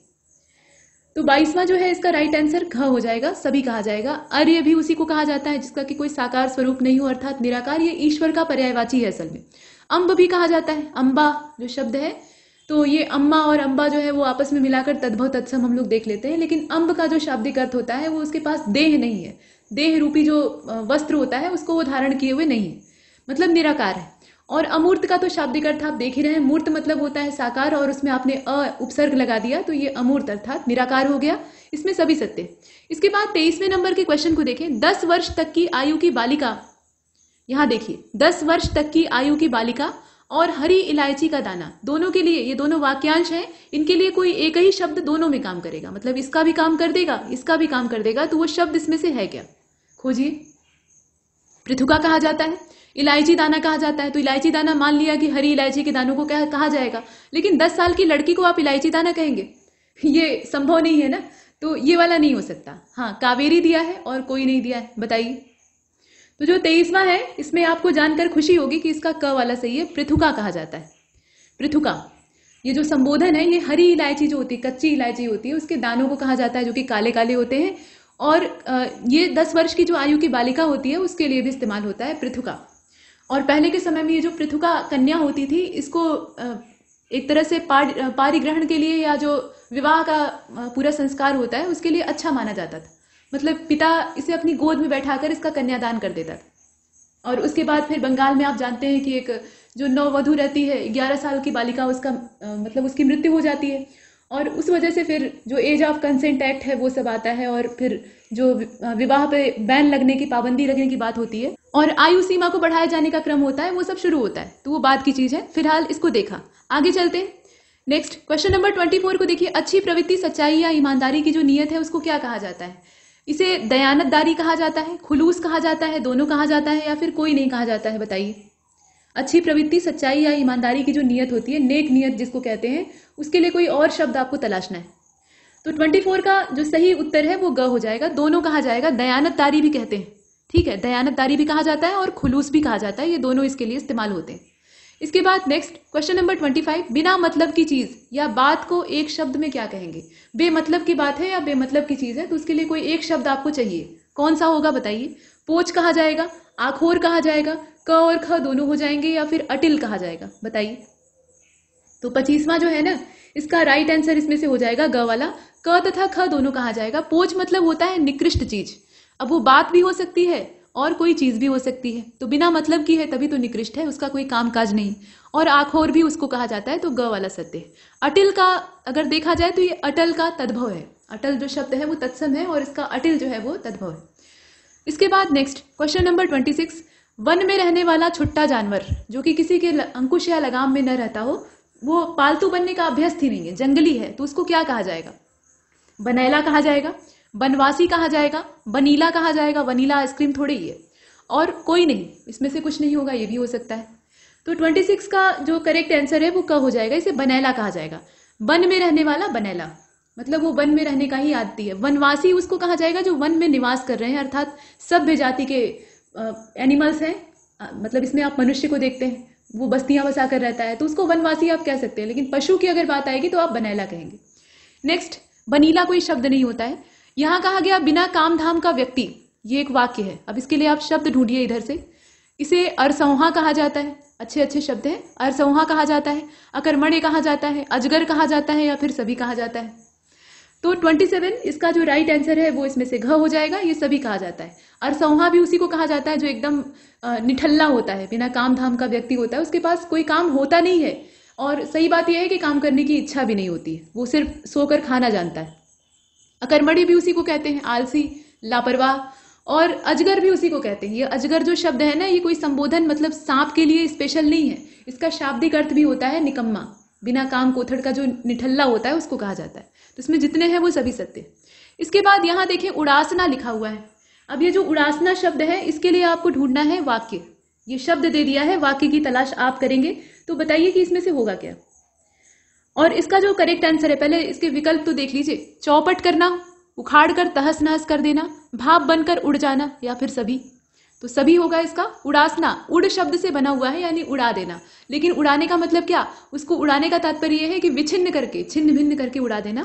तो 22वां जो है इसका राइट आंसर घ हो जाएगा, सभी कहा जाएगा। अर्य भी उसी को कहा जाता है जिसका कि कोई साकार स्वरूप नहीं हो, अर्थात निराकार, ये ईश्वर का पर्यायवाची है असल में। अम्ब भी कहा जाता है, अम्बा जो शब्द है, तो ये अम्मा और अम्बा जो है वो आपस में मिलाकर तद्भव तत्सम हम लोग देख लेते हैं, लेकिन अम्ब का जो शाब्दिक अर्थ होता है वो उसके पास देह नहीं है, देह रूपी जो वस्त्र होता है उसको वो धारण किए हुए नहीं है, मतलब निराकार है। और अमूर्त का तो शाब्दिक अर्थ आप देख ही रहे हैं, मूर्त मतलब होता है साकार, और उसमें आपने उपसर्ग लगा दिया तो ये अमूर्त अर्थात निराकार हो गया। इसमें सभी सत्य। इसके बाद 23वें नंबर के क्वेश्चन को देखें। 10 वर्ष तक की आयु की बालिका, यहां देखिए, 10 वर्ष तक की आयु की बालिका और हरी इलायची का दाना, दोनों के लिए, ये दोनों वाक्यांश हैं, इनके लिए कोई एक ही शब्द दोनों में काम करेगा, मतलब इसका भी काम कर देगा, इसका भी काम कर देगा, तो वो शब्द इसमें से है क्या, खोजिए। पृथुका कहा जाता है, इलायची दाना कहा जाता है, तो इलायची दाना मान लिया कि हरी इलायची के दानों को क्या कहा जाएगा, लेकिन 10 साल की लड़की को आप इलायची दाना कहेंगे, ये संभव नहीं है ना, तो ये वाला नहीं हो सकता। हाँ, कावेरी दिया है और कोई नहीं दिया है। बताइए। तो जो 23वां है इसमें आपको जानकर खुशी होगी कि इसका क वाला सही है, पृथुका कहा जाता है। पृथुका, ये जो संबोधन है, ये हरी इलायची जो होती है, कच्ची इलायची होती है, उसके दानों को कहा जाता है, जो कि काले काले होते हैं, और ये 10 वर्ष की जो आयु की बालिका होती है उसके लिए भी इस्तेमाल होता है पृथुका। और पहले के समय में ये जो पृथुका कन्या होती थी इसको एक तरह से पारिग्रहण के लिए या जो विवाह का पूरा संस्कार होता है उसके लिए अच्छा माना जाता था। मतलब पिता इसे अपनी गोद में बैठाकर इसका कन्यादान कर देता था। और उसके बाद फिर बंगाल में आप जानते हैं कि एक जो नववधू रहती है 11 साल की बालिका, उसका मतलब उसकी मृत्यु हो जाती है और उस वजह से फिर जो एज ऑफ कंसेंट एक्ट है वो सब आता है और फिर जो विवाह पे बैन लगने की, पाबंदी लगने की बात होती है और आयु सीमा को बढ़ाए जाने का क्रम होता है, वो सब शुरू होता है। तो वो बात की चीज है, फिलहाल इसको देखा। आगे चलते हैं। नेक्स्ट क्वेश्चन नंबर 24 को देखिए। अच्छी प्रवृत्ति, सच्चाई या ईमानदारी की जो नीयत है उसको क्या कहा जाता है? इसे दयानतदारी कहा जाता है, खुलूस कहा जाता है, दोनों कहा जाता है या फिर कोई नहीं कहा जाता है? बताइए। अच्छी प्रवृत्ति, सच्चाई या ईमानदारी की जो नीयत होती है, नेक नीयत जिसको कहते हैं, उसके लिए कोई और शब्द आपको तलाशना है। तो 24 का जो सही उत्तर है वो ग हो जाएगा। दोनों कहा जाएगा, दयानतदारी भी कहते हैं, ठीक है, दयानतदारी भी कहा जाता है और खुलूस भी कहा जाता है, ये दोनों इसके लिए इस्तेमाल होते हैं। इसके बाद नेक्स्ट क्वेश्चन नंबर 25, बिना मतलब की चीज या बात को एक शब्द में क्या कहेंगे? बेमतलब की बात है या बेमतलब की चीज है तो उसके लिए कोई एक शब्द आपको चाहिए, कौन सा होगा बताइए? पोच कहा जाएगा, आखोर कहा जाएगा, क और ख दोनों हो जाएंगे या फिर अटिल कहा जाएगा? बताइए। तो 25वां जो है ना, इसका राइट आंसर इसमें से हो जाएगा ग वाला, क तथा ख दोनों कहा जाएगा। पोच मतलब होता है निकृष्ट चीज। अब वो बात भी हो सकती है और कोई चीज भी हो सकती है, तो बिना मतलब की है तभी तो निकृष्ट है, उसका कोई काम काज नहीं। और आखोर भी उसको कहा जाता है, तो ग वाला सत्य है। अटिल का अगर देखा जाए तो ये अटल का तद्भव है। अटल जो शब्द है वो तत्सम है और इसका अटिल जो है वो तद्भव है। इसके बाद नेक्स्ट क्वेश्चन नंबर 26, वन में रहने वाला छुट्टा जानवर जो कि किसी के अंकुश या लगाम में न रहता हो, वो पालतू बनने का अभ्यस्त ही नहीं है, जंगली है, तो उसको क्या कहा जाएगा? बनैला कहा जाएगा, बनवासी कहा जाएगा, वनीला कहा जाएगा, वनीला आइसक्रीम थोड़ी ही है, और कोई नहीं, इसमें से कुछ नहीं होगा, ये भी हो सकता है। तो 26 का जो करेक्ट आंसर है वो क हो जाएगा, इसे बनैला कहा जाएगा। वन में रहने वाला बनैला मतलब वो वन में रहने का ही आदती है। वनवासी उसको कहा जाएगा जो वन में निवास कर रहे हैं, अर्थात सभ्य जाति के एनिमल्स हैं, मतलब इसमें आप मनुष्य को देखते हैं, वो बस्तियां बसा कर रहता है, तो उसको वनवासी आप कह सकते हैं, लेकिन पशु की अगर बात आएगी तो आप बनैला कहेंगे। नेक्स्ट, वनीला कोई शब्द नहीं होता है। यहां कहा गया बिना काम धाम का व्यक्ति, ये एक वाक्य है। अब इसके लिए आप शब्द ढूंढिए इधर से। इसे अरसौहा कहा जाता है, अच्छे अच्छे शब्द हैं, अरसौहा कहा जाता है, अकर्मण्य कहा जाता है, अजगर कहा जाता है या फिर सभी कहा जाता है। तो 27 इसका जो राइट आंसर है वो इसमें से घ हो जाएगा, ये सभी कहा जाता है। अरसौहा भी उसी को कहा जाता है जो एकदम निठल्ला होता है, बिना काम धाम का व्यक्ति होता है, उसके पास कोई काम होता नहीं है, और सही बात यह है कि काम करने की इच्छा भी नहीं होती है, वो सिर्फ सोकर खाना जानता है। अकर्मण्य भी उसी को कहते हैं, आलसी, लापरवाह, और अजगर भी उसी को कहते हैं। ये अजगर जो शब्द है ना, ये कोई संबोधन मतलब सांप के लिए स्पेशल नहीं है, इसका शाब्दिक अर्थ भी होता है निकम्मा, बिना काम कोथड़ का जो निठल्ला होता है उसको कहा जाता है। तो इसमें जितने हैं वो सभी सत्य। इसके बाद यहाँ देखिए उड़ासना लिखा हुआ है। अब ये जो उड़ासना शब्द है इसके लिए आपको ढूंढना है वाक्य। ये शब्द दे दिया है, वाक्य की तलाश आप करेंगे, तो बताइए कि इसमें से होगा क्या। और इसका जो करेक्ट आंसर है, पहले इसके विकल्प तो देख लीजिए। चौपट करना, उखाड़ कर तहस नहस कर देना, भाप बनकर उड़ जाना या फिर सभी। तो सभी होगा इसका। उड़ासना उड़ शब्द से बना हुआ है, यानी उड़ा देना, लेकिन उड़ाने का मतलब क्या, उसको उड़ाने का तात्पर्य यह है कि विच्छिन्न करके, छिन्न भिन्न करके उड़ा देना।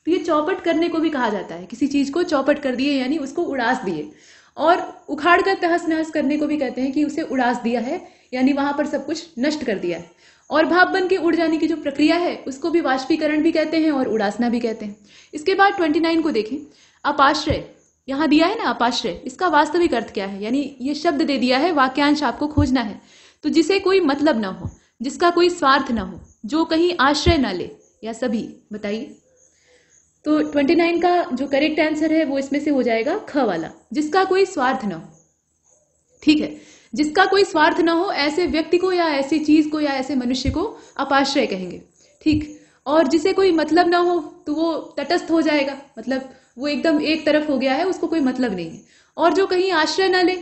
तो ये चौपट करने को भी कहा जाता है, किसी चीज को चौपट कर दिए यानी उसको उड़ास दिए। और उखाड़ कर तहस नहस करने को भी कहते हैं कि उसे उड़ास दिया है, यानी वहां पर सब कुछ नष्ट कर दिया है। और भाप बन के उड़ जाने की जो प्रक्रिया है उसको भी वाष्पीकरण भी कहते हैं और उड़ासना भी कहते हैं। इसके बाद 29 को देखें। अपाश्रय यहां दिया है ना, अपाश्रय, इसका वास्तविक अर्थ क्या है, यानी ये शब्द दे दिया है, वाक्यांश आपको खोजना है। तो जिसे कोई मतलब ना हो, जिसका कोई स्वार्थ ना हो, जो कहीं आश्रय ना ले, या सभी। बताइए। तो 29 का जो करेक्ट आंसर है वो इसमें से हो जाएगा ख वाला, जिसका कोई स्वार्थ ना हो। ठीक है, जिसका कोई स्वार्थ ना हो, ऐसे व्यक्ति को या ऐसी चीज को या ऐसे मनुष्य को अपाश्रय कहेंगे। ठीक। और जिसे कोई मतलब ना हो तो वो तटस्थ हो जाएगा, मतलब वो एकदम एक तरफ हो गया है, उसको कोई मतलब नहीं है। और जो कहीं आश्रय ना ले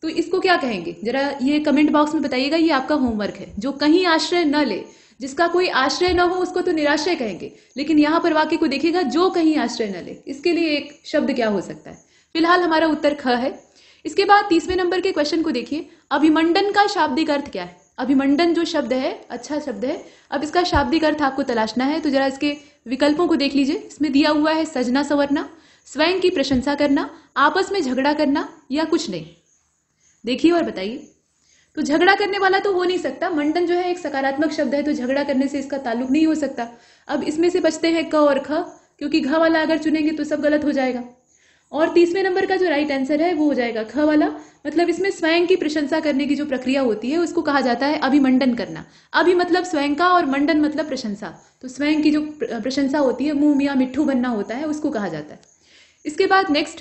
तो इसको क्या कहेंगे, जरा ये कमेंट बॉक्स में बताइएगा, ये आपका होमवर्क है। जो कहीं आश्रय न ले, जिसका कोई आश्रय न हो, उसको तो निराश्रय कहेंगे, लेकिन यहां पर वाक्य को देखिएगा, जो कहीं आश्रय न ले, इसके लिए एक शब्द क्या हो सकता है। फिलहाल हमारा उत्तर ख है। इसके बाद 30वें नंबर के क्वेश्चन को देखिए। अभिमंडन का शाब्दिक अर्थ क्या है। अभिमंडन जो शब्द है अच्छा शब्द है, अब इसका शाब्दिक अर्थ आपको तलाशना है। तो जरा इसके विकल्पों को देख लीजिए। इसमें दिया हुआ है सजना संवरना, स्वयं की प्रशंसा करना, आपस में झगड़ा करना, या कुछ नहीं? देखिए और बताइए। तो झगड़ा करने वाला तो हो नहीं सकता, मंडन जो है एक सकारात्मक शब्द है, तो झगड़ा करने से इसका ताल्लुक नहीं हो सकता। अब इसमें से बचते हैं क और ख, क्योंकि घ वाला अगर चुनेंगे तो सब गलत हो जाएगा। और तीसरे नंबर का जो राइट आंसर है वो हो जाएगा ख वाला। मतलब इसमें स्वयं की प्रशंसा करने की जो प्रक्रिया होती है उसको कहा जाता है अभिमंडन करना। अभि मतलब स्वयं का और मंडन मतलब प्रशंसा। तो स्वयं की जो प्रशंसा होती है, मुंह मियाँ मिट्ठू बनना होता है, उसको कहा जाता है। इसके बाद नेक्स्ट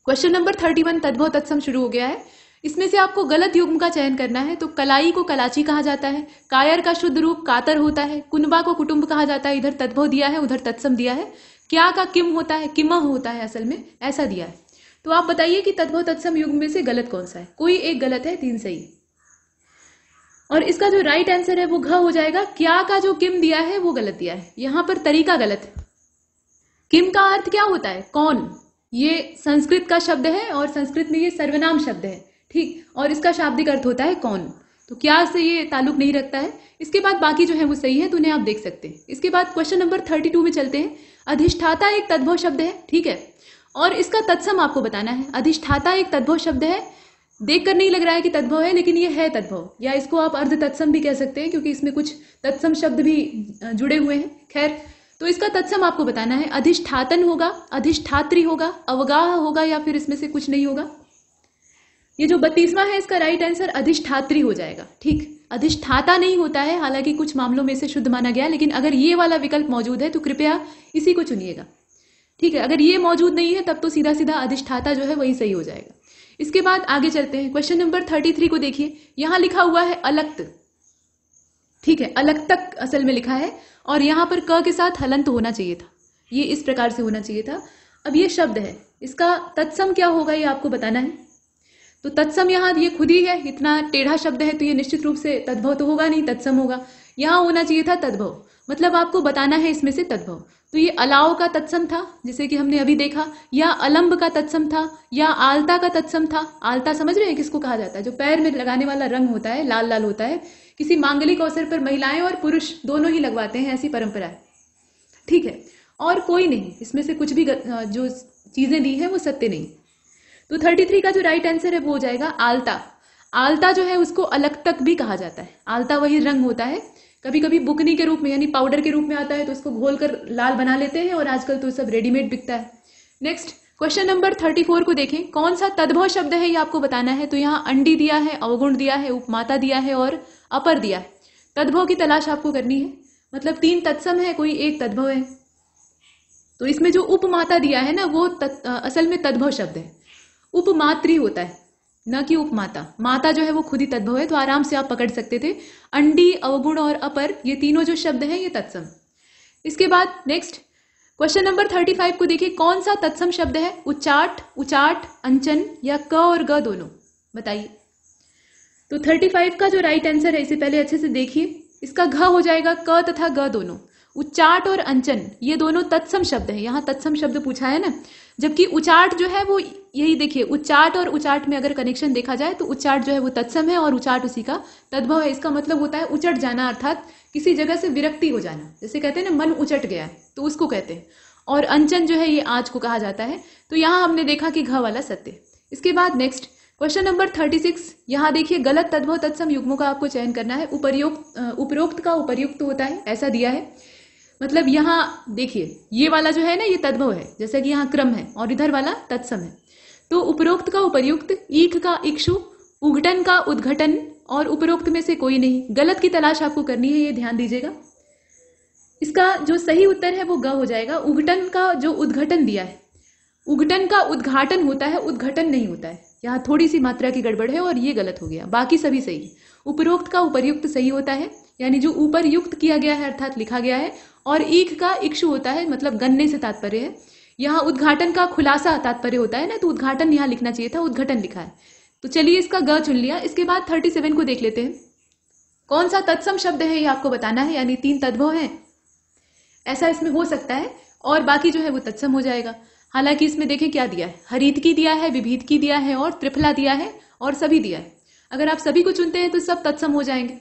क्वेश्चन नंबर 31 तद्भव तत्सम शुरू हो गया है। इसमें से आपको गलत युग्म का चयन करना है। तो कलाई को कलाची कहा जाता है, कायर का शुद्ध रूप कातर होता है, कुनबा को कुटुंब कहा जाता है, इधर तद्भव दिया है उधर तत्सम दिया है, क्या का किम होता है, किमह होता है असल में, ऐसा दिया है। तो आप बताइए कि तद्भव तत्सम युग्म में से गलत कौन सा है? कोई एक गलत है, 3 सही। और इसका जो राइट आंसर है वो घ हो जाएगा। क्या का जो किम दिया है वो गलत दिया है, यहां पर तरीका गलत है। किम का अर्थ क्या होता है? कौन। ये संस्कृत का शब्द है और संस्कृत में ये सर्वनाम शब्द है, ठीक, और इसका शाब्दिक अर्थ होता है कौन। तो क्या से ये ताल्लुक नहीं रखता है। इसके बाद बाकी जो है वो सही है, तो उन्हें आप देख सकते हैं। इसके बाद क्वेश्चन नंबर 32 में चलते हैं। अधिष्ठाता एक तद्भव शब्द है, ठीक है, और इसका तत्सम आपको बताना है। अधिष्ठाता एक तद्भव शब्द है, देखकर नहीं लग रहा है कि तद्भव है, लेकिन ये है तद्भव, या इसको आप अर्ध तत्सम भी कह सकते हैं क्योंकि इसमें कुछ तत्सम शब्द भी जुड़े हुए हैं। खैर, तो इसका तत्सम आपको बताना है। अधिष्ठातन होगा, अधिष्ठात्री होगा, अवगाह होगा, या फिर इसमें से कुछ नहीं होगा। ये जो 32वां है इसका राइट आंसर अधिष्ठात्री हो जाएगा, ठीक। अधिष्ठाता नहीं होता है, हालांकि कुछ मामलों में इसे शुद्ध माना गया, लेकिन अगर ये वाला विकल्प मौजूद है तो कृपया इसी को चुनिएगा, ठीक है। अगर ये मौजूद नहीं है तब तो सीधा सीधा अधिष्ठाता जो है वही सही हो जाएगा। इसके बाद आगे चलते हैं। क्वेश्चन नंबर 33 को देखिए, यहां लिखा हुआ है अलक्त, ठीक है, अलक्त तक असल में लिखा है, और यहां पर क के साथ हलंत होना चाहिए था, ये इस प्रकार से होना चाहिए था। अब ये शब्द है, इसका तत्सम क्या होगा ये आपको बताना है। तो तत्सम यहाँ ये खुद ही है, इतना टेढ़ा शब्द है तो ये निश्चित रूप से तद्भव तो होगा नहीं, तत्सम होगा। यहाँ होना चाहिए था तद्भव, मतलब आपको बताना है इसमें से तद्भव। तो ये अलाव का तत्सम था जिसे कि हमने अभी देखा, या अलंब का तत्सम था, या आलता का तत्सम था। आलता समझ रहे हैं किसको कहा जाता है? जो पैर में लगाने वाला रंग होता है, लाल लाल होता है, किसी मांगलिक अवसर पर महिलाएं और पुरुष दोनों ही लगवाते हैं, ऐसी परंपरा है, ठीक है। और कोई नहीं, इसमें से कुछ भी जो चीजें दी है वो सत्य नहीं। तो 33 का जो राइट आंसर है वो हो जाएगा आलता। आलता जो है उसको अलग तक भी कहा जाता है। आलता वही रंग होता है, कभी कभी बुकनी के रूप में यानी पाउडर के रूप में आता है, तो उसको घोल कर लाल बना लेते हैं, और आजकल तो सब रेडीमेड बिकता है। नेक्स्ट क्वेश्चन नंबर 34 को देखें, कौन सा तद्भव शब्द है ये आपको बताना है। तो यहाँ अंडी दिया है, अवगुण दिया है, उपमाता दिया है और अपर दिया है। तद्भव की तलाश आपको करनी है, मतलब 3 तत्सम है, कोई एक तद्भव है। तो इसमें जो उपमाता दिया है ना वो असल में तद्भव शब्द है। उपमात्री होता है, न कि उपमाता। माता जो है वो खुद ही तद्भव है, तो आराम से आप पकड़ सकते थे। अंडी, अवगुण और अपर, ये तीनों जो शब्द हैं ये तत्सम। इसके बाद नेक्स्ट क्वेश्चन नंबर 35 को देखिए, कौन सा तत्सम शब्द है। उच्चाट, उचाट, अंचन, या क और ग दोनों, बताइए। तो 35 का जो राइट आंसर है इसे पहले अच्छे से देखिए, इसका घ हो जाएगा क तथा ग दोनों। उच्चाट और अंचन ये दोनों तत्सम शब्द है, यहाँ तत्सम शब्द पूछा है ना। जबकि उचाट जो है वो यही देखिए, उच्चाट और उचाट में अगर कनेक्शन देखा जाए तो उच्चाट जो है वो तत्सम है और उचाट उसी का तद्भव है। इसका मतलब होता है उचट जाना, अर्थात किसी जगह से विरक्ति हो जाना, जैसे कहते हैं ना मन उचट गया है, तो उसको कहते हैं। और अंचन जो है ये आज को कहा जाता है। तो यहाँ हमने देखा कि घ वाला सत्य। इसके बाद नेक्स्ट क्वेश्चन नंबर 36, यहाँ देखिए गलत तद्भव तत्सम युग्मों का आपको चयन करना है। उपरोक्त का उपर्युक्त होता है, ऐसा दिया है। मतलब यहाँ देखिए ये वाला जो है ना ये तद्भव है, जैसे कि यहाँ क्रम है, और इधर वाला तत्सम है। तो उपरोक्त का उपर्युक्त, ईख का इक्षु, उघटन का उद्घटन, और उपरोक्त में से कोई नहीं। गलत की तलाश आपको करनी है, ये ध्यान दीजिएगा। इसका जो सही उत्तर है वो ग हो जाएगा। उघटन का जो उद्घटन दिया है, उघटन का उद्घाटन होता है, उद्घटन नहीं होता है। यहाँ थोड़ी सी मात्रा की गड़बड़ है और ये गलत हो गया, बाकी सभी सही। उपरोक्त का उपर्युक्त सही होता है, यानी जो ऊपर युक्त किया गया है अर्थात लिखा गया है। और ईख का इक्षु होता है, मतलब गन्ने से तात्पर्य है। यहाँ उद्घाटन का खुलासा तात्पर्य होता है ना, तो उद्घाटन यहाँ लिखना चाहिए था, उद्घटन लिखा है। तो चलिए इसका ग चुन लिया। इसके बाद 37 को देख लेते हैं, कौन सा तत्सम शब्द है ये आपको बताना है, यानी 3 तद्भव है, ऐसा इसमें हो सकता है, और बाकी जो है वो तत्सम हो जाएगा। हालांकि इसमें देखें क्या दिया है, हरितकी दिया है, विभीतकी दिया है, और त्रिफला दिया है, और सभी दिया है। अगर आप सभी को चुनते हैं तो सब तत्सम हो जाएंगे।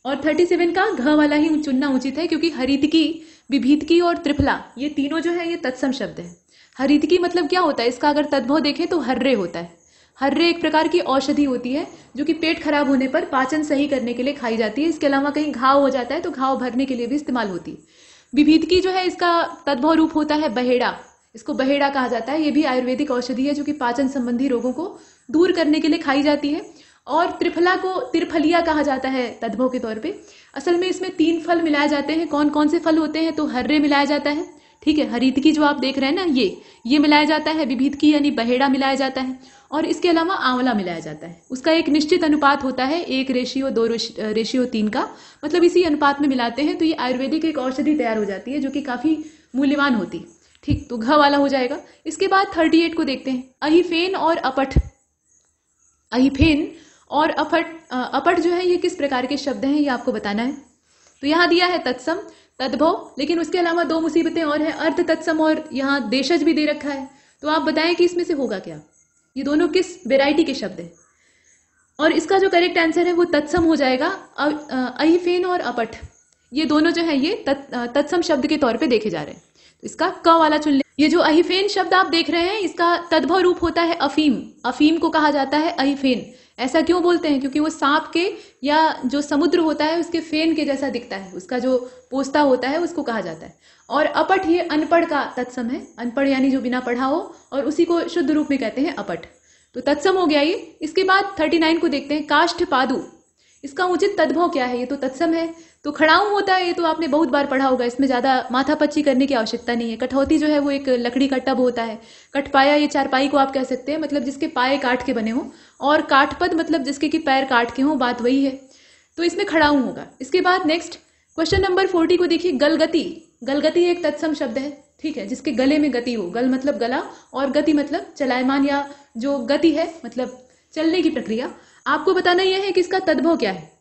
और 37 का घ वाला ही चुनना उचित है, क्योंकि हरितकी, विभीतकी और त्रिफला ये तीनों जो है ये तत्सम शब्द है। हरितकी मतलब क्या होता है, इसका अगर तद्भव देखें तो हर्रे होता है। हर्रे एक प्रकार की औषधि होती है जो कि पेट खराब होने पर पाचन सही करने के लिए खाई जाती है। इसके अलावा कहीं घाव हो जाता है तो घाव भरने के लिए भी इस्तेमाल होती है। विभीतकी जो है इसका तद्भव रूप होता है बहेड़ा, इसको बहेड़ा कहा जाता है। ये भी आयुर्वेदिक औषधि है जो कि पाचन संबंधी रोगों को दूर करने के लिए खाई जाती है। और त्रिफला को तिरफलिया कहा जाता है तद्भव के तौर पे। असल में इसमें 3 फल मिलाए जाते हैं। कौन कौन से फल होते हैं, तो हर्रे मिलाया जाता है, ठीक है, हरितकी जो आप देख रहे हैं ना, ये मिलाया जाता है, विभीतकी यानी बहेड़ा मिलाया जाता है, और इसके अलावा आंवला मिलाया जाता है। उसका एक निश्चित अनुपात होता है 1:2:3 का, मतलब इसी अनुपात में मिलाते हैं तो ये आयुर्वेदिक एक औषधि तैयार हो जाती है जो कि काफी मूल्यवान होती है। ठीक, तो घ वाला हो जाएगा। इसके बाद 38 को देखते हैं, अहिफेन और अपठ। अहिफेन और अपठ जो है ये किस प्रकार के शब्द हैं ये आपको बताना है। तो यहाँ दिया है तत्सम, तद्भव, लेकिन उसके अलावा 2 मुसीबतें और हैं, अर्थ तत्सम और यहाँ देशज भी दे रखा है। तो आप बताएं कि इसमें से होगा क्या, ये दोनों किस वेराइटी के शब्द हैं। और इसका जो करेक्ट आंसर है वो तत्सम हो जाएगा। अहिफेन और अपठ ये दोनों जो है ये तत्सम शब्द के तौर पे देखे जा रहे हैं। तो इसका क वाला चुन ले। ये जो अहिफेन शब्द आप देख रहे हैं इसका तद्भव रूप होता है अफीम। अफीम को कहा जाता है अहिफेन। ऐसा क्यों बोलते हैं, क्योंकि वो सांप के या जो समुद्र होता है उसके फेन के जैसा दिखता है, उसका जो पोस्ता होता है उसको कहा जाता है। और अपठ ये अनपढ़ का तत्सम है, अनपढ़ यानी जो बिना पढ़ा हो, और उसी को शुद्ध रूप में कहते हैं अपठ। तो तत्सम हो गया ये। इसके बाद 39 को देखते हैं, काष्ठ पादु। इसका उचित तद्भव क्या है, ये तो तत्सम है। तो खड़ाऊ होता है, ये तो आपने बहुत बार पढ़ा होगा, इसमें ज्यादा माथापच्ची करने की आवश्यकता नहीं है। कठौती जो है वो एक लकड़ी का टब होता है। कठपाया ये चारपाई को आप कह सकते हैं, मतलब जिसके पाए काट के बने हो, और काठपद मतलब जिसके कि पैर काट के हो, बात वही है। तो इसमें खड़ाऊ होगा। इसके बाद नेक्स्ट क्वेश्चन नंबर 40 को देखिए, गलगति। गलगति एक तत्सम शब्द है, ठीक है, जिसके गले में गति हो। गल मतलब गला और गति मतलब चलायमान या जो गति है मतलब चलने की प्रक्रिया। आपको बताना यह है कि इसका तद्भव क्या है।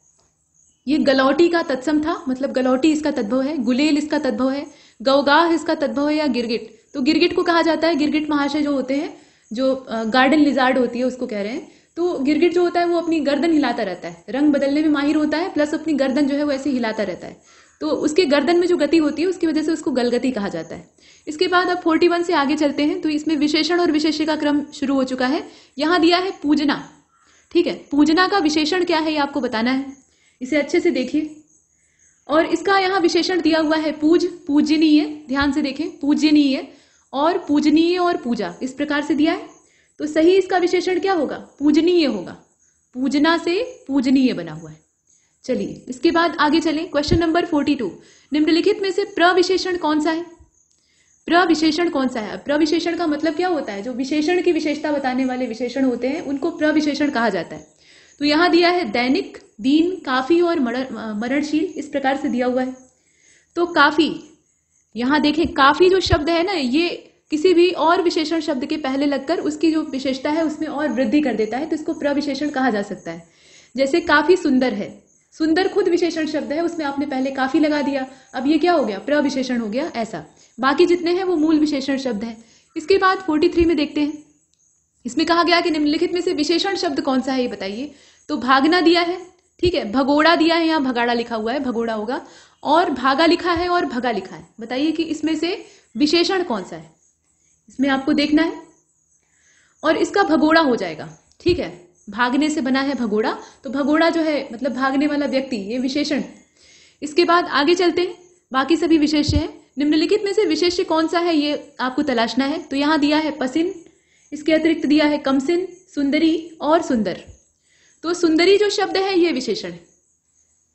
ये गलौटी का तत्सम था, मतलब गलौटी इसका तद्भव है। गुलेल इसका तद्भव है। गौगाह इसका तद्भव है, या गिरगिट। तो गिरगिट को कहा जाता है, गिरगिट महाशय जो होते हैं, जो गार्डन लिजार्ड होती है उसको कह रहे हैं। तो गिरगिट जो होता है वो अपनी गर्दन हिलाता रहता है, रंग बदलने में माहिर होता है, प्लस अपनी गर्दन जो है वो ऐसे हिलाता रहता है। तो उसके गर्दन में जो गति होती है उसकी वजह से उसको गलगति कहा जाता है। इसके बाद अब 41 से आगे चलते हैं। तो इसमें विशेषण और विशेष्य का क्रम शुरू हो चुका है। यहाँ दिया है पूजना, ठीक है। पूजना का विशेषण क्या है ये आपको बताना है, इसे अच्छे से देखिए। और इसका यहाँ विशेषण दिया हुआ है पूज, पूजनीय। ध्यान से देखें, पूजनीय और पूजनीय और पूजा, इस प्रकार से दिया है। तो सही इसका विशेषण क्या होगा, पूजनीय होगा। पूजना से पूजनीय बना हुआ है। चलिए इसके बाद आगे चलें। क्वेश्चन नंबर 42, निम्नलिखित में से प्रविशेषण कौन सा है। प्रविशेषण कौन सा है। प्रविशेषण का मतलब क्या होता है, जो विशेषण की विशेषता बताने वाले विशेषण होते हैं उनको प्रविशेषण कहा जाता है। तो यहाँ दिया है दैनिक, दीन, काफी और मरणशील, इस प्रकार से दिया हुआ है। तो काफी, यहाँ देखें काफी जो शब्द है ना, ये किसी भी और विशेषण शब्द के पहले लगकर उसकी जो विशेषता है उसमें और वृद्धि कर देता है, तो इसको प्रविशेषण कहा जा सकता है। जैसे काफी सुंदर है, सुंदर खुद विशेषण शब्द है, उसमें आपने पहले काफी लगा दिया, अब ये क्या हो गया, प्रविशेषण हो गया। ऐसा बाकी जितने हैं वो मूल विशेषण शब्द है। इसके बाद 43 में देखते हैं। इसमें कहा गया कि निम्नलिखित में से विशेषण शब्द कौन सा है ये बताइए। तो भागना दिया है, ठीक है, भगोड़ा दिया है, यहाँ भगाड़ा लिखा हुआ है, भगोड़ा होगा, और भागा लिखा है और भगा लिखा है। बताइए कि इसमें से विशेषण कौन सा है, इसमें आपको देखना है। और इसका भगोड़ा हो जाएगा, ठीक है, भागने से बना है भगोड़ा, तो भगोड़ा जो है मतलब भागने वाला व्यक्ति, ये विशेषण। इसके बाद आगे चलते हैं, बाकी सभी विशेष्य है। निम्नलिखित में से विशेष्य कौन सा है ये आपको तलाशना है। तो यहाँ दिया है पसिन, इसके अतिरिक्त दिया है कमसिन, सुंदरी और सुंदर। तो सुंदरी जो शब्द है ये विशेषण है,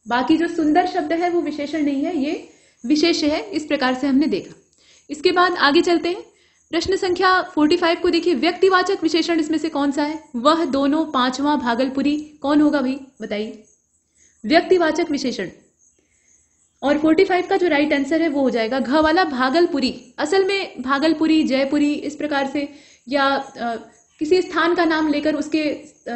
बाकी जो सुंदर शब्द है वो विशेषण नहीं है, ये विशेष्य है। इस प्रकार से हमने देखा। इसके बाद आगे चलते हैं। प्रश्न संख्या 45 को देखिए, व्यक्तिवाचक विशेषण इसमें से कौन सा है। वह, दोनों, पांचवा, भागलपुरी, कौन होगा भाई बताइए, व्यक्तिवाचक विशेषण। और 45 का जो राइट आंसर है वो हो जाएगा घ वाला, भागलपुरी। असल में भागलपुरी, जयपुरी, इस प्रकार से, या किसी स्थान का नाम लेकर उसके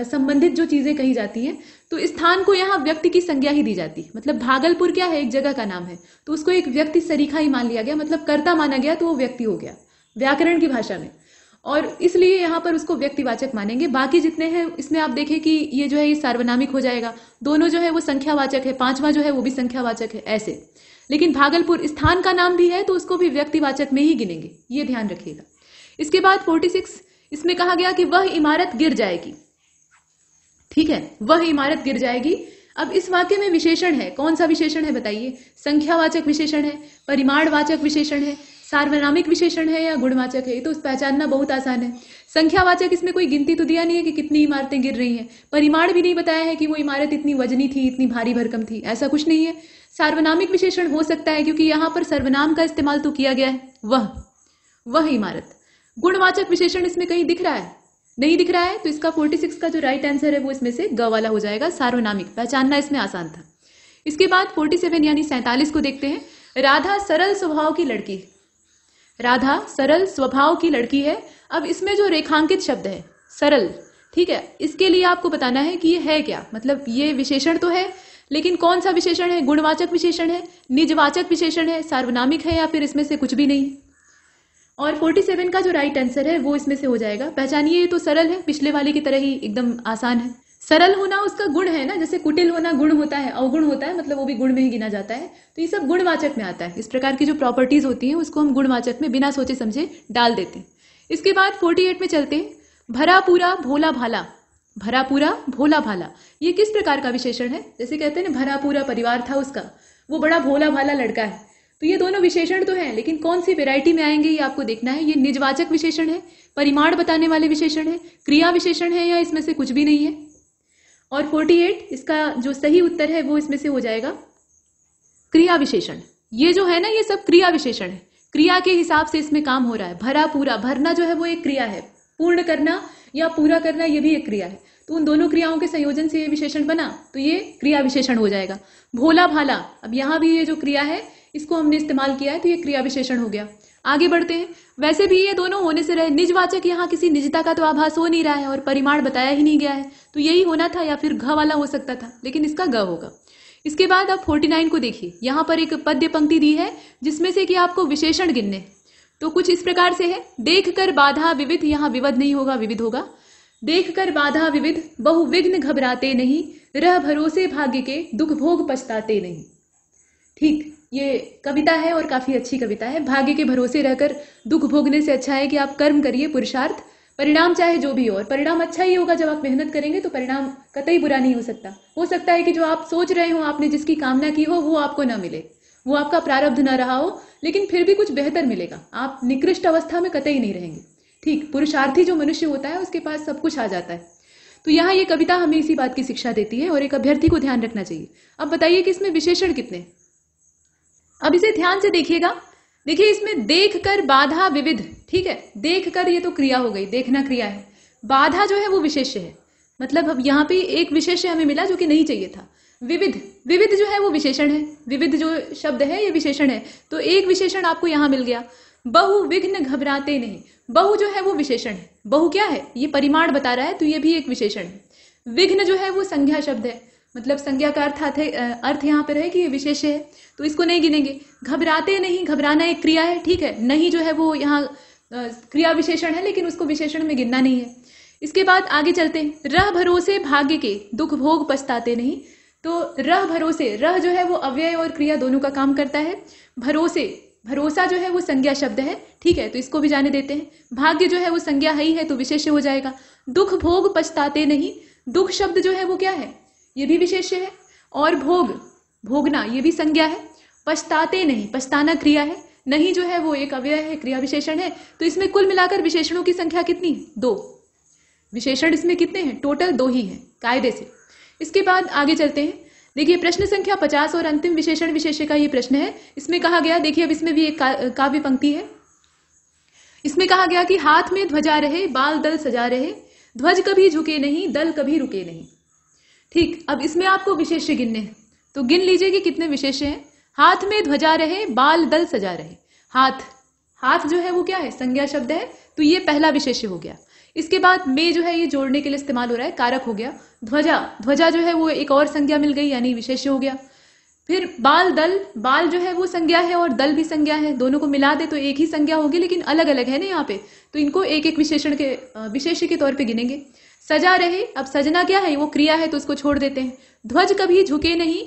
संबंधित जो चीजें कही जाती हैं, तो स्थान को यहाँ व्यक्ति की संज्ञा ही दी जाती है। मतलब भागलपुर क्या है, एक जगह का नाम है, तो उसको एक व्यक्ति सरीखा ही मान लिया गया, मतलब कर्ता माना गया, तो वो व्यक्ति हो गया व्याकरण की भाषा में, और इसलिए यहाँ पर उसको व्यक्तिवाचक मानेंगे। बाकी जितने हैं इसमें आप देखें कि ये जो है ये सार्वनामिक हो जाएगा, दोनों जो है वो संख्यावाचक है, पांचवा जो है वो भी संख्यावाचक है, ऐसे। लेकिन भागलपुर स्थान का नाम भी है तो उसको भी व्यक्तिवाचक में ही गिनेंगे, ये ध्यान रखिएगा। इसके बाद 46 इसमें कहा गया कि वह इमारत गिर जाएगी। ठीक है, वह इमारत गिर जाएगी। अब इस वाक्य में विशेषण है, कौन सा विशेषण है बताइए? संख्यावाचक विशेषण है, परिमाणवाचक विशेषण है, सार्वनामिक विशेषण है या गुणवाचक है? ये तो पहचानना बहुत आसान है। संख्यावाचक, इसमें कोई गिनती तो दिया नहीं है कि कितनी इमारतें गिर रही हैं। परिमाण भी नहीं बताया है कि वो इमारत इतनी वजनी थी, इतनी भारी भरकम थी, ऐसा कुछ नहीं है। सार्वनामिक विशेषण हो सकता है क्योंकि यहाँ पर सर्वनाम का इस्तेमाल तो किया गया है, वह इमारत। गुणवाचक विशेषण इसमें कहीं दिख रहा है? नहीं दिख रहा है, तो इसका 46 का जो राइट आंसर है वो इसमें से ग वाला हो जाएगा, सार्वनामिक। पहचानना इसमें आसान था। इसके बाद 47 यानी 47 को देखते हैं। राधा सरल स्वभाव की लड़की, राधा सरल स्वभाव की लड़की है। अब इसमें जो रेखांकित शब्द है सरल, ठीक है, इसके लिए आपको बताना है कि ये है क्या, मतलब ये विशेषण तो है लेकिन कौन सा विशेषण है? गुणवाचक विशेषण है, निजवाचक विशेषण है, सार्वनामिक है, या फिर इसमें से कुछ भी नहीं। और 47 का जो राइट आंसर है वो इसमें से हो जाएगा। पहचानिए, ये तो सरल है, पिछले वाले की तरह ही एकदम आसान है। सरल होना उसका गुण है ना, जैसे कुटिल होना गुण होता है, अवगुण होता है, मतलब वो भी गुण में ही गिना जाता है। तो ये सब गुणवाचक में आता है। इस प्रकार की जो प्रॉपर्टीज होती हैं उसको हम गुणवाचक में बिना सोचे समझे डाल देते हैं। इसके बाद 48 में चलते हैं। भरा पूरा भोला भाला, भरा पूरा भोला भाला, ये किस प्रकार का विशेषण है? जैसे कहते हैं ना, भरा पूरा परिवार था उसका, वो बड़ा भोला भाला लड़का है। तो ये दोनों विशेषण तो हैं, लेकिन कौन सी वैरायटी में आएंगे ये आपको देखना है। ये निजवाचक विशेषण है, परिमाण बताने वाले विशेषण है, क्रिया विशेषण है, या इसमें से कुछ भी नहीं है। और 48 इसका जो सही उत्तर है वो इसमें से हो जाएगा क्रिया विशेषण। ये जो है ना, ये सब क्रिया विशेषण है, क्रिया के हिसाब से इसमें काम हो रहा है। भरा पूरा, भरना जो है वो एक क्रिया है, पूर्ण करना या पूरा करना ये भी एक क्रिया है। तो उन दोनों क्रियाओं के संयोजन से ये विशेषण बना, तो ये क्रिया विशेषण हो जाएगा। भोला भाला, अब यहाँ भी ये जो क्रिया है इसको हमने इस्तेमाल किया है, तो ये क्रिया विशेषण हो गया। आगे बढ़ते हैं। वैसे भी ये दोनों होने से रहे, निजवाचक, यहाँ किसी निजता का तो आभास हो नहीं रहा है और परिमाण बताया ही नहीं गया है, तो यही होना था, या फिर घ वाला हो सकता था, लेकिन इसका ग होगा। इसके बाद अब 49 को देखिए। यहाँ पर एक पद्य पंक्ति दी है जिसमें से कि आपको विशेषण गिनने, तो कुछ इस प्रकार से है। देख कर बाधा विविध, यहाँ विविध नहीं होगा, विविध होगा। देख कर बाधा विविध, बहु विघ्न घबराते नहीं, रह भरोसे भाग्य के, दुख भोग पछताते नहीं। ठीक, ये कविता है और काफी अच्छी कविता है। भाग्य के भरोसे रहकर दुख भोगने से अच्छा है कि आप कर्म करिए, पुरुषार्थ, परिणाम चाहे जो भी हो, और परिणाम अच्छा ही होगा। जब आप मेहनत करेंगे तो परिणाम कतई बुरा नहीं हो सकता। हो सकता है कि जो आप सोच रहे हो, आपने जिसकी कामना की हो, वो आपको ना मिले, वो आपका प्रारब्ध ना रहा हो, लेकिन फिर भी कुछ बेहतर मिलेगा। आप निकृष्ट अवस्था में कतई नहीं रहेंगे। ठीक, पुरुषार्थी जो मनुष्य होता है उसके पास सब कुछ आ जाता है। तो यहाँ ये कविता हमें इसी बात की शिक्षा देती है और एक अभ्यर्थी को ध्यान रखना चाहिए। अब बताइए कि इसमें विशेषण कितने? अब इसे ध्यान से देखिएगा। देखिए, इसमें देख कर बाधा विविध, ठीक है, देख कर ये तो क्रिया हो गई, देखना क्रिया है। बाधा जो है वो विशेष्य है, मतलब अब यहाँ पे एक विशेष्य हमें मिला जो कि नहीं चाहिए था। विविध, विविध जो है वो विशेषण है, विविध जो शब्द है ये विशेषण है, तो एक विशेषण आपको यहाँ मिल गया। बहु विघ्न घबराते नहीं, बहु जो है वो विशेषण है। बहु क्या है? ये परिमाण बता रहा है, तो ये भी एक विशेषण है। विघ्न जो है वो संज्ञा शब्द है, मतलब संज्ञा का अर्थ यहाँ पर है कि ये विशेष है, तो इसको नहीं गिनेंगे। घबराते नहीं, घबराना एक क्रिया है, ठीक है, नहीं जो है वो यहाँ क्रिया विशेषण है, लेकिन उसको विशेषण में गिनना नहीं है। इसके बाद आगे चलते हैं। रह भरोसे भाग्य के, दुख भोग पछताते नहीं, तो रह भरोसे, रह जो है वो अव्यय और क्रिया दोनों का काम करता है। भरोसे, भरोसा जो है वो संज्ञा शब्द है, ठीक है, तो इसको भी जाने देते हैं। भाग्य जो है वो संज्ञा ही है, तो विशेष्य हो जाएगा। दुख भोग पछताते नहीं, दुख शब्द जो है वो क्या है? ये भी विशेष्य है। और भोग, भोगना, ये भी संज्ञा है। पछताते नहीं, पछताना क्रिया है। नहीं जो है वो एक अव्यय है, क्रिया विशेषण है। तो इसमें कुल मिलाकर विशेषणों की संख्या कितनी? 2। विशेषण इसमें कितने हैं? टोटल 2 ही हैं कायदे से। इसके बाद आगे चलते हैं। देखिए, प्रश्न संख्या 50 और अंतिम विशेषण विशेष्य का ये प्रश्न है। इसमें कहा गया, देखिए अब इसमें भी एक काव्य पंक्ति है। इसमें कहा गया कि हाथ में ध्वजा रहे, बाल दल सजा रहे, ध्वज कभी झुके नहीं, दल कभी रुके नहीं। ठीक, अब इसमें आपको विशेष्य गिनने हैं, तो गिन लीजिए कि कितने विशेष्य हैं। हाथ में ध्वजा रहे, बाल दल सजा रहे। हाथ, हाथ जो है वो क्या है? संज्ञा शब्द है, तो ये पहला विशेष्य हो गया। इसके बाद में जो है ये जोड़ने के लिए इस्तेमाल हो रहा है, कारक हो गया। ध्वजा, ध्वजा जो है वो एक और संज्ञा मिल गई, यानी विशेष्य हो गया। फिर बाल दल, बाल जो है वो संज्ञा है और दल भी संज्ञा है, दोनों को मिला दे तो एक ही संज्ञा होगी, लेकिन अलग अलग है ना यहाँ पे, तो इनको एक एक विशेषण के विशेष्य के तौर पे गिनेंगे। सजा रहे, अब सजना क्या है? वो क्रिया है, तो उसको छोड़ देते हैं। ध्वज कभी झुके नहीं,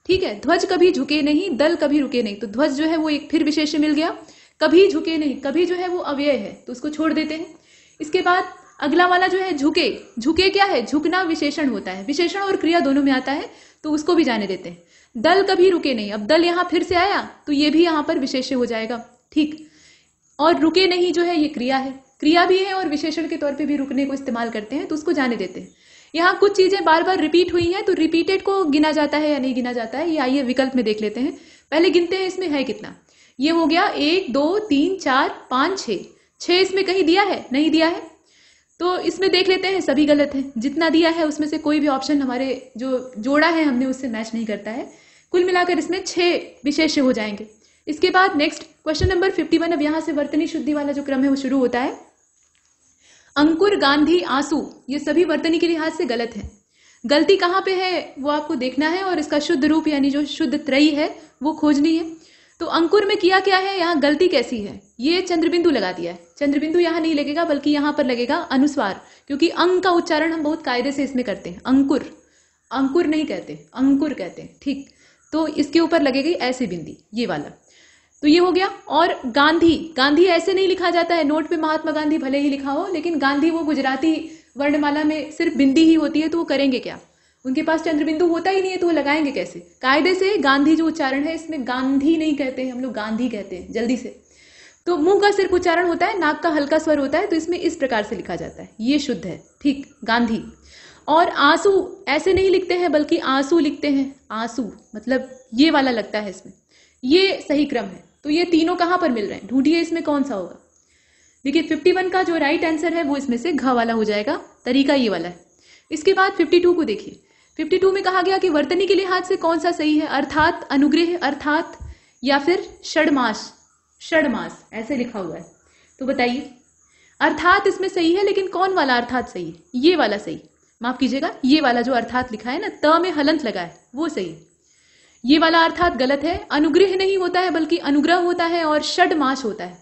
ठीक है, ध्वज कभी झुके नहीं, दल कभी रुके नहीं, तो ध्वज जो है वो एक फिर विशेष्य मिल गया। कभी झुके नहीं, कभी जो है वो अव्यय है तो उसको छोड़ देते हैं। इसके बाद अगला वाला जो है झुके, झुके क्या है, झुकना विशेषण होता है, विशेषण और क्रिया दोनों में आता है तो उसको भी जाने देते हैं। दल कभी रुके नहीं, अब दल यहां फिर से आया तो ये भी यहां पर विशेष्य हो जाएगा, ठीक। और रुके नहीं जो है ये क्रिया है, क्रिया भी है और विशेषण के तौर पे भी रुकने को इस्तेमाल करते हैं तो उसको जाने देते हैं। यहाँ कुछ चीजें बार बार रिपीट हुई हैं तो रिपीटेड को गिना जाता है या नहीं गिना जाता है, ये आइए विकल्प में देख लेते हैं। पहले गिनते हैं इसमें है कितना। ये हो गया 1 2 3 4 5 6, 6 इसमें कहीं दिया है, नहीं दिया है, तो इसमें देख लेते हैं सभी गलत है। जितना दिया है उसमें से कोई भी ऑप्शन हमारे जो जोड़ा है हमने उससे मैच नहीं करता है। कुल मिलाकर इसमें 6 विशेष्य हो जाएंगे। इसके बाद नेक्स्ट क्वेश्चन नंबर 51, अब यहां से वर्तनी शुद्धि वाला जो क्रम है वो शुरू होता है। अंकुर, गांधी, आंसू, ये सभी वर्तनी के लिहाज से गलत है। गलती कहाँ पे है वो आपको देखना है और इसका शुद्ध रूप यानी जो शुद्ध त्रयी है वो खोजनी है। तो अंकुर में किया क्या है, यहाँ गलती कैसी है, ये चंद्रबिंदु लगा दिया है। चंद्रबिंदु यहाँ नहीं लगेगा बल्कि यहाँ पर लगेगा अनुस्वार, क्योंकि अंग का उच्चारण हम बहुत कायदे से इसमें करते हैं। अंकुर, अंकुर नहीं कहते, अंकुर कहते हैं, ठीक। तो इसके ऊपर लगेगी ऐसे बिंदी, ये वाला, तो ये हो गया। और गांधी, गांधी ऐसे नहीं लिखा जाता है, नोट पे महात्मा गांधी भले ही लिखा हो लेकिन गांधी वो गुजराती वर्णमाला में सिर्फ बिंदी ही होती है तो वो करेंगे क्या, उनके पास चंद्रबिंदु होता ही नहीं है तो वो लगाएंगे कैसे। कायदे से गांधी जो उच्चारण है इसमें गांधी नहीं कहते हैं हम लोग, गांधी कहते हैं जल्दी से। तो मुंह का सिर्फ उच्चारण होता है, नाक का हल्का स्वर होता है, तो इसमें इस प्रकार से लिखा जाता है, ये शुद्ध है, ठीक, गांधी। और आंसू ऐसे नहीं लिखते हैं बल्कि आंसू लिखते हैं, आंसू मतलब ये वाला लगता है इसमें, ये सही क्रम है। तो ये तीनों कहां पर मिल रहे हैं, ढूंढिए इसमें कौन सा होगा। देखिए 51 का जो राइट आंसर है वो इसमें से घ वाला हो जाएगा, तरीका ये वाला है। इसके बाद 52 को देखिए, 52 में कहा गया कि वर्तनी के लिहाज से कौन सा सही है, अर्थात, अनुग्रह, अर्थात या फिर षडमास, षडमास ऐसे लिखा हुआ है। तो बताइए, अर्थात इसमें सही है लेकिन कौन वाला अर्थात सही है, ये वाला सही, माफ कीजिएगा ये वाला जो अर्थात लिखा है ना, त में हलंत लगा है वो सही है। ये वाला अर्थात गलत है, अनुग्रह नहीं होता है बल्कि अनुग्रह होता है और षडमास होता है।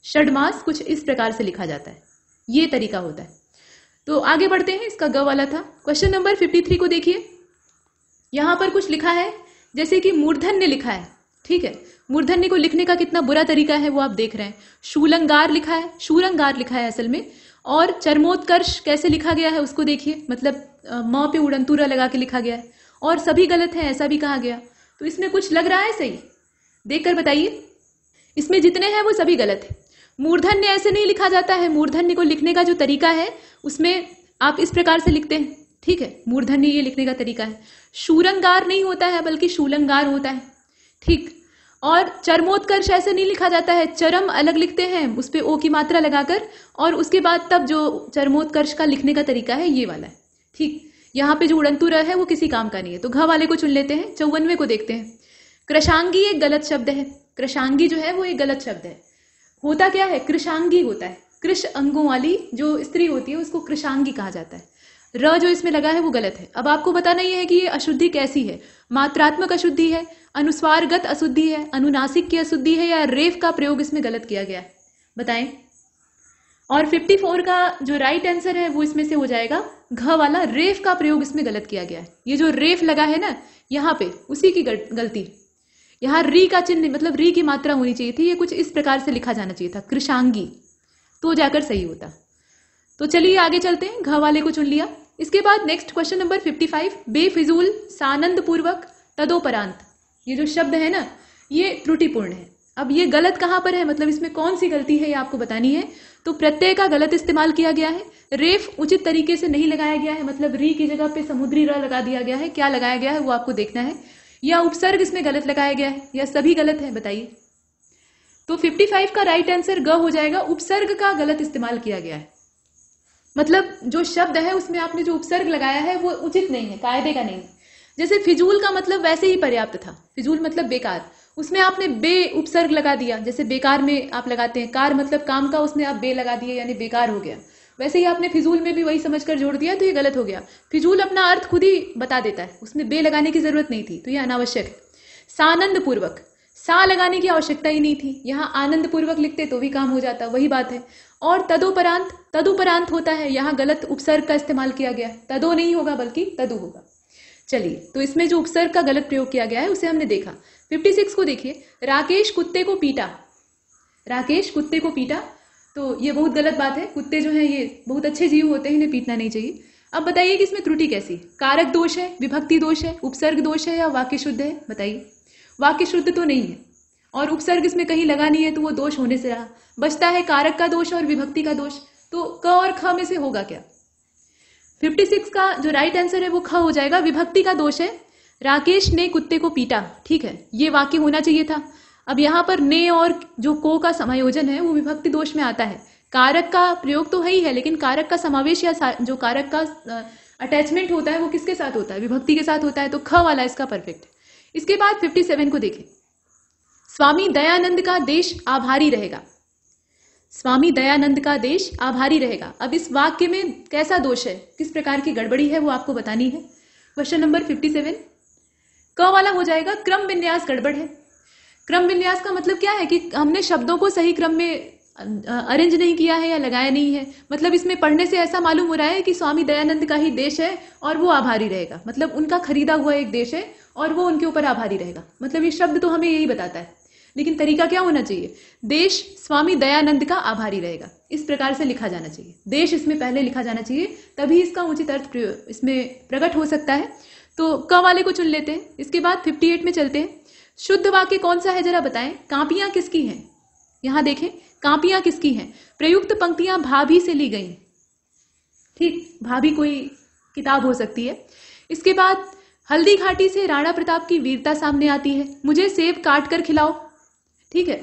षडमास कुछ इस प्रकार से लिखा जाता है, ये तरीका होता है। तो आगे बढ़ते हैं, इसका ग वाला था। क्वेश्चन नंबर 53 को देखिए, यहां पर कुछ लिखा है जैसे कि मूर्धन्य लिखा है, ठीक है। मूर्धन्य को लिखने का कितना बुरा तरीका है वो आप देख रहे हैं। शूलंगार लिखा है, शूरंगार लिखा है असल में। और चरमोत्कर्ष कैसे लिखा गया है उसको देखिए, मतलब म पे उड़नतूरा लगा के लिखा गया है और सभी गलत है ऐसा भी कहा गया। तो इसमें कुछ लग रहा है सही, देखकर बताइए। इसमें जितने हैं वो सभी गलत है। मूर्धन्य ऐसे नहीं लिखा जाता है, मूर्धन्य को लिखने का जो तरीका है उसमें आप इस प्रकार से लिखते हैं, ठीक है, मूर्धन्य ये लिखने का तरीका है। शूरंगार नहीं होता है बल्कि शूलंगार होता है, ठीक। और चरमोत्कर्ष ऐसे नहीं लिखा जाता है, चरम अलग लिखते हैं उस पे ओ की मात्रा लगाकर, और उसके बाद तब जो चरमोत्कर्ष का लिखने का तरीका है ये वाला है, ठीक। यहाँ पे जो उड़नतुरा है वो किसी काम का नहीं है, तो घ वाले को चुन लेते हैं। 54वें को देखते हैं। कृशांगी एक गलत शब्द है, कृशांगी जो है वो एक गलत शब्द है। होता क्या है, कृशांगी होता है, कृष अंगों वाली जो स्त्री होती है उसको कृशांगी कहा जाता है। र जो इसमें लगा है वो गलत है। अब आपको बताना ही है कि ये अशुद्धि कैसी है, मात्रात्मक अशुद्धि है, अनुस्वारगत अशुद्धि है, अनुनासिक की अशुद्धि है, या रेफ का प्रयोग इसमें गलत किया गया है, बताएं। और 54 का जो राइट आंसर है वो इसमें से हो जाएगा घ वाला, रेफ का प्रयोग इसमें गलत किया गया है। ये जो रेफ लगा है ना यहाँ पे, उसी की गलती। यहाँ री का चिन्ह मतलब री की मात्रा होनी चाहिए थी, ये कुछ इस प्रकार से लिखा जाना चाहिए था, कृशांगी, तो जाकर सही होता। तो चलिए आगे चलते हैं, घ वाले को चुन लिया। इसके बाद नेक्स्ट क्वेश्चन नंबर 55, बेफिजूल, सानंद पूर्वक, तदोपरांत, ये जो शब्द है ना ये त्रुटिपूर्ण है। अब ये गलत कहां पर है, मतलब इसमें कौन सी गलती है ये आपको बतानी है। तो प्रत्यय का गलत इस्तेमाल किया गया है, रेफ उचित तरीके से नहीं लगाया गया है, मतलब री की जगह पे समुद्री र लगा दिया गया है। क्या लगाया गया है वो आपको देखना है, या उपसर्ग इसमें गलत लगाया गया है, या सभी गलत है, बताइए। तो 55 का राइट आंसर ग हो जाएगा, उपसर्ग का गलत इस्तेमाल किया गया है। मतलब जो शब्द है उसमें आपने जो उपसर्ग लगाया है वो उचित नहीं है, कायदे का नहीं है। जैसे फिजूल का मतलब वैसे ही पर्याप्त था, फिजूल मतलब बेकार, उसमें आपने बे उपसर्ग लगा दिया, जैसे बेकार में आप लगाते हैं कार मतलब काम का, उसमें आप बे लगा दिए यानी बेकार हो गया। वैसे ही आपने फिजूल में भी वही समझकर जोड़ दिया तो ये गलत हो गया। फिजूल अपना अर्थ खुद ही बता देता है, उसमें बे लगाने की जरूरत नहीं थी, तो ये अनावश्यक है। सानंद पूर्वक, सा लगाने की आवश्यकता ही नहीं थी, यहाँ आनंद पूर्वक लिखते तो भी काम हो जाता, वही बात है। और तदोपरांत, तदुपरांत होता है, यहाँ गलत उपसर्ग का इस्तेमाल किया गया, तदो नहीं होगा बल्कि तदु होगा। चलिए, तो इसमें जो उपसर्ग का गलत प्रयोग किया गया है उसे हमने देखा। 56 को देखिए, राकेश कुत्ते को पीटा। राकेश कुत्ते को पीटा, तो ये बहुत गलत बात है। कुत्ते जो हैं ये बहुत अच्छे जीव होते हैं, इन्हें पीटना नहीं चाहिए। अब बताइए कि इसमें त्रुटि कैसी, कारक दोष है, विभक्ति दोष है, उपसर्ग दोष है या वाक्य शुद्ध है? बताइए। वाक्य शुद्ध तो नहीं है और उपसर्ग इसमें कहीं लगा नहीं है, तो वो दोष होने से रहा। बचता है कारक का दोष और विभक्ति का दोष। तो क और ख में से होगा क्या? 56 का जो राइट आंसर है वो ख हो जाएगा। विभक्ति का दोष है, राकेश ने कुत्ते को पीटा, ठीक है, ये वाक्य होना चाहिए था। अब यहाँ पर ने और जो को का समायोजन है वो विभक्ति दोष में आता है। कारक का प्रयोग तो है ही है, लेकिन कारक का समावेश या जो कारक का अटैचमेंट होता है वो किसके साथ होता है? विभक्ति के साथ होता है। तो ख वाला इसका परफेक्ट है। इसके बाद 57 को देखें। स्वामी दयानंद का देश आभारी रहेगा। स्वामी दयानंद का देश आभारी रहेगा। अब इस वाक्य में कैसा दोष है, किस प्रकार की गड़बड़ी है, वो आपको बतानी है। क्वेश्चन नंबर 57 क वाला हो जाएगा। क्रम विन्यास गड़बड़ है। क्रम विन्यास का मतलब क्या है कि हमने शब्दों को सही क्रम में अरेंज नहीं किया है या लगाया नहीं है। मतलब इसमें पढ़ने से ऐसा मालूम हो रहा है कि स्वामी दयानंद का ही देश है और वो आभारी रहेगा। मतलब उनका खरीदा हुआ एक देश है और वो उनके ऊपर आभारी रहेगा। मतलब ये शब्द तो हमें यही बताता है, लेकिन तरीका क्या होना चाहिए? देश स्वामी दयानंद का आभारी रहेगा, इस प्रकार से लिखा जाना चाहिए। देश इसमें पहले लिखा जाना चाहिए, तभी इसका उचित अर्थ इसमें प्रकट हो सकता है। तो क वाले को चुन लेते हैं। इसके बाद 58 में चलते हैं। शुद्ध वाक्य कौन सा है जरा बताएं। कापियां किसकी हैं? यहां देखें, कापियां किसकी हैं? प्रयुक्त पंक्तियां भाभी से ली गई। ठीक, भाभी कोई किताब हो सकती है। इसके बाद हल्दी घाटी से राणा प्रताप की वीरता सामने आती है। मुझे सेब काट कर खिलाओ, ठीक है।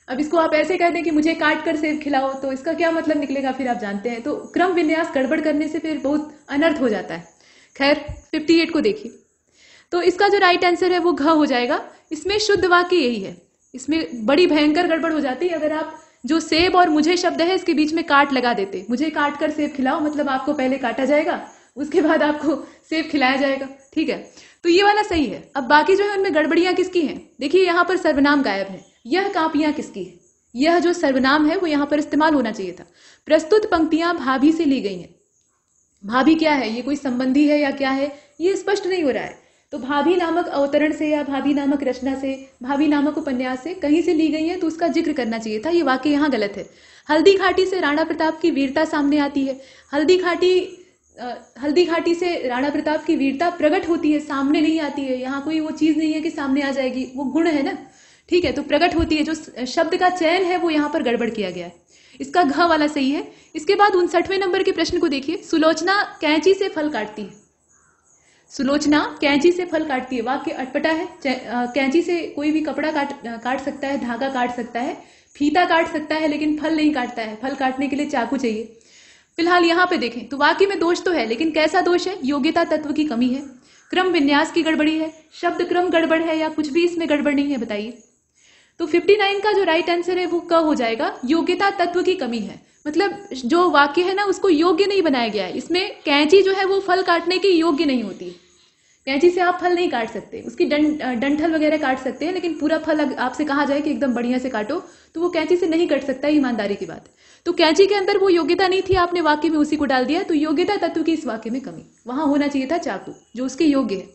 अब इसको आप ऐसे कह दें कि मुझे काट कर सेब खिलाओ, तो इसका क्या मतलब निकलेगा फिर आप जानते हैं। तो क्रम विन्यास गड़बड़ करने से फिर बहुत अनर्थ हो जाता है। खैर 58 को देखिए। तो इसका जो राइट आंसर है वो घ हो जाएगा। इसमें शुद्ध वाक्य यही है। इसमें बड़ी भयंकर गड़बड़ हो जाती है अगर आप जो सेब और मुझे शब्द है इसके बीच में काट लगा देते। मुझे काट कर सेब खिलाओ, मतलब आपको पहले काटा जाएगा, उसके बाद आपको सेब खिलाया जाएगा, ठीक है। तो ये वाला सही है। अब बाकी जो है उनमें गड़बड़ियां किसकी हैं? देखिए यहाँ पर सर्वनाम गायब है। यह कापियां किसकी है? यह जो सर्वनाम है वो यहाँ पर इस्तेमाल होना चाहिए था। प्रस्तुत पंक्तियां भाभी से ली गई हैं। भाभी क्या है? ये कोई संबंधी है या क्या है, ये स्पष्ट नहीं हो रहा है। तो भाभी नामक अवतरण से या भाभी नामक रचना से, भाभी नामक उपन्यास से कहीं से ली गई है, तो उसका जिक्र करना चाहिए था। ये वाक्य यहाँ गलत है। हल्दी घाटी से राणा प्रताप की वीरता सामने आती है। हल्दी घाटी से राणा प्रताप की वीरता प्रकट होती है, सामने नहीं आती है। यहाँ कोई वो चीज नहीं है कि सामने आ जाएगी, वो गुण है ना, ठीक है। तो प्रकट होती है। जो शब्द का चयन है वो यहाँ पर गड़बड़ किया गया है। इसका घ वाला सही है। इसके बाद 59वें नंबर के प्रश्न को देखिए। सुलोचना कैंची से फल काटती है। सुलोचना कैंची से फल काटती है। वाक्य अटपटा है। कैंची से कोई भी कपड़ा काट सकता है, धागा काट सकता है, फीता काट सकता है, लेकिन फल नहीं काटता है। फल काटने के लिए चाकू चाहिए। फिलहाल यहाँ पे देखें तो वाक्य में दोष तो है, लेकिन कैसा दोष है? योग्यता तत्व की कमी है, क्रम विन्यास की गड़बड़ी है, शब्द क्रम गड़बड़ है, या कुछ भी इसमें गड़बड़ नहीं है? बताइए। तो 59 का जो राइट आंसर है वो क हो जाएगा। योग्यता तत्व की कमी है, मतलब जो वाक्य है ना उसको योग्य नहीं बनाया गया है। इसमें कैंची जो है वो फल काटने की योग्य नहीं होती। कैंची से आप फल नहीं काट सकते, उसकी डंठल वगैरह काट सकते हैं, लेकिन पूरा फल आपसे कहा जाए कि एकदम बढ़िया से काटो तो वो कैंची से नहीं कट सकता, ईमानदारी की बात। तो कैंची के अंदर वो योग्यता नहीं थी, आपने वाक्य में उसी को डाल दिया। तो योग्यता तत्व की इस वाक्य में कमी, वहां होना चाहिए था चाकू, जो उसके योग्य है।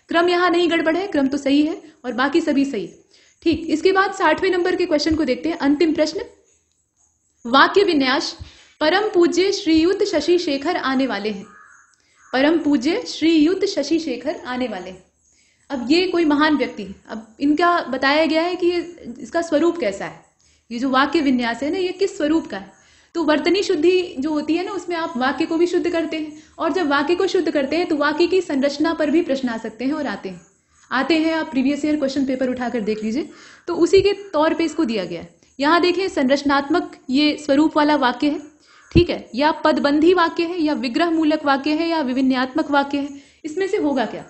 क्रम यहाँ नहीं गड़बड़ है, क्रम तो सही है और बाकी सभी सही है, ठीक। इसके बाद 60वें नंबर के क्वेश्चन को देखते हैं। अंतिम प्रश्न, वाक्य विन्यास। परम पूज्य श्रीयुत शशि शेखर आने वाले हैं। परम पूज्य श्रीयुत शशि शेखर आने वाले हैं। अब ये कोई महान व्यक्ति है। अब इनका बताया गया है कि इसका स्वरूप कैसा है। ये जो वाक्य विन्यास है ना, ये किस स्वरूप का है? तो वर्तनी शुद्धि जो होती है ना, उसमें आप वाक्य को भी शुद्ध करते हैं, और जब वाक्य को शुद्ध करते हैं तो वाक्य की संरचना पर भी प्रश्न आ सकते हैं और आते हैं। आप प्रीवियस ईयर क्वेश्चन पेपर उठाकर देख लीजिए, तो उसी के तौर पे इसको दिया गया है। यहाँ देखें, संरचनात्मक ये स्वरूप वाला वाक्य है, ठीक है, या पदबंधी वाक्य है, या विग्रह मूलक वाक्य है, या विभिन्नात्मक वाक्य है, इसमें से होगा क्या?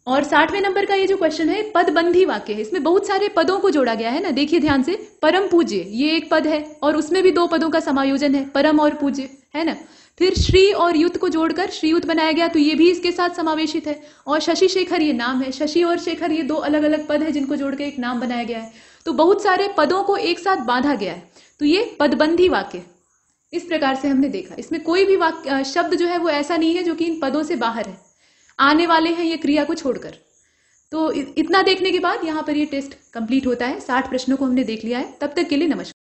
और 60वें नंबर का ये जो क्वेश्चन है पदबंधी वाक्य है। इसमें बहुत सारे पदों को जोड़ा गया है ना, देखिए ध्यान से। परम पूज्य ये एक पद है और उसमें भी 2 पदों का समायोजन है, परम और पूज्य, है ना। फिर श्री और युत को जोड़कर श्रीयुत बनाया गया, तो ये भी इसके साथ समावेशित है। और शशि शेखर ये नाम है, शशि और शेखर ये 2 अलग अलग पद है जिनको जोड़कर एक नाम बनाया गया है। तो बहुत सारे पदों को एक साथ बांधा गया है, तो ये पदबंधी वाक्य इस प्रकार से हमने देखा। इसमें कोई भी वाक्य शब्द जो है वो ऐसा नहीं है जो कि इन पदों से बाहर है। आने वाले हैं ये क्रिया को छोड़कर। तो इतना देखने के बाद यहाँ पर ये टेस्ट कंप्लीट होता है। 60 प्रश्नों को हमने देख लिया है। तब तक के लिए नमस्कार।